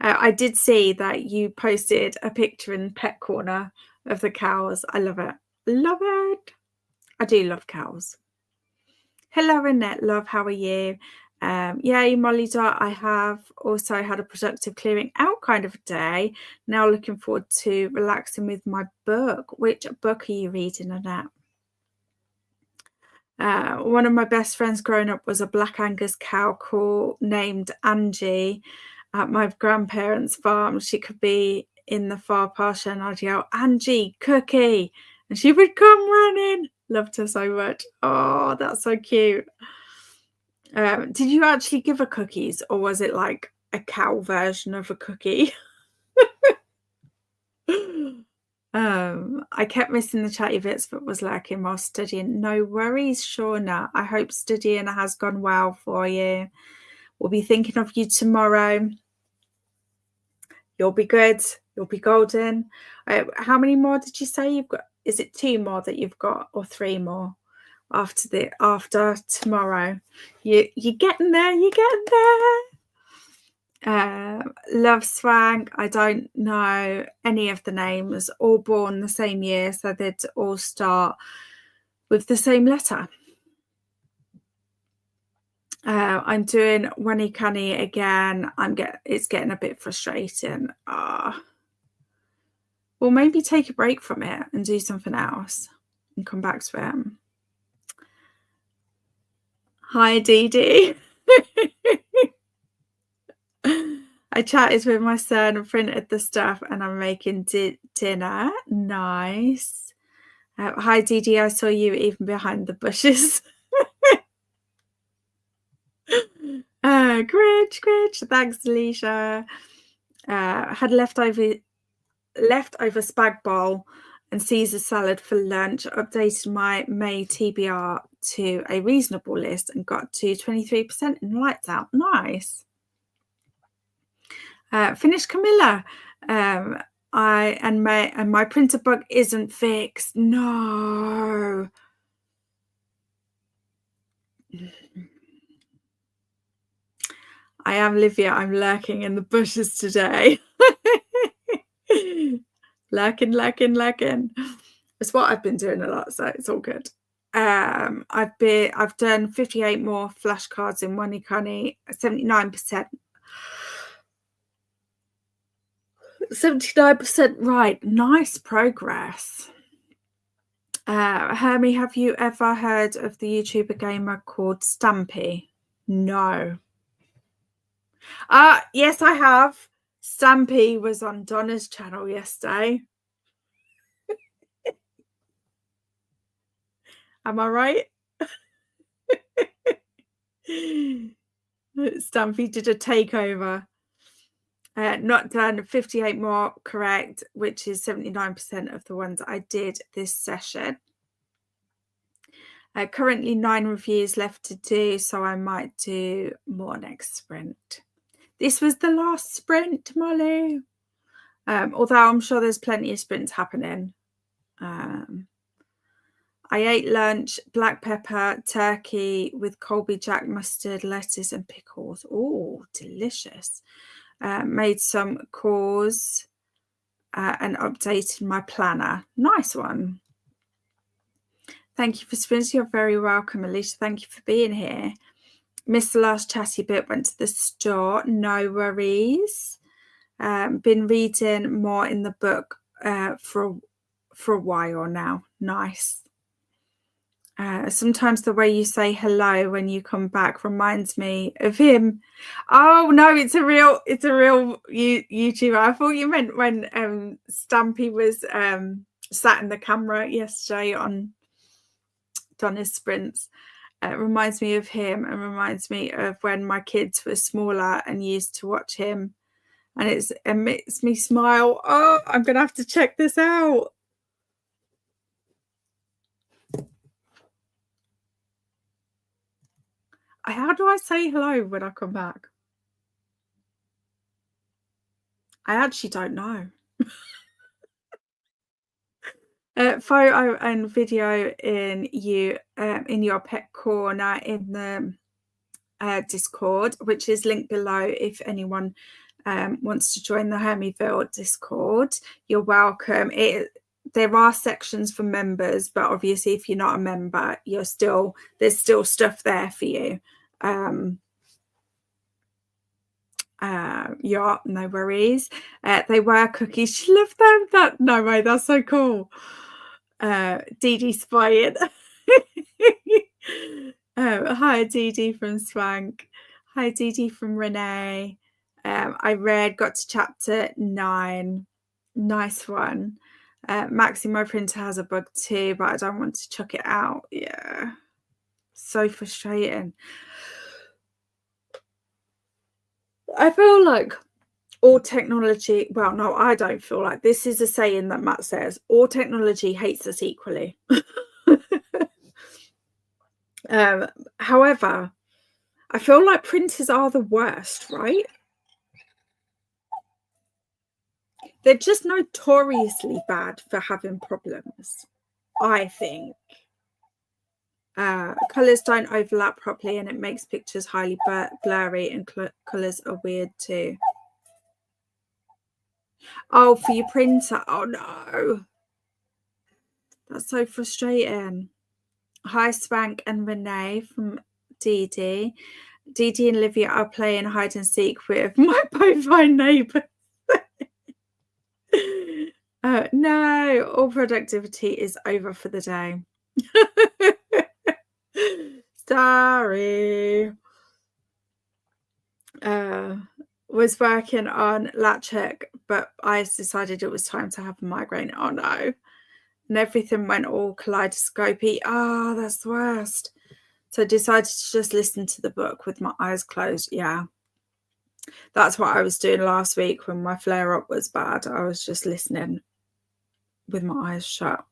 I did see that you posted a picture in Pet Corner of the cows. I love it. Love it. I do love cows. Hello, Annette. Love, how are you? Yay, Molly Dart. I have also had a productive clearing out kind of a day. Now looking forward to relaxing with my book. Which book are you reading, Annette? One of my best friends growing up was a Black Angus cow named Angie at my grandparents' farm. She could be in the far pasture and I'd yell, Angie, Cookie, and she would come running. Loved her so much. Oh, that's so cute. Did you actually give her cookies, or was it like a cow version of a cookie? I kept missing the chatty bits but was lurking while studying. No worries, Shauna. I hope studying has gone well for you. We'll be thinking of you tomorrow. You'll be good. You'll be golden. How many more did you say you've got? Is it 2 more that you've got, or 3 more after tomorrow? You're getting there. You're getting there. Love Swank. I don't know any of the names. All born the same year, so they'd all start with the same letter. I'm doing Wunny Canny again. It's getting a bit frustrating. Well, maybe take a break from it and do something else and come back to it. Hi, Dee Dee. I chatted with my son and printed the stuff, and I'm making dinner. Nice. Hi, Dee Dee. I saw you even behind the bushes. Grinch. Thanks, Alicia. Had leftover spag bowl and Caesar salad for lunch. Updated my May TBR to a reasonable list and got to 23% in lights out. Nice. Finished Camilla. My printer bug isn't fixed. No. I am Livia. I'm lurking in the bushes today. lurking. It's what I've been doing a lot, so it's all good. I've done 58 more flashcards in Wanikani, 79%. 79% right. Nice progress. Hermie, have you ever heard of the YouTuber gamer called Stampy? No. Yes, I have. Stampy was on Donna's channel yesterday. Am I right? Stampy did a takeover. Not done 58 more correct, which is 79% of the ones I did this session. Currently 9 reviews left to do, so I might do more next sprint. This was the last sprint, Molly. Although I'm sure there's plenty of sprints happening. I ate lunch, black pepper, turkey with Colby Jack mustard, lettuce and pickles. Oh, delicious. Made some calls and updated my planner. Nice one. Thank you for sprints. You're very welcome, Alicia. Thank you for being here. Missed the last chatty bit, went to the store. No worries. Been reading more in the book for a while now. Nice. Sometimes the way you say hello when you come back reminds me of him. Oh no, it's a real YouTuber. I thought you meant when Stampy was sat in the camera yesterday on Donna's sprints. It reminds me of him and reminds me of when my kids were smaller and used to watch him, and it makes me smile. Oh, I'm gonna have to check this out. How do I say hello when I come back? I actually don't know. Photo and video in your pet corner in the Discord, which is linked below if anyone wants to join the Hermieville Discord. You're welcome. There are sections for members, but obviously if you're not a member, there's still stuff there for you. Yeah, no worries. They were cookies. She loved them. No way, that's so cool. Dee Dee spying. Hi Dee Dee from Swank. Hi Dee Dee from Renee. I got to chapter 9. Nice one. Maxi, my printer has a bug too, but I don't want to chuck it out. Yeah, so frustrating. I feel like all technology, well, no, I don't feel like, this is a saying that Matt says, all technology hates us equally. However, I feel like printers are the worst, right? They're just notoriously bad for having problems, I think. Colours don't overlap properly and it makes pictures highly blurry, and colours are weird too. Oh, for your printer. Oh no. That's so frustrating. Hi, Spank and Renee from Dee Dee. Dee Dee and Olivia are playing hide and seek with my bovine neighbours. No, all productivity is over for the day. Sorry. was working on latch hook, but I decided it was time to have a migraine. Oh no. And everything went all kaleidoscopy. Oh, that's the worst. So I decided to just listen to the book with my eyes closed. Yeah. That's what I was doing last week when my flare up was bad. I was just listening with my eyes shut.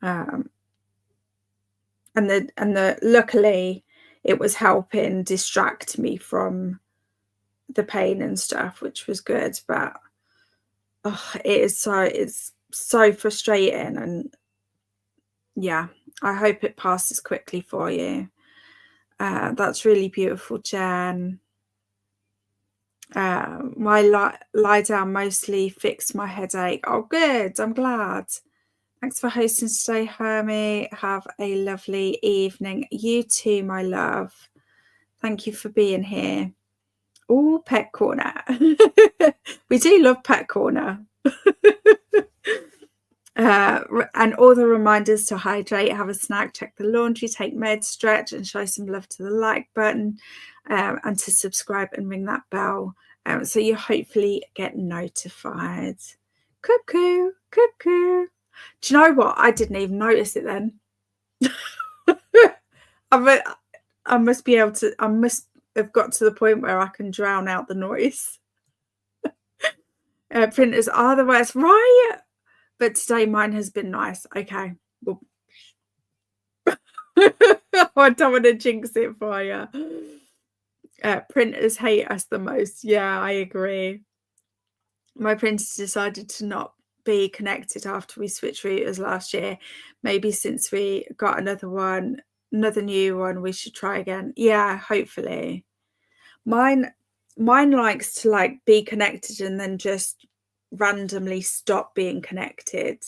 And luckily it was helping distract me from the pain and stuff, which was good. But it's so frustrating, and yeah, I hope it passes quickly for you. That's really beautiful, Jen. My lie down mostly fixed my headache. Oh, good. I'm glad. Thanks for hosting today, Hermie. Have a lovely evening. You too, my love. Thank you for being here. Oh, Pet Corner. We do love Pet Corner. And all the reminders to hydrate, have a snack, check the laundry, take meds, stretch, and show some love to the like button, and to subscribe and ring that bell, so you hopefully get notified. Cuckoo, cuckoo. Do you know what? I didn't even notice it then. I must be able to. I must have got to the point where I can drown out the noise. Printers are the worst, right? But today mine has been nice. Okay. Well, I don't want to jinx it for you. Printers hate us the most. Yeah, I agree. My printer decided to not be connected after we switched routers last year. Maybe since we got another new one, we should try again. Yeah, hopefully. Mine likes to be connected and then just randomly stop being connected.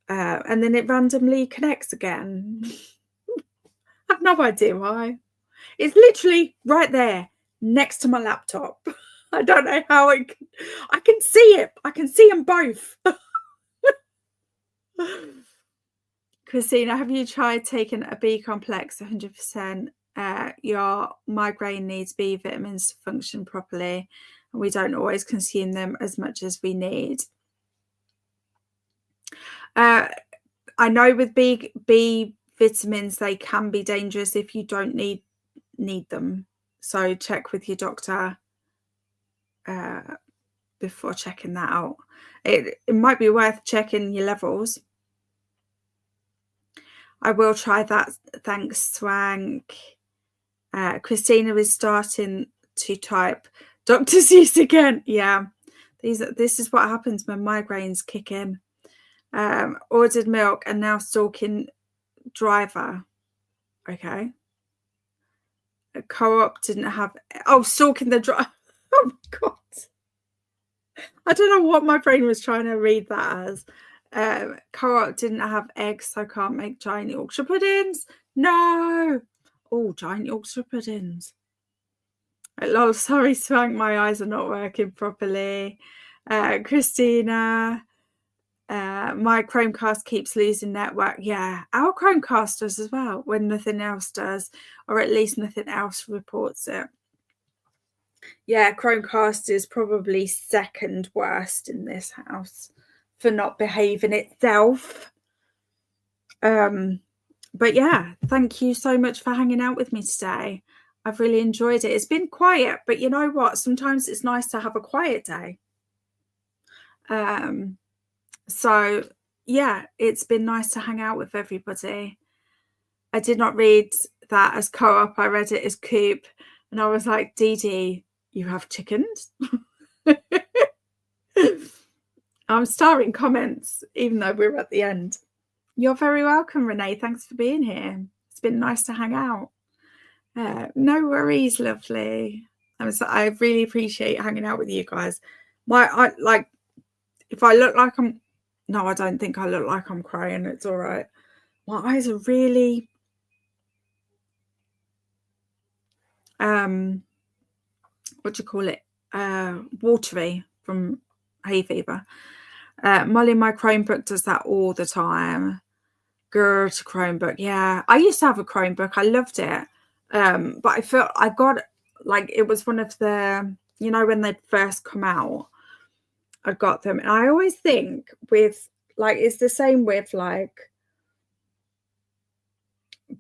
And then it randomly connects again. I have no idea why. It's literally right there next to my laptop. I don't know how I can see it. I can see them both. Christina, have you tried taking a B complex 100%? Your migraine needs B vitamins to function properly, and we don't always consume them as much as we need. I know with B vitamins, they can be dangerous if you don't need them. So check with your doctor before checking that out. It might be worth checking your levels. I will try that. Thanks, Swank. Christina is starting to type Dr. Seuss again. Yeah, this is what happens when migraines kick in. Ordered milk and now stalking driver. Okay. A co-op didn't have. Oh, stalking the driver. Oh my god. I don't know what my brain was trying to read that as. Co-op didn't have eggs, so can't make giant Yorkshire puddings. No. Oh, giant Yorkshire puddings. Lol, sorry, Swank, my eyes are not working properly. Christina, my Chromecast keeps losing network. Yeah, our Chromecast does as well when nothing else does, or at least nothing else reports it. Yeah, Chromecast is probably second worst in this house for not behaving itself. But yeah, thank you so much for hanging out with me today. I've really enjoyed it. It's been quiet, but you know what? Sometimes it's nice to have a quiet day. So yeah, it's been nice to hang out with everybody. I did not read that as co-op. I read it as coop, and I was like, Dee Dee, you have chickens? I'm starring comments, even though we're at the end. You're very welcome, Renee. Thanks for being here. It's been nice to hang out. No worries, lovely. I really appreciate hanging out with you guys. If I look like no, I don't think I look like I'm crying. It's all right. My eyes are really what do you call it? Watery from hay fever. Molly, my Chromebook does that all the time. Good Chromebook. Yeah, I used to have a Chromebook. I loved it. But I felt I got like it was one of the, you know, when they first come out, I got them. And I always think with like, it's the same with like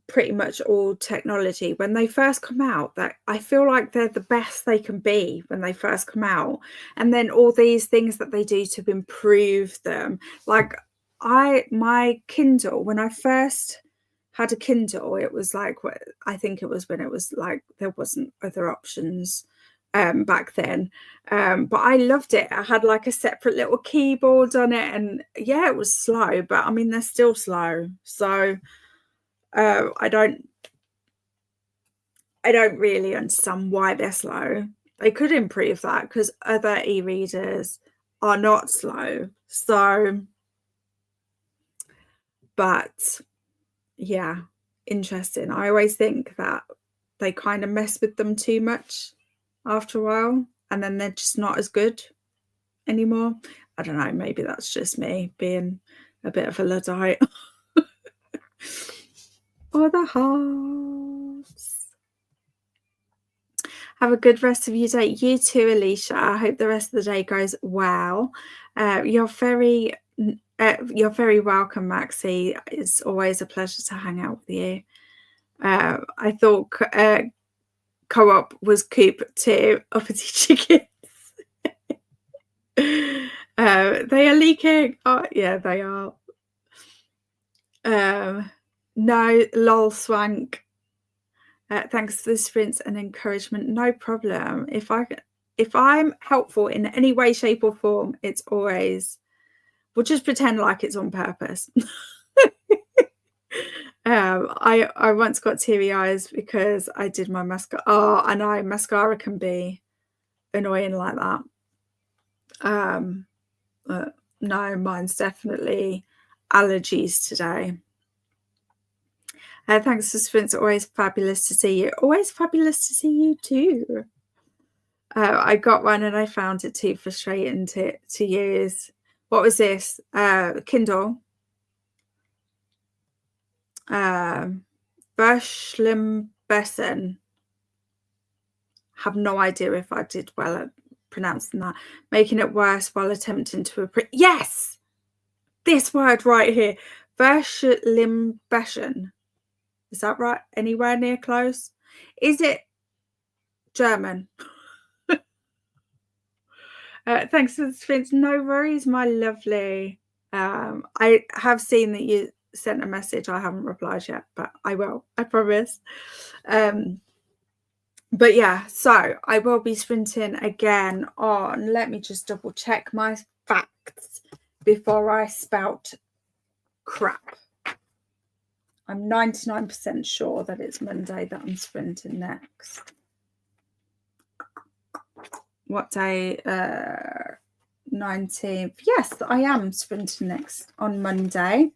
pretty much all technology. When they first come out, that I feel like they're the best they can be when they first come out. And then all these things that they do to improve them. Like my Kindle, when I first had a Kindle, it was like, I think it was when it was like there wasn't other options back then, but I loved it. I had like a separate little keyboard on it, and yeah, it was slow, but I mean they're still slow, so I don't really understand why they're slow. They could improve that because other e-readers are not slow, so but yeah, interesting. I always think that they kind of mess with them too much after a while, and then they're just not as good anymore. I don't know, maybe that's just me being a bit of a Luddite. Or the hearts. Have a good rest of your day. You too, Alicia. I hope the rest of the day goes well. You're very welcome, Maxie. It's always a pleasure to hang out with you. I thought co-op was Coop too. Uppity chickens. They are leaking. Oh yeah, they are. No, lol, swank. Thanks for the sprints and encouragement. No problem. If I'm helpful in any way, shape, or form, it's always, we'll just pretend like it's on purpose. I once got teary eyes because I did my mascara. Oh, I know mascara can be annoying like that. No, mine's definitely allergies today. Thanks for sprints. Always fabulous to see you. Always fabulous to see you too. I got one and I found it too frustrating to use. What was this? Kindle. Verschlimmbessern. Have no idea if I did well at pronouncing that. Making it worse while attempting to yes, this word right here. Verschlimmbessern. Is that right? Anywhere near close? Is it German? Thanks for the sprints. No worries, my lovely. I have seen that you sent a message. I haven't replied yet, but I will. I promise. But yeah, so I will be sprinting again on. Let me just double check my facts before I spout crap. I'm 99% sure that it's Monday that I'm sprinting next. What day? 19th. Yes, I am sprinting next on Monday.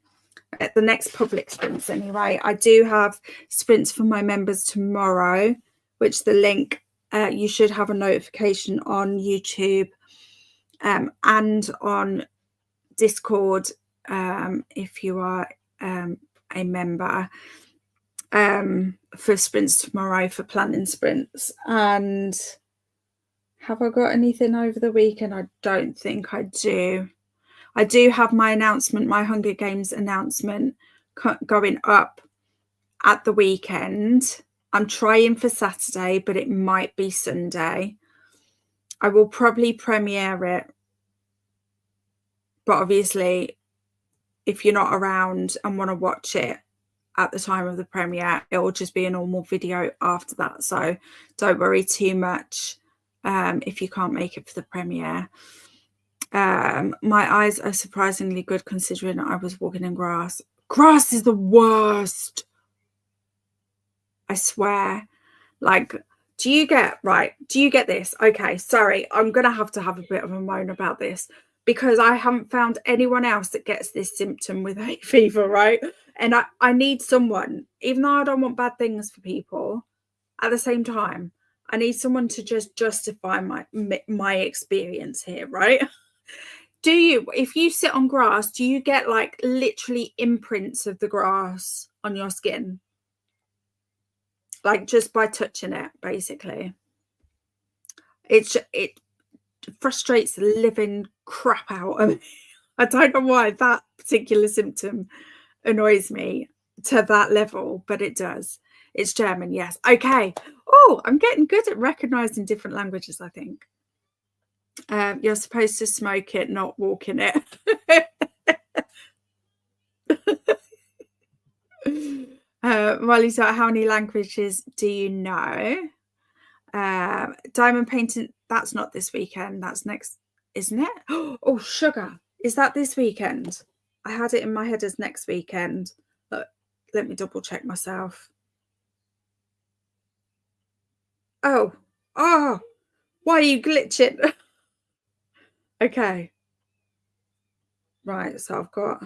The next public sprints anyway. I do have sprints for my members tomorrow, which the link, you should have a notification on YouTube and on Discord if you are a member, for sprints tomorrow, for planning sprints. And have I got anything over the weekend? I don't think I do. I do have my announcement, my Hunger Games announcement going up at the weekend. I'm trying for Saturday, but it might be Sunday. I will probably premiere it. But obviously, if you're not around and want to watch it at the time of the premiere, it will just be a normal video after that. So don't worry too much if you can't make it for the premiere. My eyes are surprisingly good considering I was walking in grass. Grass is the worst. I swear. Like, do you get this? Okay, sorry, I'm gonna have to have a bit of a moan about this because I haven't found anyone else that gets this symptom with hay fever, right? And I need someone, even though I don't want bad things for people, at the same time, I need someone to just justify my experience here, right? Do you, if you sit on grass, do you get like literally imprints of the grass on your skin? Like just by touching it, basically. It frustrates the living crap out of me. I don't know why that particular symptom annoys me to that level, but it does. It's German, yes. Okay. Oh, I'm getting good at recognizing different languages, I think. You're supposed to smoke it, not walk in it. Molly's like, how many languages do you know? Diamond painting, that's not this weekend. That's next, isn't it? Oh, sugar. Is that this weekend? I had it in my head as next weekend. Let me double check myself. Oh, why are you glitching? Okay. Right, so I've got...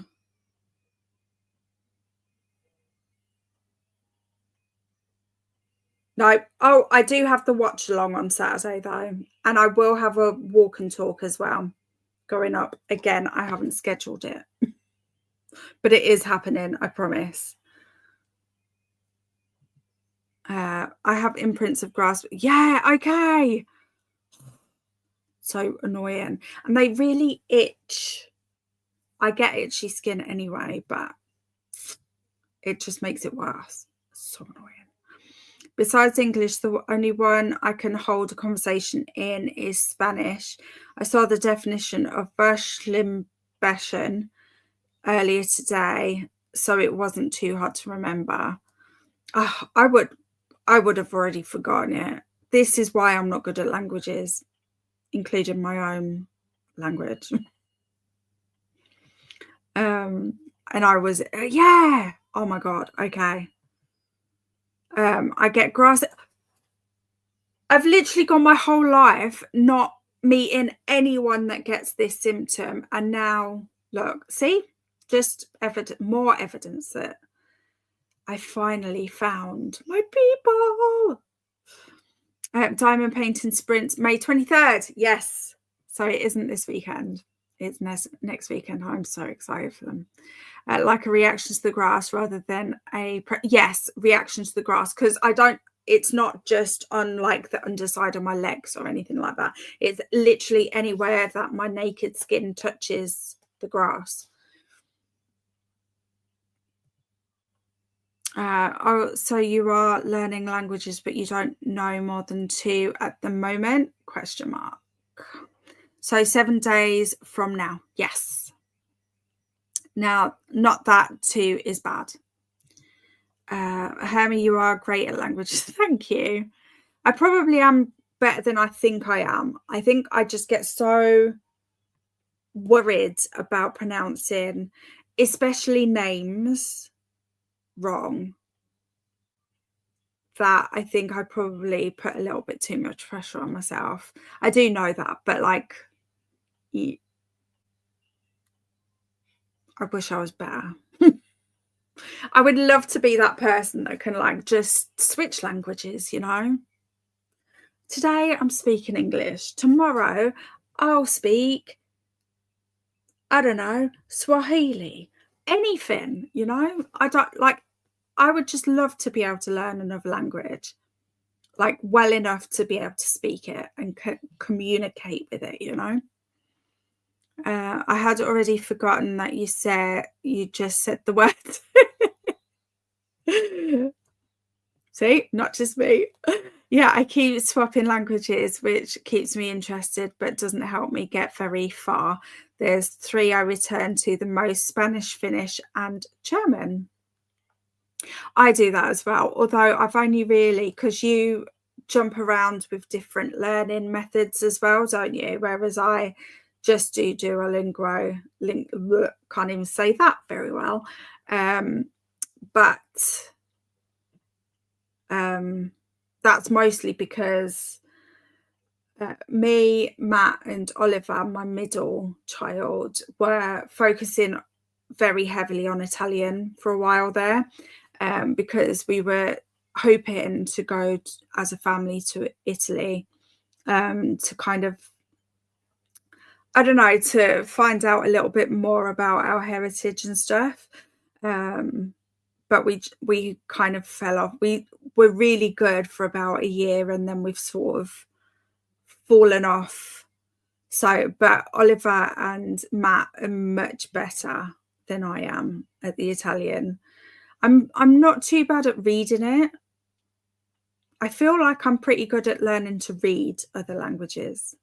No. Oh, I do have the watch along on Saturday though. And I will have a walk and talk as well going up. Again, I haven't scheduled it. But it is happening, I promise. I have imprints of grass. Yeah, okay. So annoying. And they really itch. I get itchy skin anyway, but it just makes it worse. So annoying. Besides English, the only one I can hold a conversation in is Spanish. I saw the definition of Verschlimmbschen earlier today, so it wasn't too hard to remember. I would have already forgotten it. This is why I'm not good at languages, including my own language. And I was, yeah. Oh my God. Okay. I get grass. I've literally gone my whole life not meeting anyone that gets this symptom. And now look, see, just more evidence that I finally found my people. Diamond painting sprints, May 23rd. Yes. So it isn't this weekend. It's next weekend. I'm so excited for them. Like a reaction to the grass rather than yes, reaction to the grass. Because it's not just on like the underside of my legs or anything like that. It's literally anywhere that my naked skin touches the grass. Oh, so you are learning languages, but you don't know more than 2 at the moment? ? So 7 days from now. Yes. Now, not that 2 is bad. Hermie, you are great at languages. Thank you. I probably am better than I think I am. I think I just get so worried about pronouncing, especially names, wrong, that I think I probably put a little bit too much pressure on myself. I do know that, but like, I wish I was better. I would love to be that person that can like just switch languages, you know. Today I'm speaking English. Tomorrow I'll speak, I don't know, Swahili. Anything, you know. I would just love to be able to learn another language, like well enough to be able to speak it and communicate with it, you know. I had already forgotten that you just said the word. See, not just me. Yeah, I keep swapping languages, which keeps me interested, but doesn't help me get very far. There's 3 I return to the most: Spanish, Finnish, and German. I do that as well, although I've only really, because you jump around with different learning methods as well, don't you? Whereas I just do Duolingo. Can't even say that very well. But that's mostly because me, Matt, and Oliver, my middle child, were focusing very heavily on Italian for a while there, because we were hoping to go as a family to Italy, to kind of, I don't know, to find out a little bit more about our heritage and stuff. But we kind of fell off. We were really good for about a year, and then we've sort of fallen off. So, but Oliver and Matt are much better than I am at the Italian. I'm not too bad at reading it. I feel like I'm pretty good at learning to read other languages.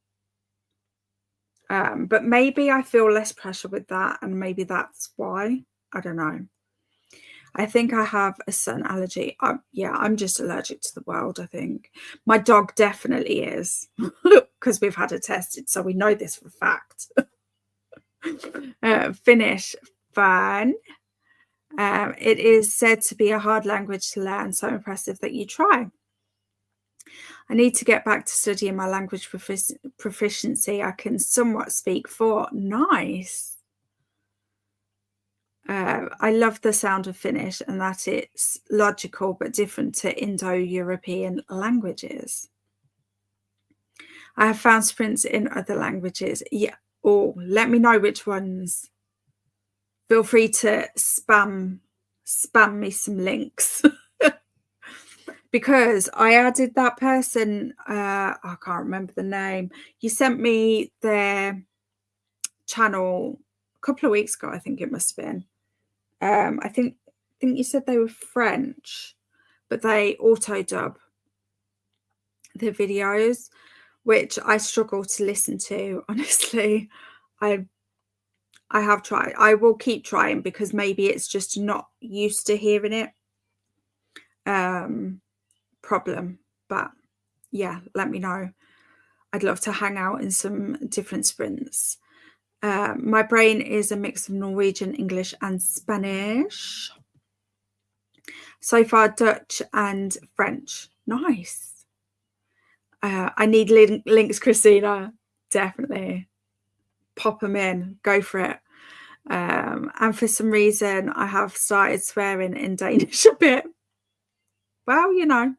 But maybe I feel less pressure with that, and maybe that's why. I don't know. I think I have a sun allergy. Yeah, I'm just allergic to the world, I think. My dog definitely is, because we've had it tested, so we know this for a fact. Finnish, fun. It is said to be a hard language to learn, so impressive that you try. I need to get back to studying my language proficiency. I can somewhat speak 4. Nice. I love the sound of Finnish and that it's logical but different to Indo-European languages. I have found sprints in other languages. Yeah. Oh, let me know which ones. Feel free to spam me some links. Because I added that person, I can't remember the name. You sent me their channel a couple of weeks ago, I think it must have been. I think you said they were French, but they auto dub the videos, which I struggle to listen to, honestly. I have tried. I will keep trying because maybe it's just not used to hearing it. Problem. But yeah, let me know. I'd love to hang out in some different sprints. My brain is a mix of Norwegian, English, and Spanish. So far, Dutch and French. Nice. I need links, Christina. Definitely. Pop them in. Go for it. And for some reason, I have started swearing in Danish a bit. Well, you know.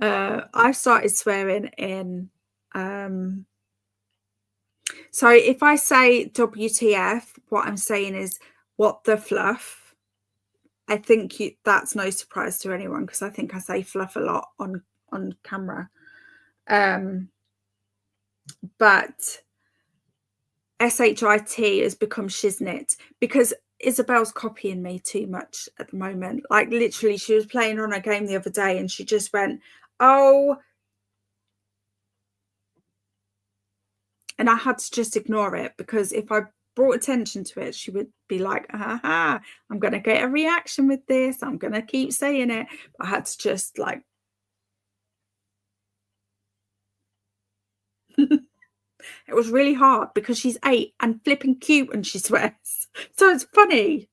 I've started swearing in... so if I say WTF, what I'm saying is, what the fluff? I think that's no surprise to anyone because I think I say fluff a lot on camera. But SHIT has become shiznit because Isabel's copying me too much at the moment. Like literally, she was playing on a game the other day and she just went, oh. And I had to just ignore it because if I brought attention to it, she would be like, aha, I'm going to get a reaction with this. I'm going to keep saying it. I had to just like, it was really hard because she's 8 and flipping cute and she swears. So it's funny.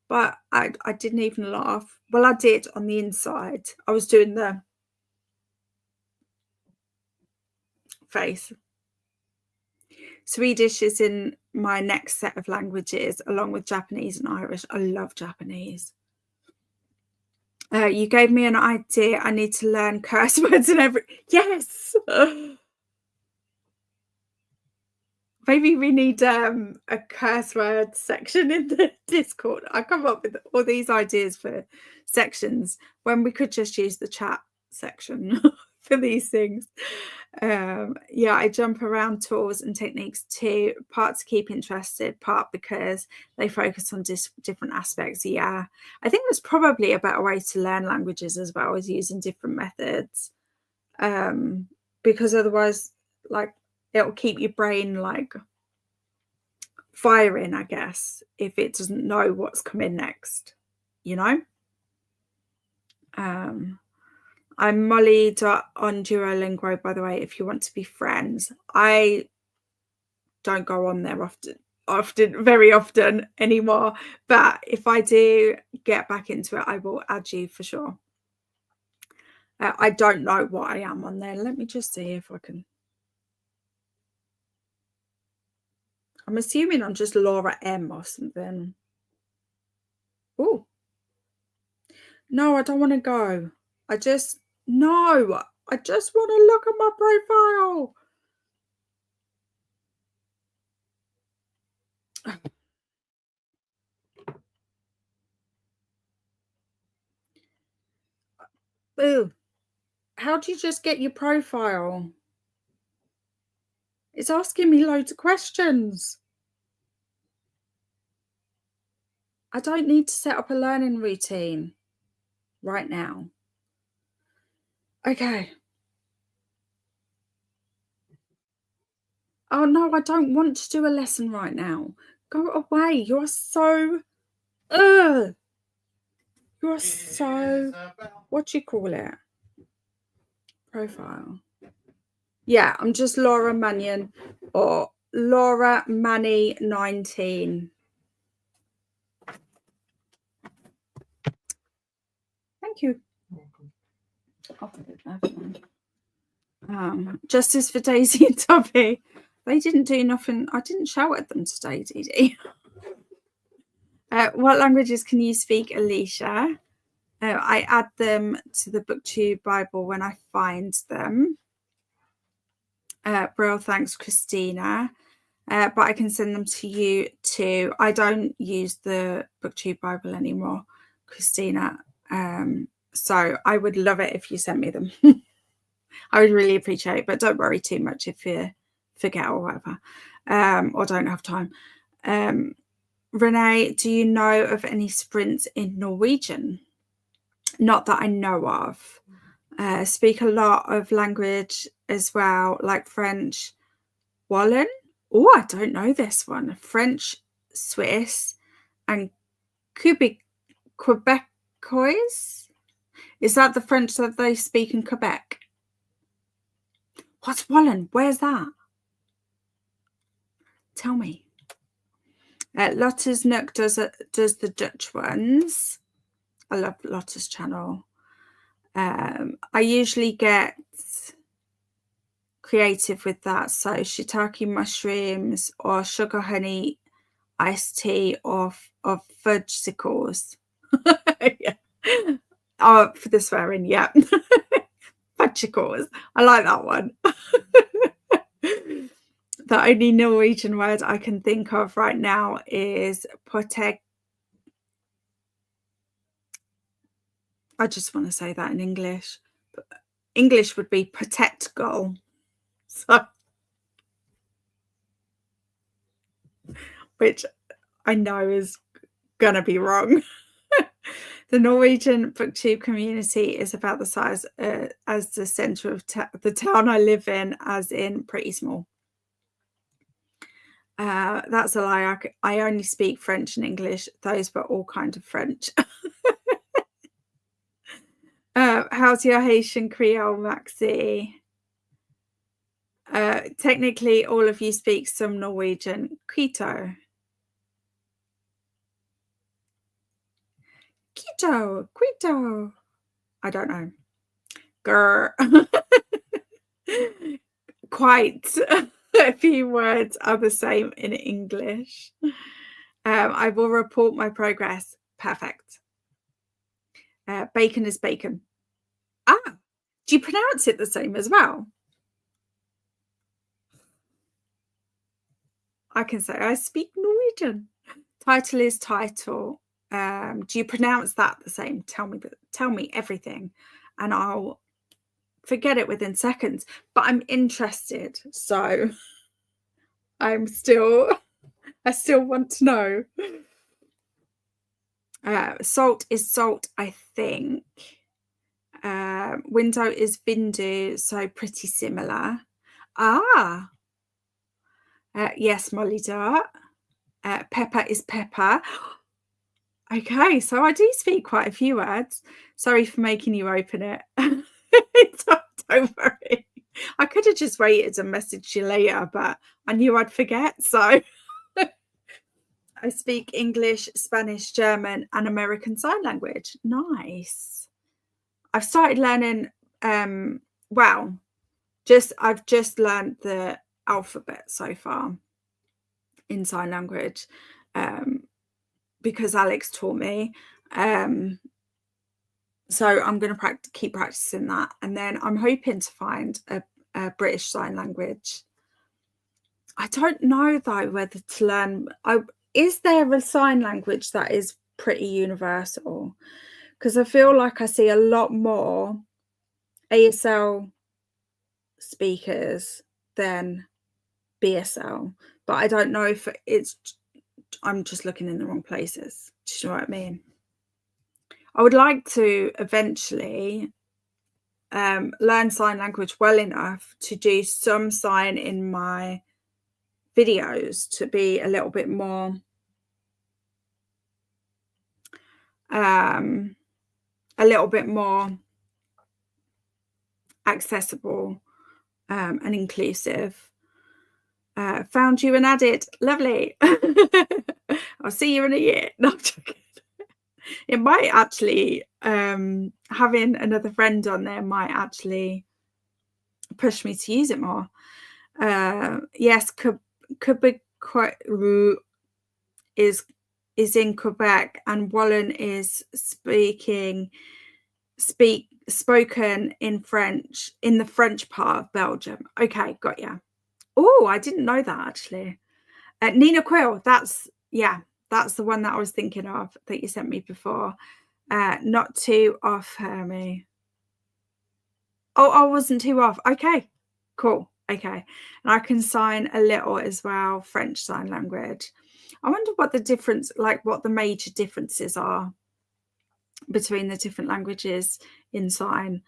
But I didn't even laugh. Well, I did on the inside. I was doing the face. Swedish is in my next set of languages, along with Japanese and Irish. I love Japanese. You gave me an idea. I need to learn curse words and yes. Maybe we need a curse word section in the Discord. I come up with all these ideas for sections when we could just use the chat section for these things. Yeah, I jump around tools and techniques too, part to keep interested, part because they focus on different aspects. Yeah, I think there's probably a better way to learn languages as well as using different methods, because otherwise, like, it'll keep your brain like firing, I guess, if it doesn't know what's coming next, you know. I'm Molly on Duolingo, by the way, if you want to be friends. I don't go on there very often anymore, but if I do get back into it, I will add you for sure. I don't know what I am on there. Let me just see if I can. I'm assuming I'm just Laura M or something. Oh, no, I don't want to go. I just want to look at my profile. Ooh. How do you just get your profile? It's asking me loads of questions. I don't need to set up a learning routine right now. Okay. Oh, no, I don't want to do a lesson right now. Go away. You're so... Ugh. You're so... What do you call it? Profile. Yeah, I'm just Laura Mannion or Laura Manny 19. Thank you. I'll put it there. Justice for Daisy and Toby. They didn't do nothing. I didn't shout at them today, Dee Dee. What languages can you speak, Alicia? I add them to the BookTube Bible when I find them. Brill, thanks, Christina. But I can send them to you too. I don't use the BookTube Bible anymore, Christina. So I would love it if you sent me them. I would really appreciate it, but don't worry too much if you forget or whatever, or don't have time. Renee, do you know of any sprints in Norwegian? Not that I know of. Speak a lot of language as well, like French. Wallen? Oh, I don't know this one. French, Swiss, and Quebecois. Is that the French that they speak in Quebec? What's Wallen? Where's that? Tell me. Lotta's Nook does the Dutch ones. I love Lotta's channel. I usually get creative with that. So shiitake mushrooms or sugar honey iced tea or fudgesicles. Yeah. Oh, for the swearing, yeah. Fudgesicles. I like that one. The only Norwegian word I can think of right now is potet. I just want to say that in English. English would be potetgull. So, which I know is going to be wrong. The Norwegian BookTube community is about the size as the centre of the town I live in, as in pretty small. That's a lie. I only speak French and English. Those were all kind of French. How's your Haitian Creole, Maxi? Technically, all of you speak some Norwegian. Quito. Quito. I don't know. Grr. Quite a few words are the same in English. I will report my progress. Perfect. Bacon is bacon. Ah, do you pronounce it the same as well? I can say I speak Norwegian. Title is title. Do you pronounce that the same? Tell me everything, and I'll forget it within seconds. But I'm interested, so I still want to know. Salt is salt, I think. Window is vindu, so pretty similar. Yes, Molly Dart. Pepper is pepper. Okay, so I do speak quite a few words. Sorry for making you open it. Don't worry. I could have just waited and messaged you later, but I knew I'd forget, so... I speak English, Spanish, German, and American Sign Language. Nice. I've started learning, I've just learned the alphabet so far in sign language, because Alex taught me. So I'm going to keep practicing that. And then I'm hoping to find a British Sign Language. I don't know, though, whether to learn... Is there a sign language that is pretty universal? Because I feel like I see a lot more ASL speakers than BSL, but I don't know if I'm just looking in the wrong places. Do you know what I mean? I would like to eventually learn sign language well enough to do some sign in my videos to be a little bit more accessible and inclusive. Found you and added. Lovely. I'll see you in a year. No, I'm joking. It might actually, having another friend on there might actually push me to use it more. Yes, Quebec is in Quebec, and Wallen is spoken in French in the French part of Belgium. Okay, got ya. Oh, I didn't know that actually. Nina Quill, that's the one that I was thinking of that you sent me before. Not too off, Hermie. Oh, I wasn't too off. Okay, cool. Okay, and I can sign a little as well, French Sign Language. I wonder what the difference, like what the major differences are between the different languages in sign.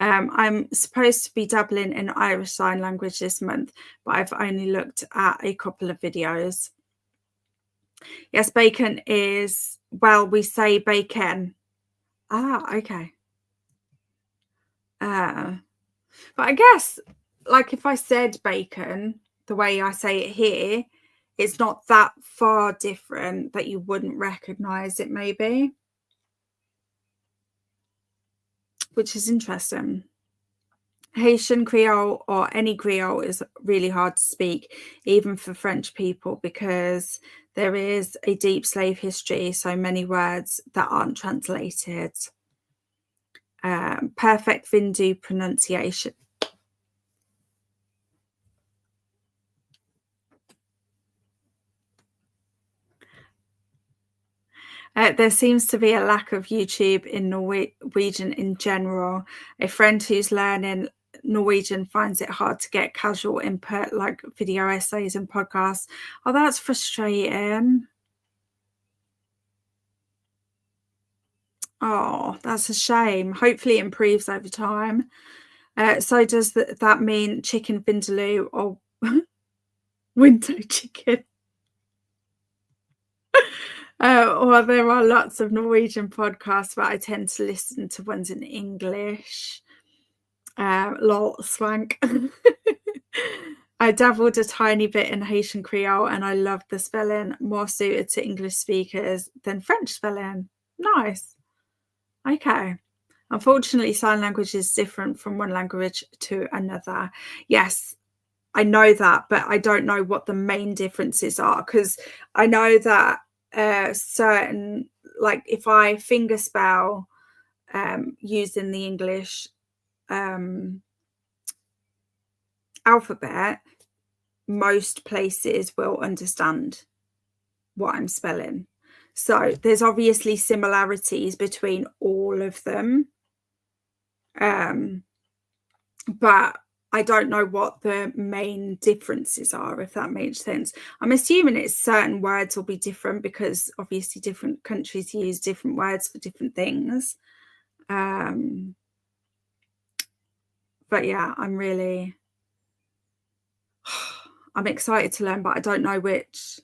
I'm supposed to be dabbling in Irish Sign Language this month, but I've only looked at a couple of videos. Yes, bacon is, well, we say bacon. Ah, okay. But I guess, like, if I said bacon, the way I say it here, it's not that far different that you wouldn't recognise it, maybe. Which is interesting. Haitian Creole or any Creole is really hard to speak, even for French people, because there is a deep slave history, so many words that aren't translated. Perfect Vindu pronunciation. There seems to be a lack of YouTube in Norwegian in general. A friend who's learning Norwegian finds it hard to get casual input like video essays and podcasts. Oh, that's frustrating. Oh, that's a shame. Hopefully it improves over time. So does that mean chicken vindaloo or window chicken? Or there are lots of Norwegian podcasts, but I tend to listen to ones in English. Lol, swank. I dabbled a tiny bit in Haitian Creole and I loved the spelling, more suited to English speakers than French spelling. Nice. Okay. Unfortunately, sign language is different from one language to another. Yes, I know that, but I don't know what the main differences are, because I know that certain, like if I finger spell using the English alphabet, most places will understand what I'm spelling. So there's obviously similarities between all of them. But I don't know what the main differences are, if that makes sense. I'm assuming it's certain words will be different because obviously different countries use different words for different things. But yeah, I'm excited to learn, but I don't know which.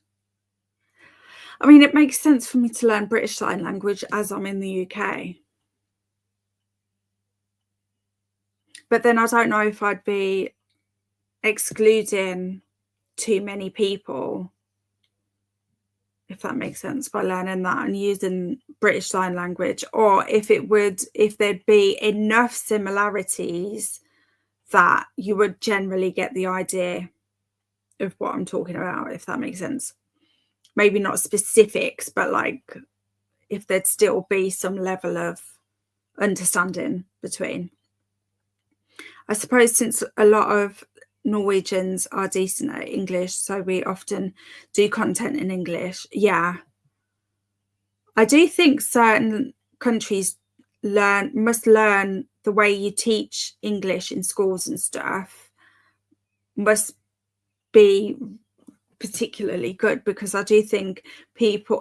I mean, it makes sense for me to learn British Sign Language as I'm in the UK. But then I don't know if I'd be excluding too many people, if that makes sense, by learning that and using British Sign Language, or if there'd be enough similarities that you would generally get the idea of what I'm talking about, if that makes sense. Maybe not specifics, but like if there'd still be some level of understanding between. I suppose since a lot of Norwegians are decent at English, so we often do content in English. Yeah. I do think certain countries must learn the way you teach English in schools and stuff must be particularly good, because I do think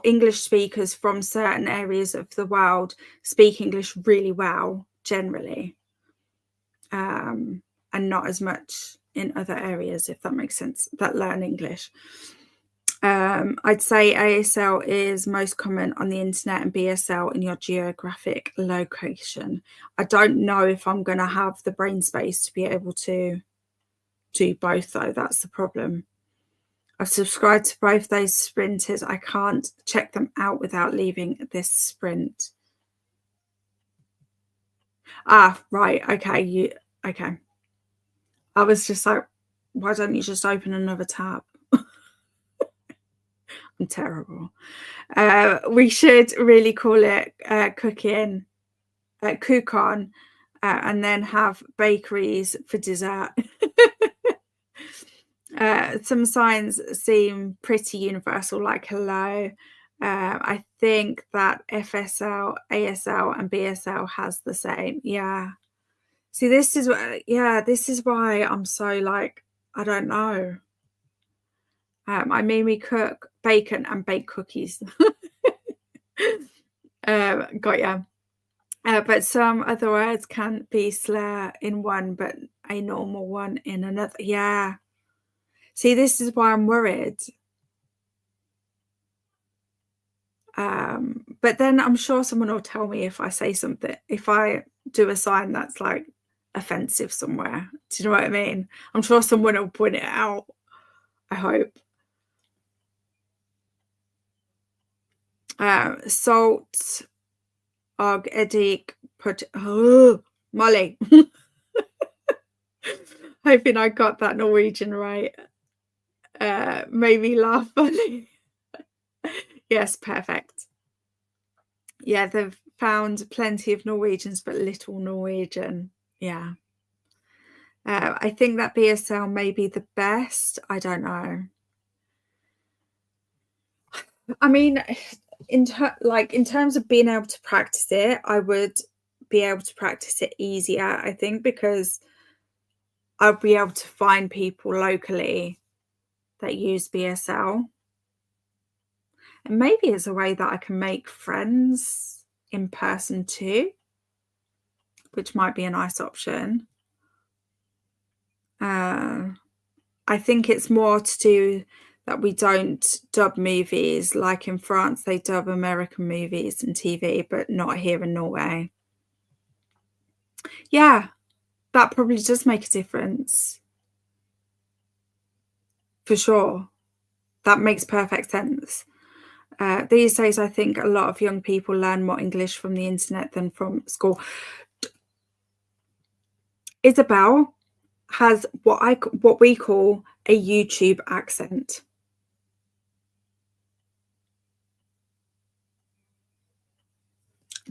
English speakers from certain areas of the world speak English really well generally, and not as much in other areas, if that makes sense, that learn English. I'd say ASL is most common on the internet and BSL in your geographic location. I don't know if I'm going to have the brain space to be able to do both, though. That's the problem. I've subscribed to both those sprinters. I can't check them out without leaving this sprint. Ah, right. Okay. Okay. I was just like, why don't you just open another tab? I'm terrible. We should really call it cooking, cook on, and then have bakeries for dessert. Some signs seem pretty universal, like hello. I think that FSL, ASL, and BSL has the same. Yeah. See, this is this is why I'm so like, I don't know. I mean, we cook bacon and bake cookies. Got ya. But some other words can be slur in one, but a normal one in another. Yeah. See, this is why I'm worried. But then I'm sure someone will tell me if I say something, if I do a sign that's like offensive somewhere. Do you know what I mean? I'm sure someone will point it out. I hope. Salt, og, edik, put. Oh, Molly. Hoping I got that Norwegian right. Made me laugh funny. Yes, perfect. Yeah, they've found plenty of Norwegians, but little Norwegian. Yeah. I think that BSL may be the best. I don't know. I mean, in terms of being able to practice it, I would be able to practice it easier, I think, because I'll be able to find people locally that use BSL. And maybe it's a way that I can make friends in person too, which might be a nice option. I think it's more to do that we don't dub movies. Like in France, they dub American movies and TV, but not here in Norway. Yeah, that probably does make a difference. For sure. That makes perfect sense. These days, I think a lot of young people learn more English from the internet than from school. Isabel has what we call a YouTube accent.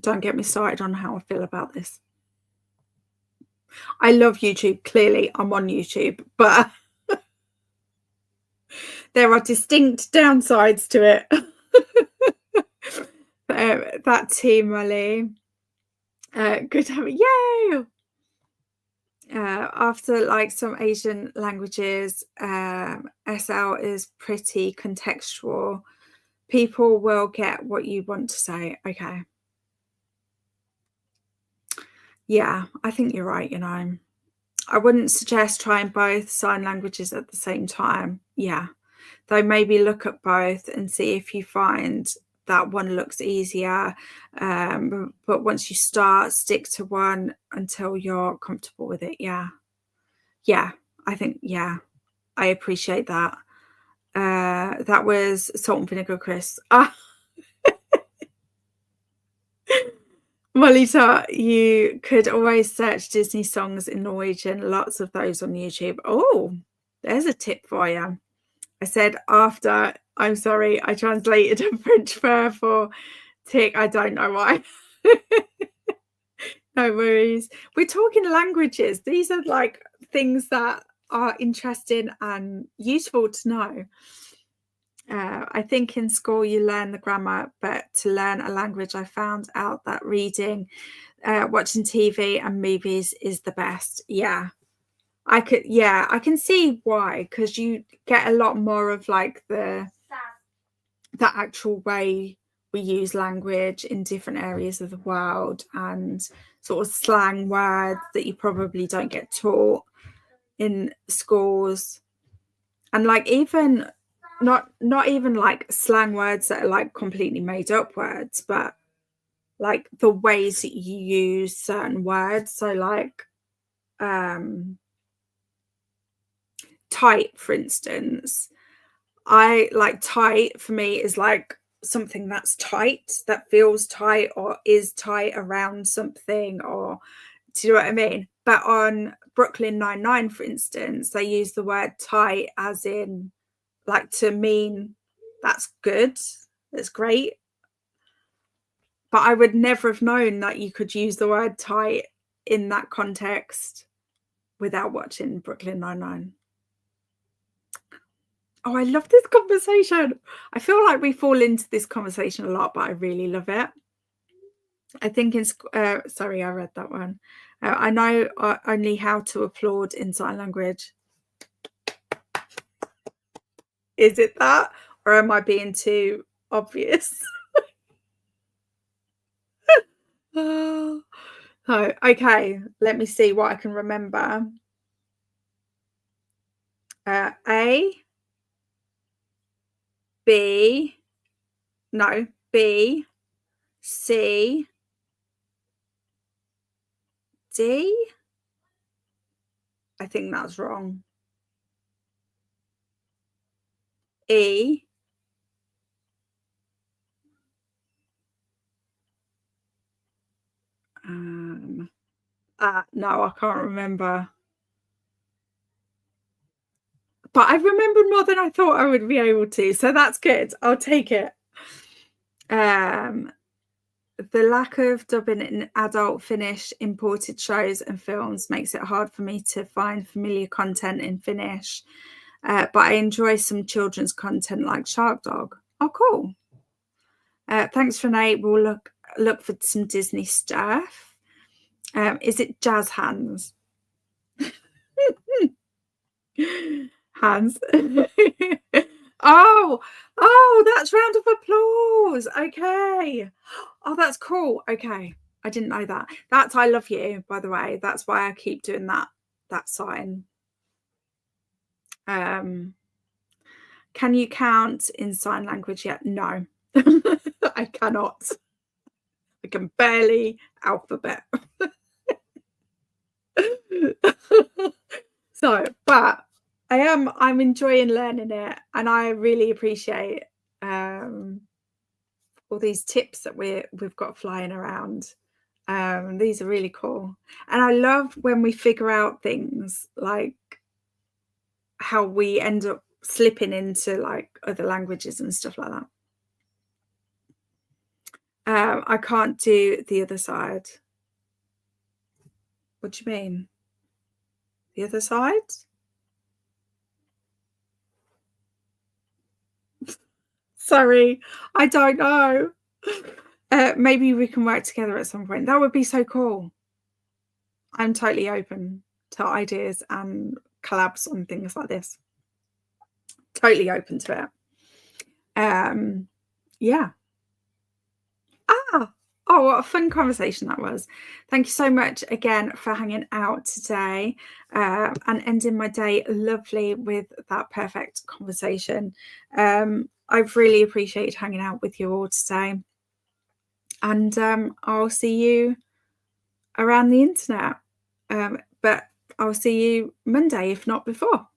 Don't get me started on how I feel about this. I love YouTube. Clearly, I'm on YouTube, but there are distinct downsides to it. That too, Molly. Good to have it. Yay! After like some Asian languages, SL is pretty contextual. People will get what you want to say. Okay. Yeah, I think you're right, I wouldn't suggest trying both sign languages at the same time. Yeah. Though maybe look at both and see if you find that one looks easier. But once you start, stick to one until you're comfortable with it. Yeah. Yeah. I think, yeah, I appreciate that. That was salt and vinegar, Chris. Molita, you could always search Disney songs in Norwegian. Lots of those on YouTube. Oh, there's a tip for you. I said after, I'm sorry, I translated a French verb for tick. I don't know why. No worries. We're talking languages. These are like things that are interesting and useful to know. I think in school you learn the grammar, but to learn a language, I found out that reading, watching TV and movies is the best. Yeah, I can see why, because you get a lot more of like the actual way we use language in different areas of the world, and sort of slang words that you probably don't get taught in schools. And like even not even like slang words that are like completely made up words, but like the ways that you use certain words. So like tight, for instance. I like tight for me is like something that's tight, that feels tight or is tight around something, or do you know what I mean? But on Brooklyn Nine-Nine, for instance, they use the word tight as in like to mean that's good, that's great. But I would never have known that you could use the word tight in that context without watching Brooklyn Nine-Nine. Oh, I love this conversation. I feel like we fall into this conversation a lot, but I really love it. I think in sorry, I read that one. I know only how to applaud in sign language. Is it that, or am I being too obvious? Oh, okay. Let me see what I can remember. A, B, no, B, C, D. I think that's wrong. E. No, I can't remember. But I remembered more than I thought I would be able to, so that's good. I'll take it. The lack of dubbing in adult Finnish imported shows and films makes it hard for me to find familiar content in Finnish. But I enjoy some children's content like Shark Dog. Oh, cool. Thanks, Renee. We'll look for some Disney stuff. Is it Jazz Hands? Hands. Oh, that's round of applause. Okay. Oh, that's cool. Okay. I didn't know that. That's I love you, by the way. That's why I keep doing that sign. Can you count in sign language yet? No. I cannot. I can barely alphabet. So, but I'm enjoying learning it, and I really appreciate all these tips that we've got flying around. These are really cool, and I love when we figure out things like how we end up slipping into like other languages and stuff like that. I can't do the other side. What do you mean? The other side? Sorry, I don't know. Maybe we can work together at some point. That would be so cool. I'm totally open to ideas and collabs on things like this. Totally open to it. Yeah. Oh, what a fun conversation that was. Thank you so much again for hanging out today and ending my day lovely with that perfect conversation. I've really appreciated hanging out with you all today. And I'll see you around the internet. But I'll see you Monday, if not before.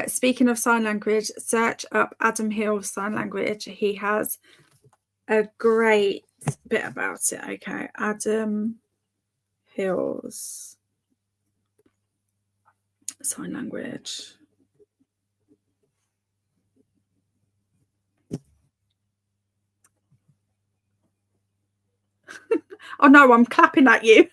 Speaking of sign language, search up Adam Hill's sign language. He has a great bit about it. Okay, Adam Hill's sign language. Oh no, I'm clapping at you.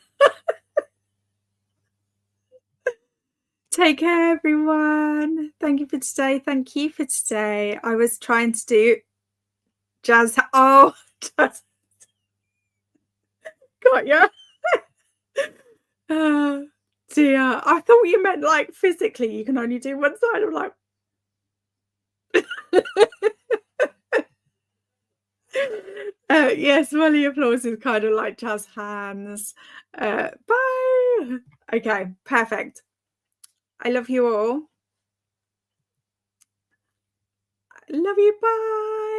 Take care, everyone. Thank you for today. Thank you for today. I was trying to do jazz. Oh, jazz. Got you. Oh, dear. I thought you meant like physically you can only do one side. I'm like, yes, Molly applause is kind of like jazz hands. Bye. Okay, perfect. I love you all. Love you. Bye.